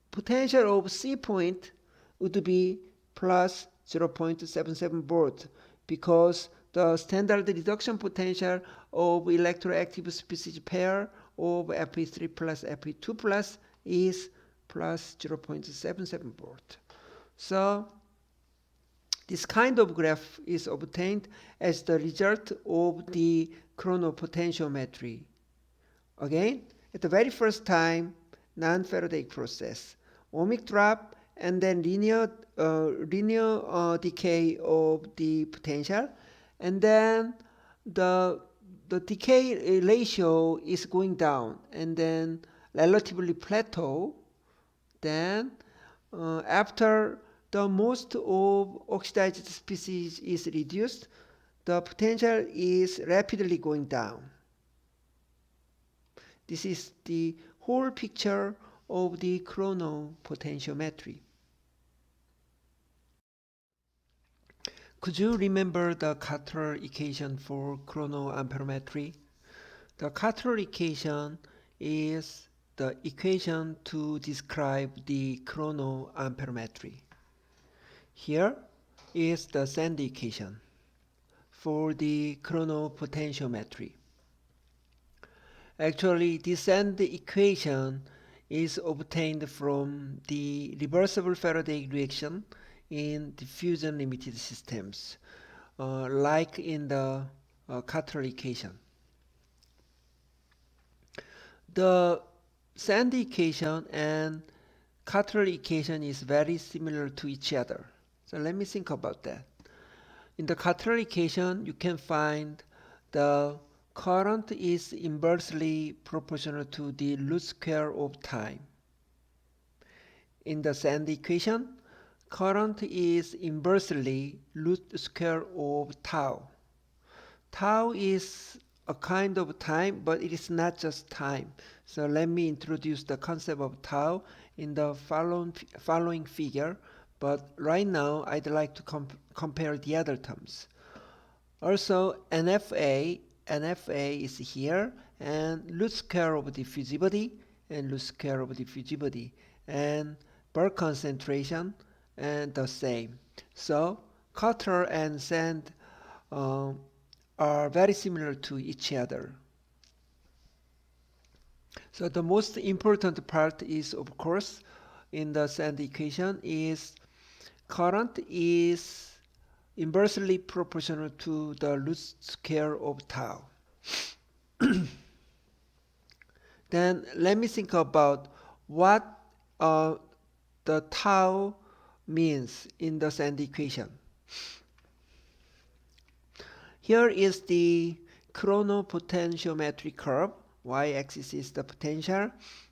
potential of C point would be plus 0.77 volt because the standard reduction potential of electroactive species pair of Fe3 plus Fe2 plus is plus 0.77 volt. So this kind of graph is obtained as the result of the chronopotentiometry. Again, at the very first time, non-Faradaic process, ohmic drop and then linear decay of the potential, and then the decay ratio is going down and then relatively plateau. Then after the most of oxidized species is reduced, the potential is rapidly going down. This is the whole picture of the chronopotentiometry. Could you remember the Carter equation for chronoamperometry? The Carter equation is the equation to describe the chronoamperometry. Here is the Sand equation for the chronopotentiometry. Actually, this Sand equation is obtained from the reversible Faradaic reaction in diffusion limited systems, like in the Carter equation. The Sand equation and Carter equation is very similar to each other. So let me think about that. In the Carter equation, you can find the current is inversely proportional to the root square of time. In the Sand equation, current is inversely root square of tau. Tau is a kind of time, but it is not just time. So let me introduce the concept of tau in the following figure, but right now I'd like to compare the other terms. Also, NFA is here, and root square of diffusivity, and root square of diffusivity, and bulk concentration, and the same. So Carter and Sand are very similar to each other. So the most important part is, of course, in the Sand equation is current is inversely proportional to the root square of tau. Then let me think about what the tau means in the Sand equation. Here is the chronopotentiometry curve. Y-axis is the potential,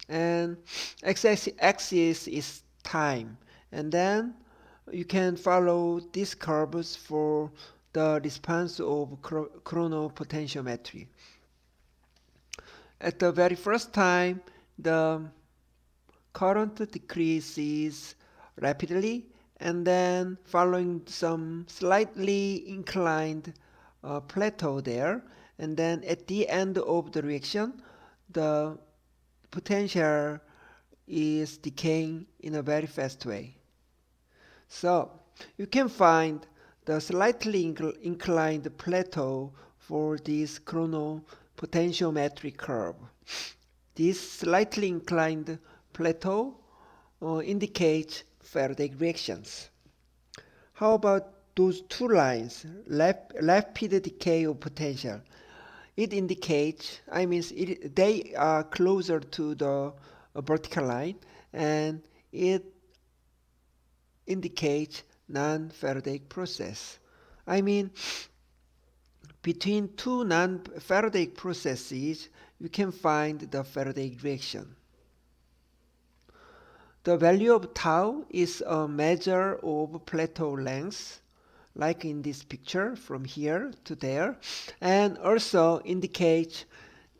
and x-axis is time. And then you can follow these curves for the response of chronopotentiometry. At the very first time, the current decreases rapidly, and then following some slightly inclined plateau there, and then at the end of the reaction, the potential is decaying in a very fast way. So you can find the slightly inclined plateau for this chronopotentiometric curve. This slightly inclined plateau indicates Faradaic reactions. How about those two lines, rapid decay of potential? It indicates, they are closer to the vertical line, and it indicates non-Faradaic process. I mean, between two non-Faradaic processes, you can find the Faradaic reaction. The value of tau is a measure of plateau length, like in this picture from here to there, and also indicates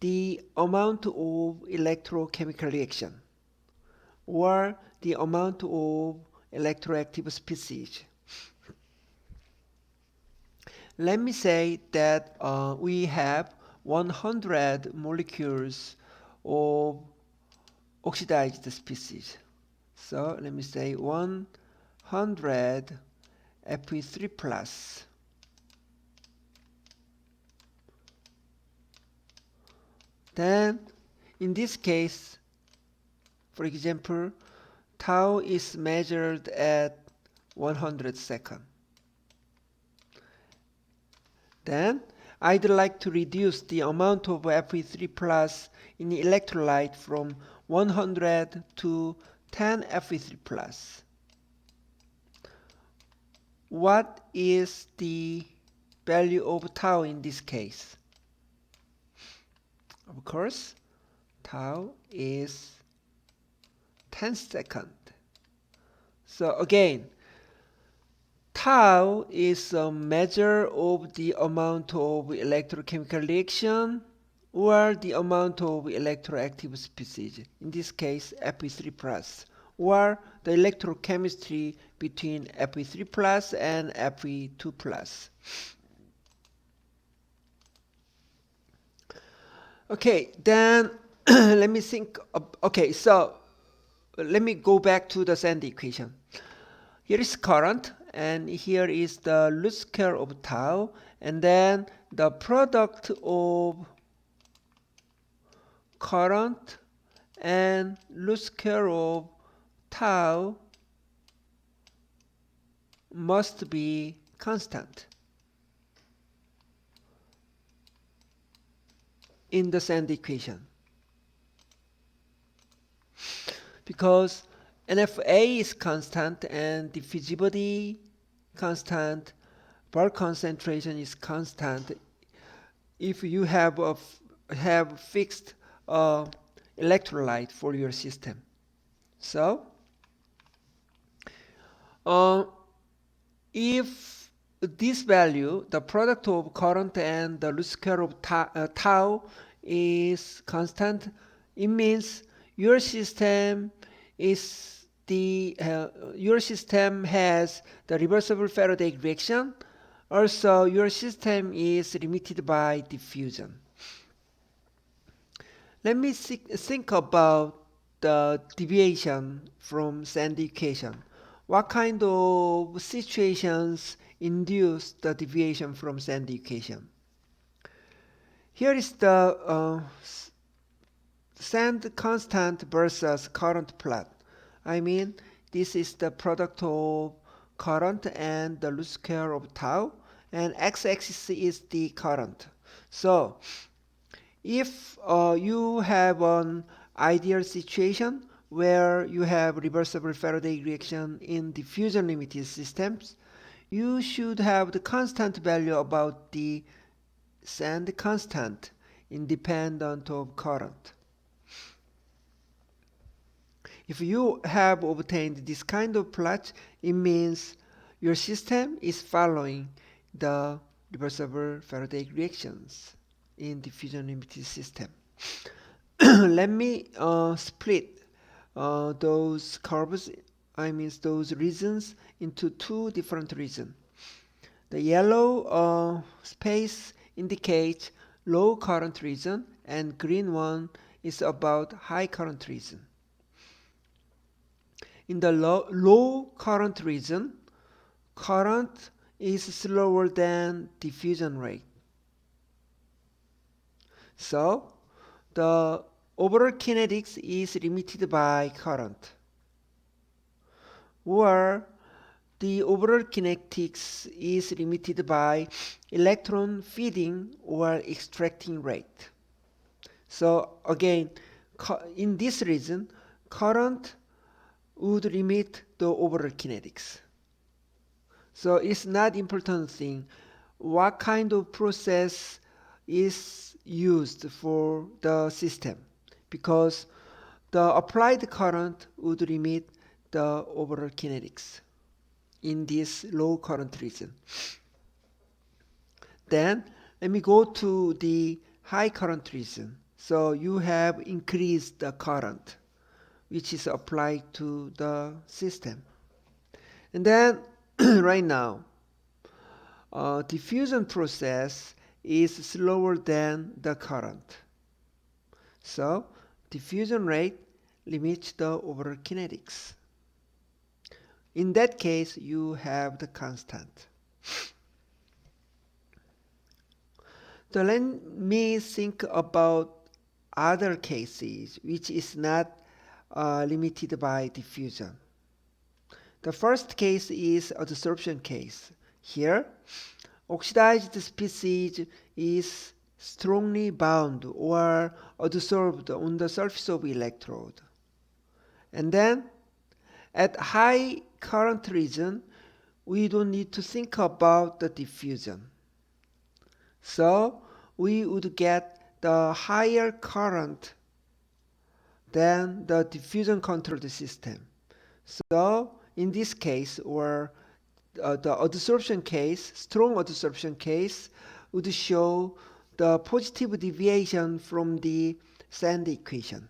the amount of electrochemical reaction or the amount of electroactive species. Let me say that we have 100 molecules of oxidized species. So let me say 100 Fe3 plus. Then in this case, for example, tau is measured at 100 seconds. Then I'd like to reduce the amount of Fe3 plus in the electrolyte from 100 to 10 Fe3 plus. What is the value of tau in this case? Of course, tau is 10 seconds. So again, tau is a measure of the amount of electrochemical reaction or the amount of electroactive species, in this case Fe3 plus, or the electrochemistry between Fe3 plus and Fe2 plus. Okay, then let me think. Okay, so let me go back to the Sandy equation. Here is current, and here is the root square of tau, and then the product of current and root square of tau must be constant in the Sandy equation, because NFA is constant and diffusibility constant, bulk concentration is constant if you have fixed electrolyte for your system. So if this value, the product of current and the root square of tau is constant, it means your system has the reversible Faradaic reaction. Also, your system is limited by diffusion. Let me think about the deviation from Sandy equation. What kind of situations induce the deviation from Sandy equation? Here is the Sand constant versus current plot. I mean, this is the product of current and the root square of tau, and x-axis is the current. So if you have an ideal situation where you have reversible Faradaic reaction in diffusion limited systems, you should have the constant value about the Sand constant independent of current. If you have obtained this kind of plot, it means your system is following the reversible Faradaic reactions in diffusion limited system. Let me split those curves, those regions into two different regions. The yellow space indicates low current region and green one is about high current region. In the low current region, current is slower than diffusion rate. So the overall kinetics is limited by current, or the overall kinetics is limited by electron feeding or extracting rate. So again, in this region, current would limit the overall kinetics. So it's not important thing what kind of process is used for the system, because the applied current would limit the overall kinetics in this low current region. Then let me go to the high current region. So you have increased the current which is applied to the system. And then right now, diffusion process is slower than the current. So diffusion rate limits the overall kinetics. In that case, you have the constant. So let me think about other cases which is not limited by diffusion. The first case is adsorption case. Here, oxidized species is strongly bound or adsorbed on the surface of electrode. And then at high current region, we don't need to think about the diffusion. So we would get the higher current than the diffusion controlled system. So in this case, or the adsorption case, strong adsorption case would show the positive deviation from the Sand equation.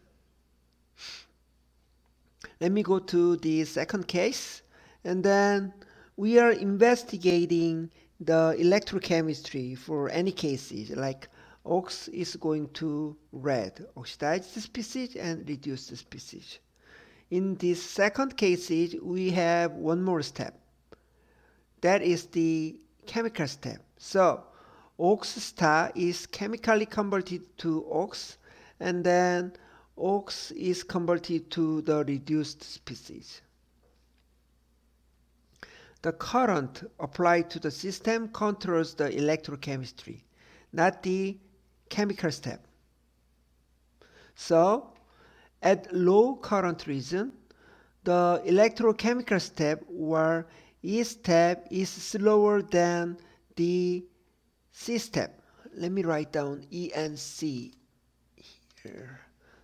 Let me go to the second case, and then we are investigating the electrochemistry for any cases like ox is going to red, oxidized species and reduced species. In this second case, we have one more step. That is the chemical step. So ox star is chemically converted to ox, and then ox is converted to the reduced species. The current applied to the system controls the electrochemistry, not the chemical step. So at low current region, the electrochemical step or E step is slower than the C step. Let me write down E and C here.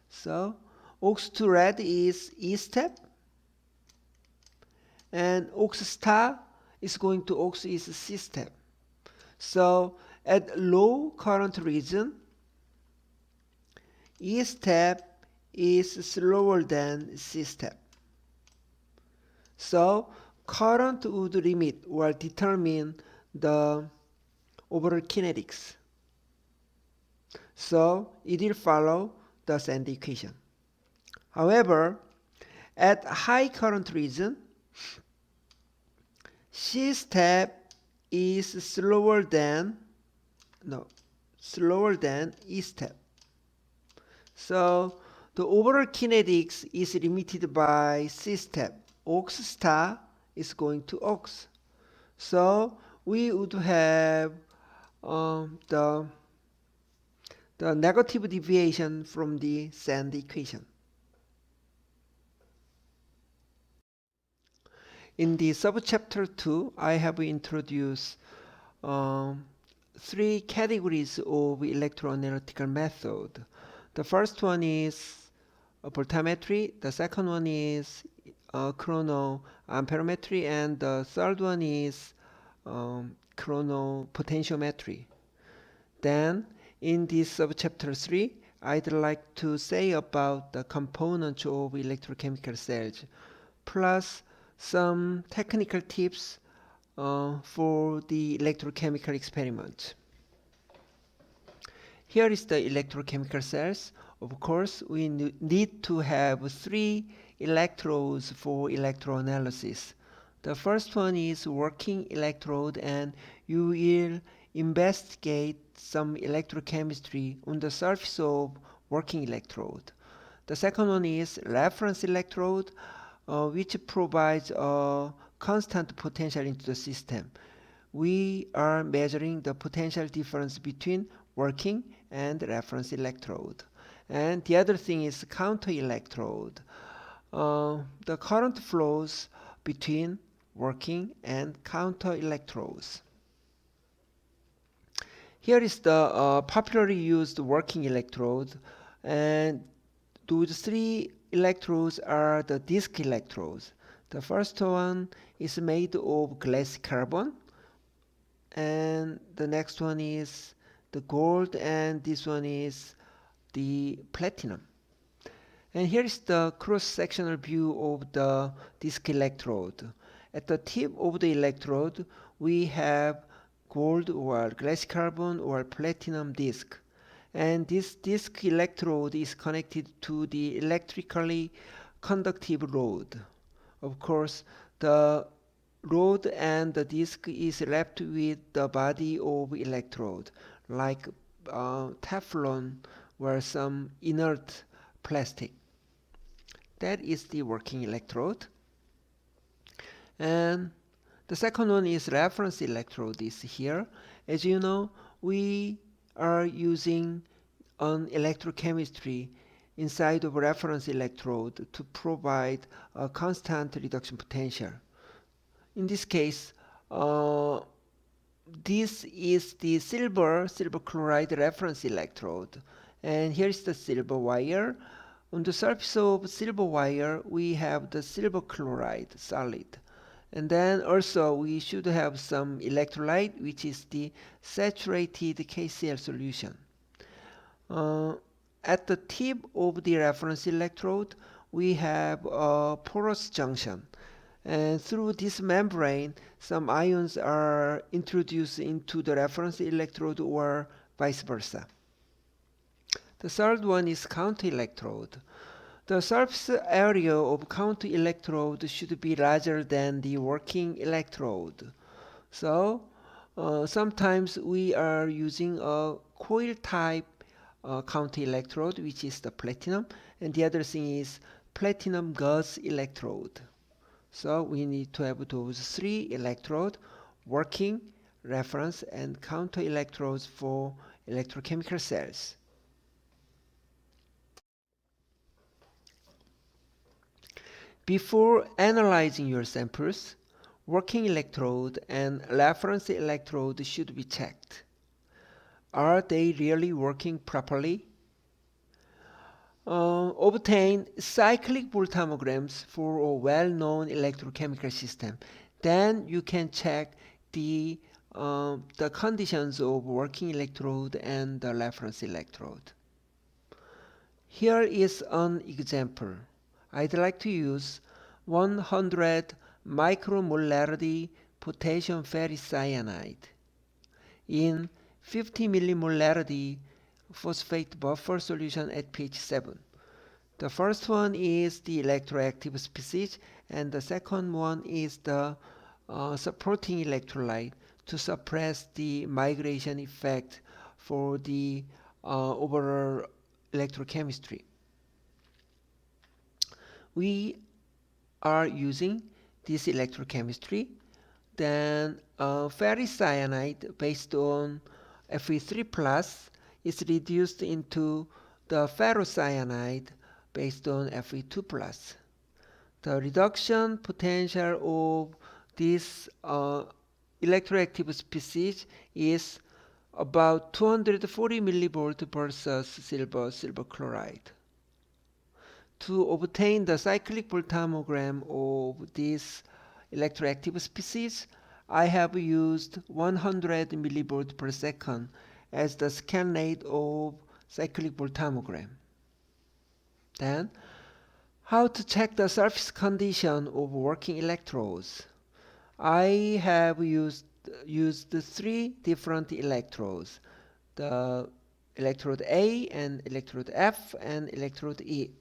So ox to red is E step, and ox star is going to ox is C step. So at low current region, E step is slower than C step. So current would limit or determine the overall kinetics. So it will follow the Sand equation. However, at high current region, C step is slower than E step. So the overall kinetics is limited by C step. Ox star is going to ox. So we would have the negative deviation from the Sand equation. In the subchapter 2, I have introduced 3 categories of electroanalytical method. The first one is voltammetry, the second one is chronoamperometry, and the third one is chronopotentiometry. Then in this subchapter 3, I'd like to say about the components of electrochemical cells, plus some technical tips for the electrochemical experiment. Here is the electrochemical cells. Of course, we need to have 3 electrodes for electroanalysis. The first one is working electrode, and you will investigate some electrochemistry on the surface of working electrode. The second one is reference electrode, which provides a constant potential into the system. We are measuring the potential difference between working and reference electrode. And the other thing is counter electrode. The current flows between working and counter electrodes. Here is the popularly used working electrode, and those 3 electrodes are the disc electrodes. The first one is made of glass carbon, and the next one is the gold, and this one is the platinum. And here is the cross-sectional view of the disc electrode. At the tip of the electrode, we have gold or glass carbon or platinum disc. And this disc electrode is connected to the electrically conductive rod. Of course, the rod and the disc is wrapped with the body of electrode, like Teflon or some inert plastic. That is the working electrode. And the second one is reference electrode is here. As you know, we are using an electrochemistry inside of a reference electrode to provide a constant reduction potential. In this case, this is the silver chloride reference electrode, and here is the silver wire. On the surface of silver wire, we have the silver chloride solid, and then also we should have some electrolyte, which is the saturated KCl solution. At the tip of the reference electrode, we have a porous junction, and through this membrane, some ions are introduced into the reference electrode or vice versa. The third one is counter electrode. The surface area of counter electrode should be larger than the working electrode. So sometimes we are using a coil type counter electrode, which is the platinum, and the other thing is platinum gauze electrode. So we need to have those 3 electrodes: working, reference, and counter electrodes for electrochemical cells. Before analyzing your samples, working electrode and reference electrode should be checked. Are they really working properly? Obtain cyclic voltammograms for a well-known electrochemical system. Then you can check the conditions of working electrode and the reference electrode. Here is an example. I'd like to use 100 micromolarity potassium ferricyanide in 50 millimolarity phosphate buffer solution at pH 7. The first one is the electroactive species, and the second one is the supporting electrolyte to suppress the migration effect for the overall electrochemistry. We are using this electrochemistry. Then ferricyanide based on Fe3 plus is reduced into the ferrocyanide based on Fe2 plus. The reduction potential of this electroactive species is about 240 millivolt versus silver chloride. To obtain the cyclic voltammogram of this electroactive species, I have used 100 millivolt per second as the scan rate of cyclic voltammogram. Then, how to check the surface condition of working electrodes? I have used three different electrodes: the electrode A and electrode F and electrode E.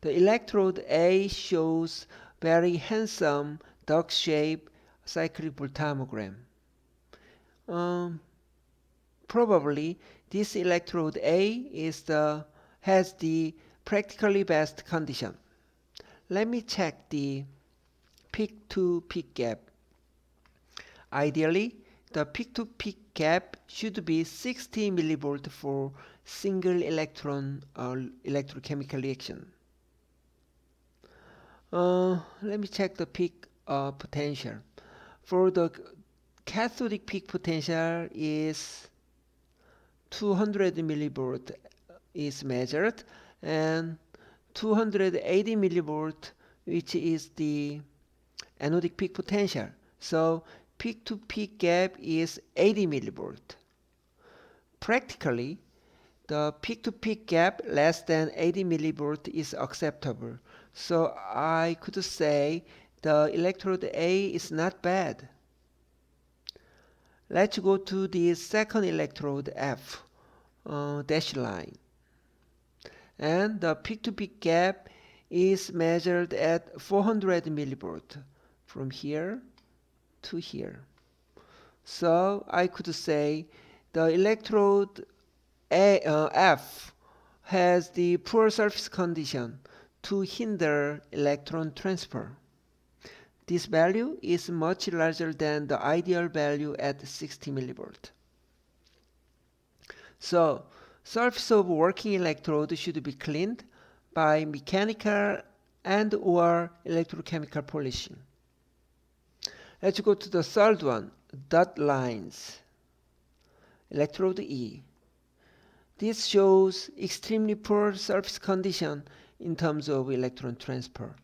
The electrode A shows very handsome duck-shaped cyclic voltammogram. Probably this electrode A has the practically best condition. Let me check the peak-to-peak gap. Ideally, the peak-to-peak gap should be 60 millivolt for single electron electrochemical reaction. Let me check the peak potential. For the cathodic peak potential is 200 millivolt is measured, and 280 millivolt, which is the anodic peak potential. So peak to peak gap is 80 millivolt. Practically, the peak to peak gap less than 80 millivolt is acceptable. So I could say the electrode A is not bad. Let's go to the second electrode F, dashed line. And the peak-to-peak gap is measured at 400 millivolt from here to here. So I could say the electrode F has the poor surface condition to hinder electron transfer. This value is much larger than the ideal value at 60 millivolt. So, surface of working electrode should be cleaned by mechanical and or electrochemical polishing. Let's go to the third one, dot lines. Electrode E. This shows extremely poor surface condition in terms of electron transfer.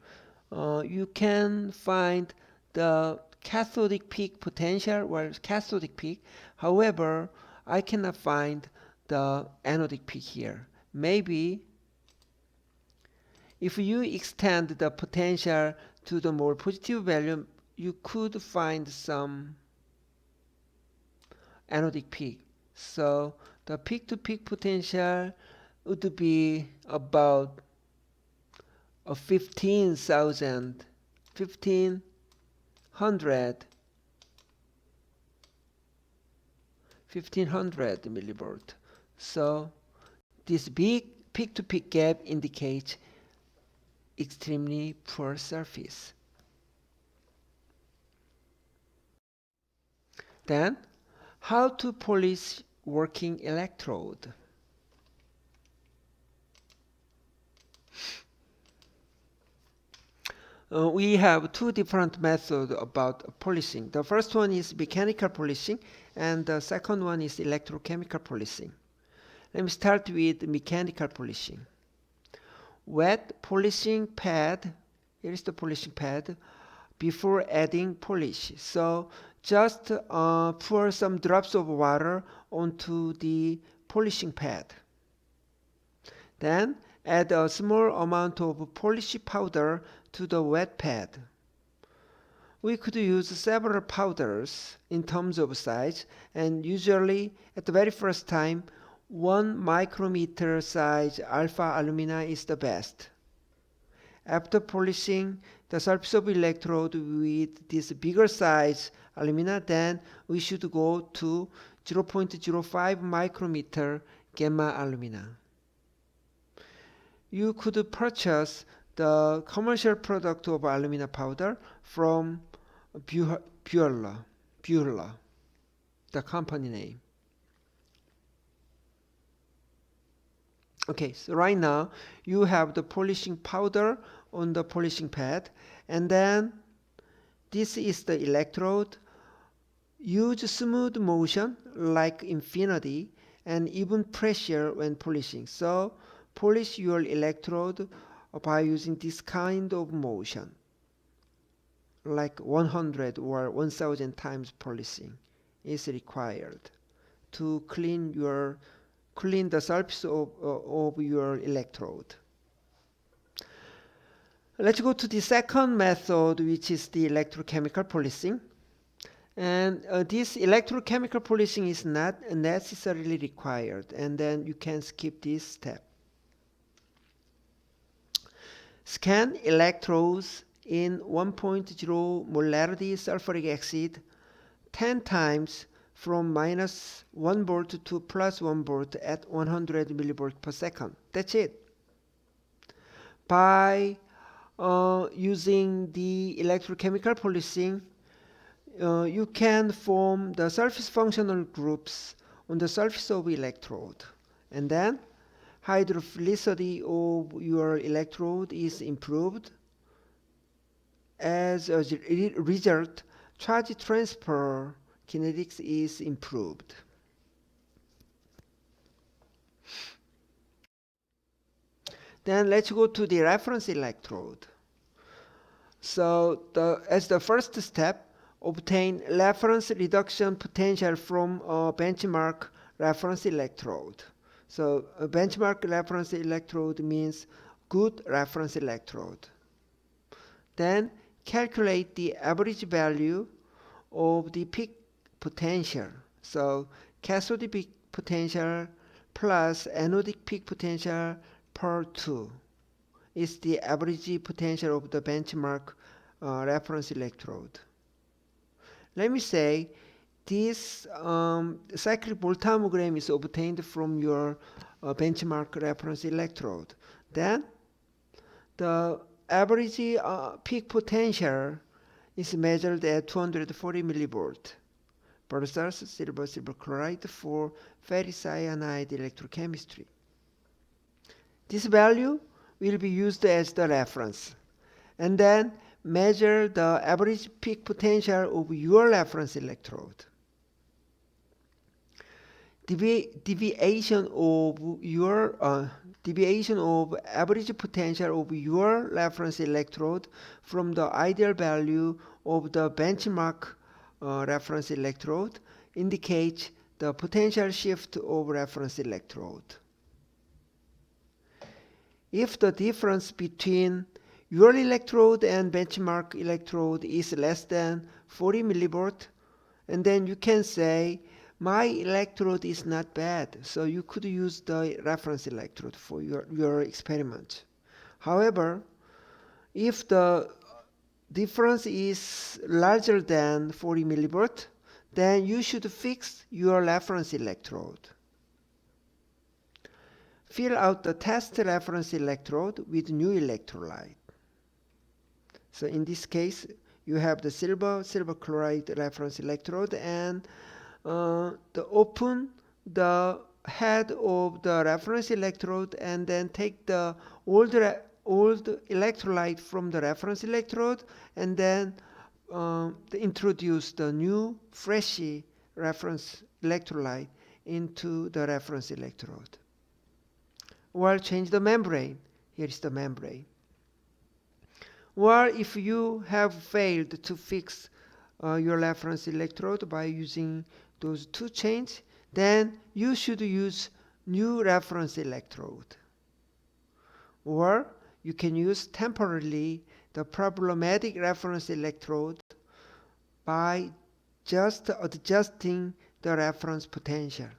You can find the cathodic peak potential or cathodic peak. However, I cannot find the anodic peak here. Maybe if you extend the potential to the more positive value, you could find some anodic peak. So the peak-to-peak potential would be about 1500 millivolt. So this big peak-to-peak gap indicates extremely poor surface. Then, how to polish working electrode? We have two different methods about polishing. The first one is mechanical polishing, and the second one is electrochemical polishing. Let me start with mechanical polishing. Wet polishing pad, here is the polishing pad, before adding polish. So just pour some drops of water onto the polishing pad. Then add a small amount of polish powder to the wet pad. We could use several powders in terms of size, and usually at the very first time 1 micrometer size alpha alumina is the best. After polishing the surface of electrode with this bigger size alumina, then we should go to 0.05 micrometer gamma alumina. You could purchase the commercial product of alumina powder from Buehler, the company name. Okay, so right now you have the polishing powder on the polishing pad, and then this is the electrode. Use smooth motion like infinity and even pressure when polishing. So polish your electrode by using this kind of motion, like 100 or 1000 times polishing is required to clean the surface of your electrode. Let's go to the second method, which is the electrochemical policing. And this electrochemical policing is not necessarily required, and then you can skip this step. Scan electrodes in 1.0 molarity sulfuric acid 10 times from minus 1 volt to plus 1 volt at 100 millivolt per second. That's it. By using the electrochemical policing, you can form the surface functional groups on the surface of electrode, and then hydrophilicity of your electrode is improved. As a result, charge transfer kinetics is improved. Then let's go to the reference electrode. So as the first step, obtain reference reduction potential from a benchmark reference electrode. So a benchmark reference electrode means good reference electrode. Then calculate the average value of the peak potential. So cathodic peak potential plus anodic peak potential per 2 is the average potential of the benchmark reference electrode. Let me say this cyclic voltammogram is obtained from your benchmark reference electrode. Then the average peak potential is measured at 240 millivolt versus silver chloride for ferricyanide electrochemistry. This value will be used as the reference, and then measure the average peak potential of your reference electrode. Deviation of average potential of your reference electrode from the ideal value of the benchmark reference electrode indicates the potential shift of reference electrode. If the difference between your electrode and benchmark electrode is less than 40 millivolt, and then you can say my electrode is not bad, so you could use the reference electrode for your experiment. However, if the difference is larger than 40 millivolt, then you should fix your reference electrode. Fill out the test reference electrode with new electrolyte. So in this case, you have the silver chloride reference electrode, and open the head of the reference electrode, and then take the old electrolyte from the reference electrode, and then introduce the new fresh reference electrolyte into the reference electrode. Or change the membrane. Here is the membrane. Or if you have failed to fix your reference electrode by using those two chains, then you should use new reference electrode. Or you can use temporarily the problematic reference electrode by just adjusting the reference potential.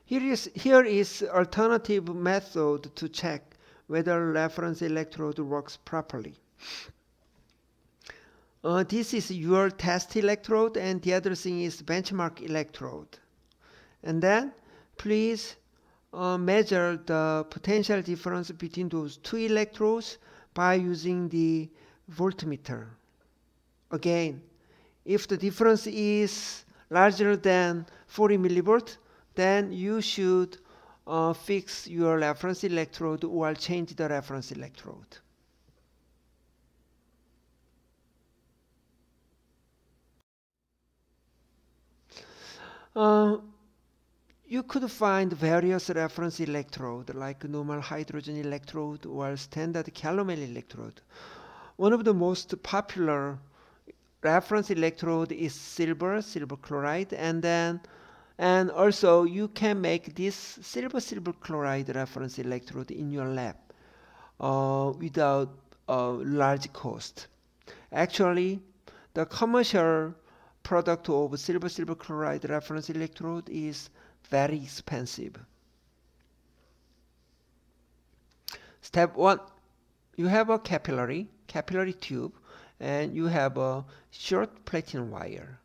Here is alternative method to check whether reference electrode works properly. This is your test electrode, and the other thing is benchmark electrode. And then please measure the potential difference between those two electrodes by using the voltmeter. Again, if the difference is larger than 40 millivolt, then you should fix your reference electrode or change the reference electrode. You could find various reference electrode like normal hydrogen electrode or standard calomel electrode. One of the most popular reference electrode is silver chloride, and then And also you can make this silver chloride reference electrode in your lab without large cost. Actually, the commercial product of silver chloride reference electrode is very expensive. Step 1, you have a capillary tube, and you have a short platinum wire,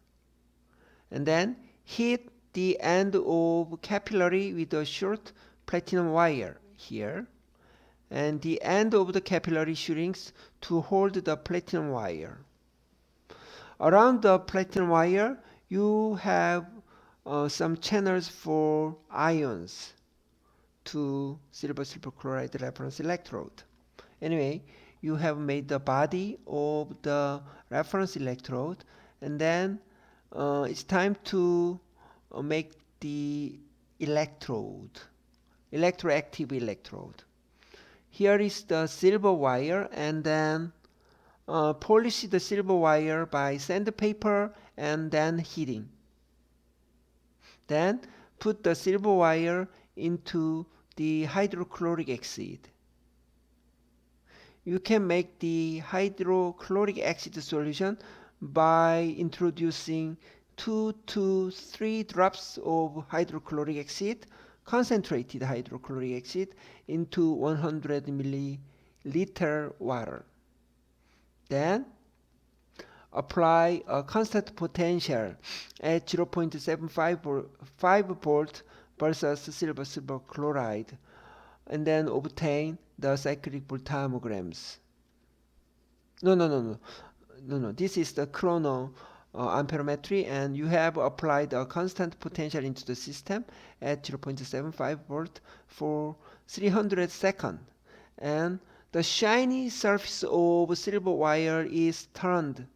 and then hit the end of capillary with a short platinum wire here, and the end of the capillary shrinks to hold the platinum wire. Around the platinum wire you have some channels for ions to silver chloride reference electrode. Anyway, you have made the body of the reference electrode, and then it's time to make the electroactive electrode. Here is the silver wire, and then polish the silver wire by sandpaper and then heating. Then put the silver wire into the hydrochloric acid. You can make the hydrochloric acid solution by introducing 2 to 3 drops of hydrochloric acid, concentrated hydrochloric acid, into 100 milliliter water. Then apply a constant potential at 0.75 volt versus silver chloride, and then obtain the cyclic voltammograms. No. This is the chrono amperometry, and you have applied a constant potential into the system at 0.75 volt for 300 seconds, and the shiny surface of silver wire is turned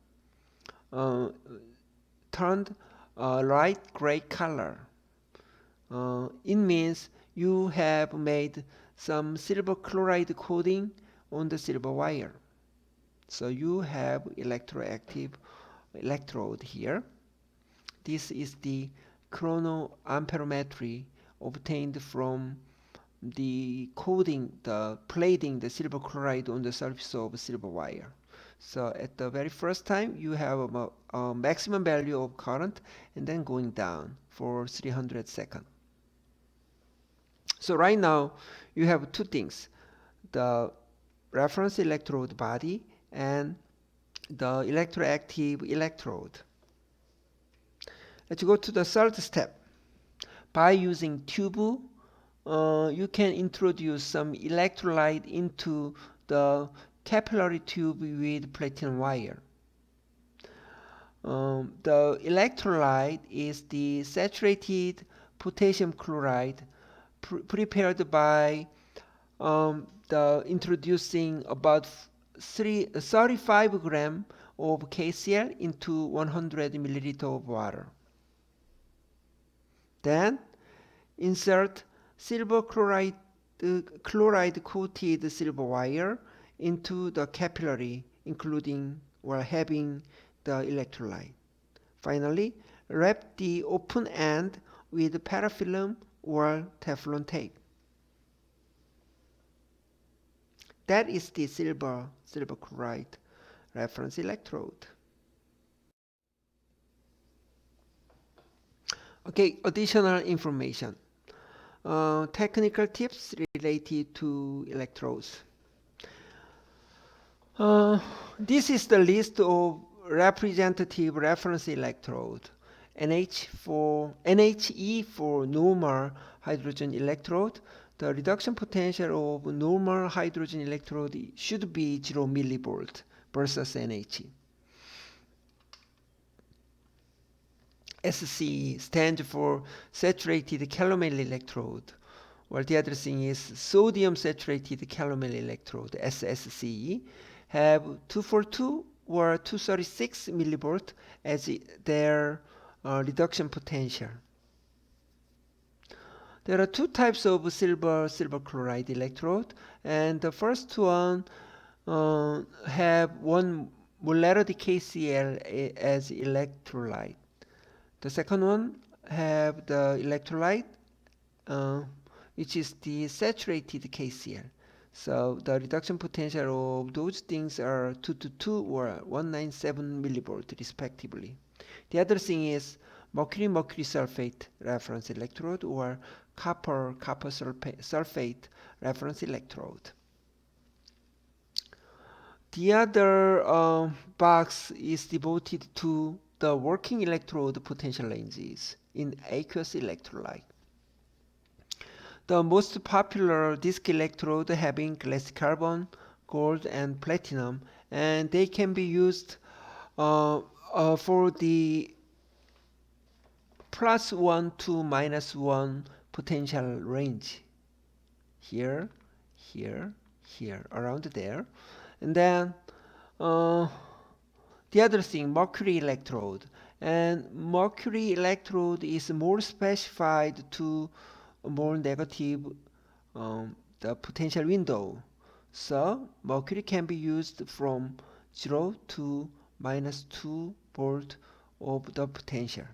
light gray color. It means you have made some silver chloride coating on the silver wire. So you have electroactive electrode here. This is the chrono amperometry obtained from the coating, the plating the silver chloride on the surface of silver wire. So at the very first time you have a maximum value of current, and then going down for 300 seconds. So right now you have two things: the reference electrode body and the electroactive electrode. Let's go to the third step. By using tube, you can introduce some electrolyte into the capillary tube with platinum wire. The electrolyte is the saturated potassium chloride prepared by introducing about 35 grams of KCl into 100 milliliter of water. Then insert silver chloride coated silver wire into the capillary, including or having the electrolyte. Finally, wrap the open end with parafilm or Teflon tape. That is the silver chloride reference electrode. Okay, additional information. Technical tips related to electrodes. This is the list of representative reference electrode. NHE for normal hydrogen electrode. The reduction potential of normal hydrogen electrode should be 0 millivolt versus NHE. SC stands for saturated calomel electrode, while the other thing is sodium saturated calomel electrode, SSCE, have 242 or 236 millivolt as their reduction potential. There are two types of silver chloride electrode, and the first one have one molarity KCl as electrolyte. The second one have the electrolyte, uh, which is the saturated KCl. So the reduction potential of those things are 222 or 197 millivolt respectively. The other thing is mercury sulfate reference electrode or copper sulfate reference electrode. The other box is devoted to the working electrode potential ranges in aqueous electrolyte. The most popular disc electrode having glass carbon, gold, and platinum, and they can be used for the +1 to -1 potential range. Here, here, here, around there. And then the other thing, mercury electrode. And mercury electrode is more specified to more negative the potential window. So mercury can be used from 0 to -2 volt of the potential.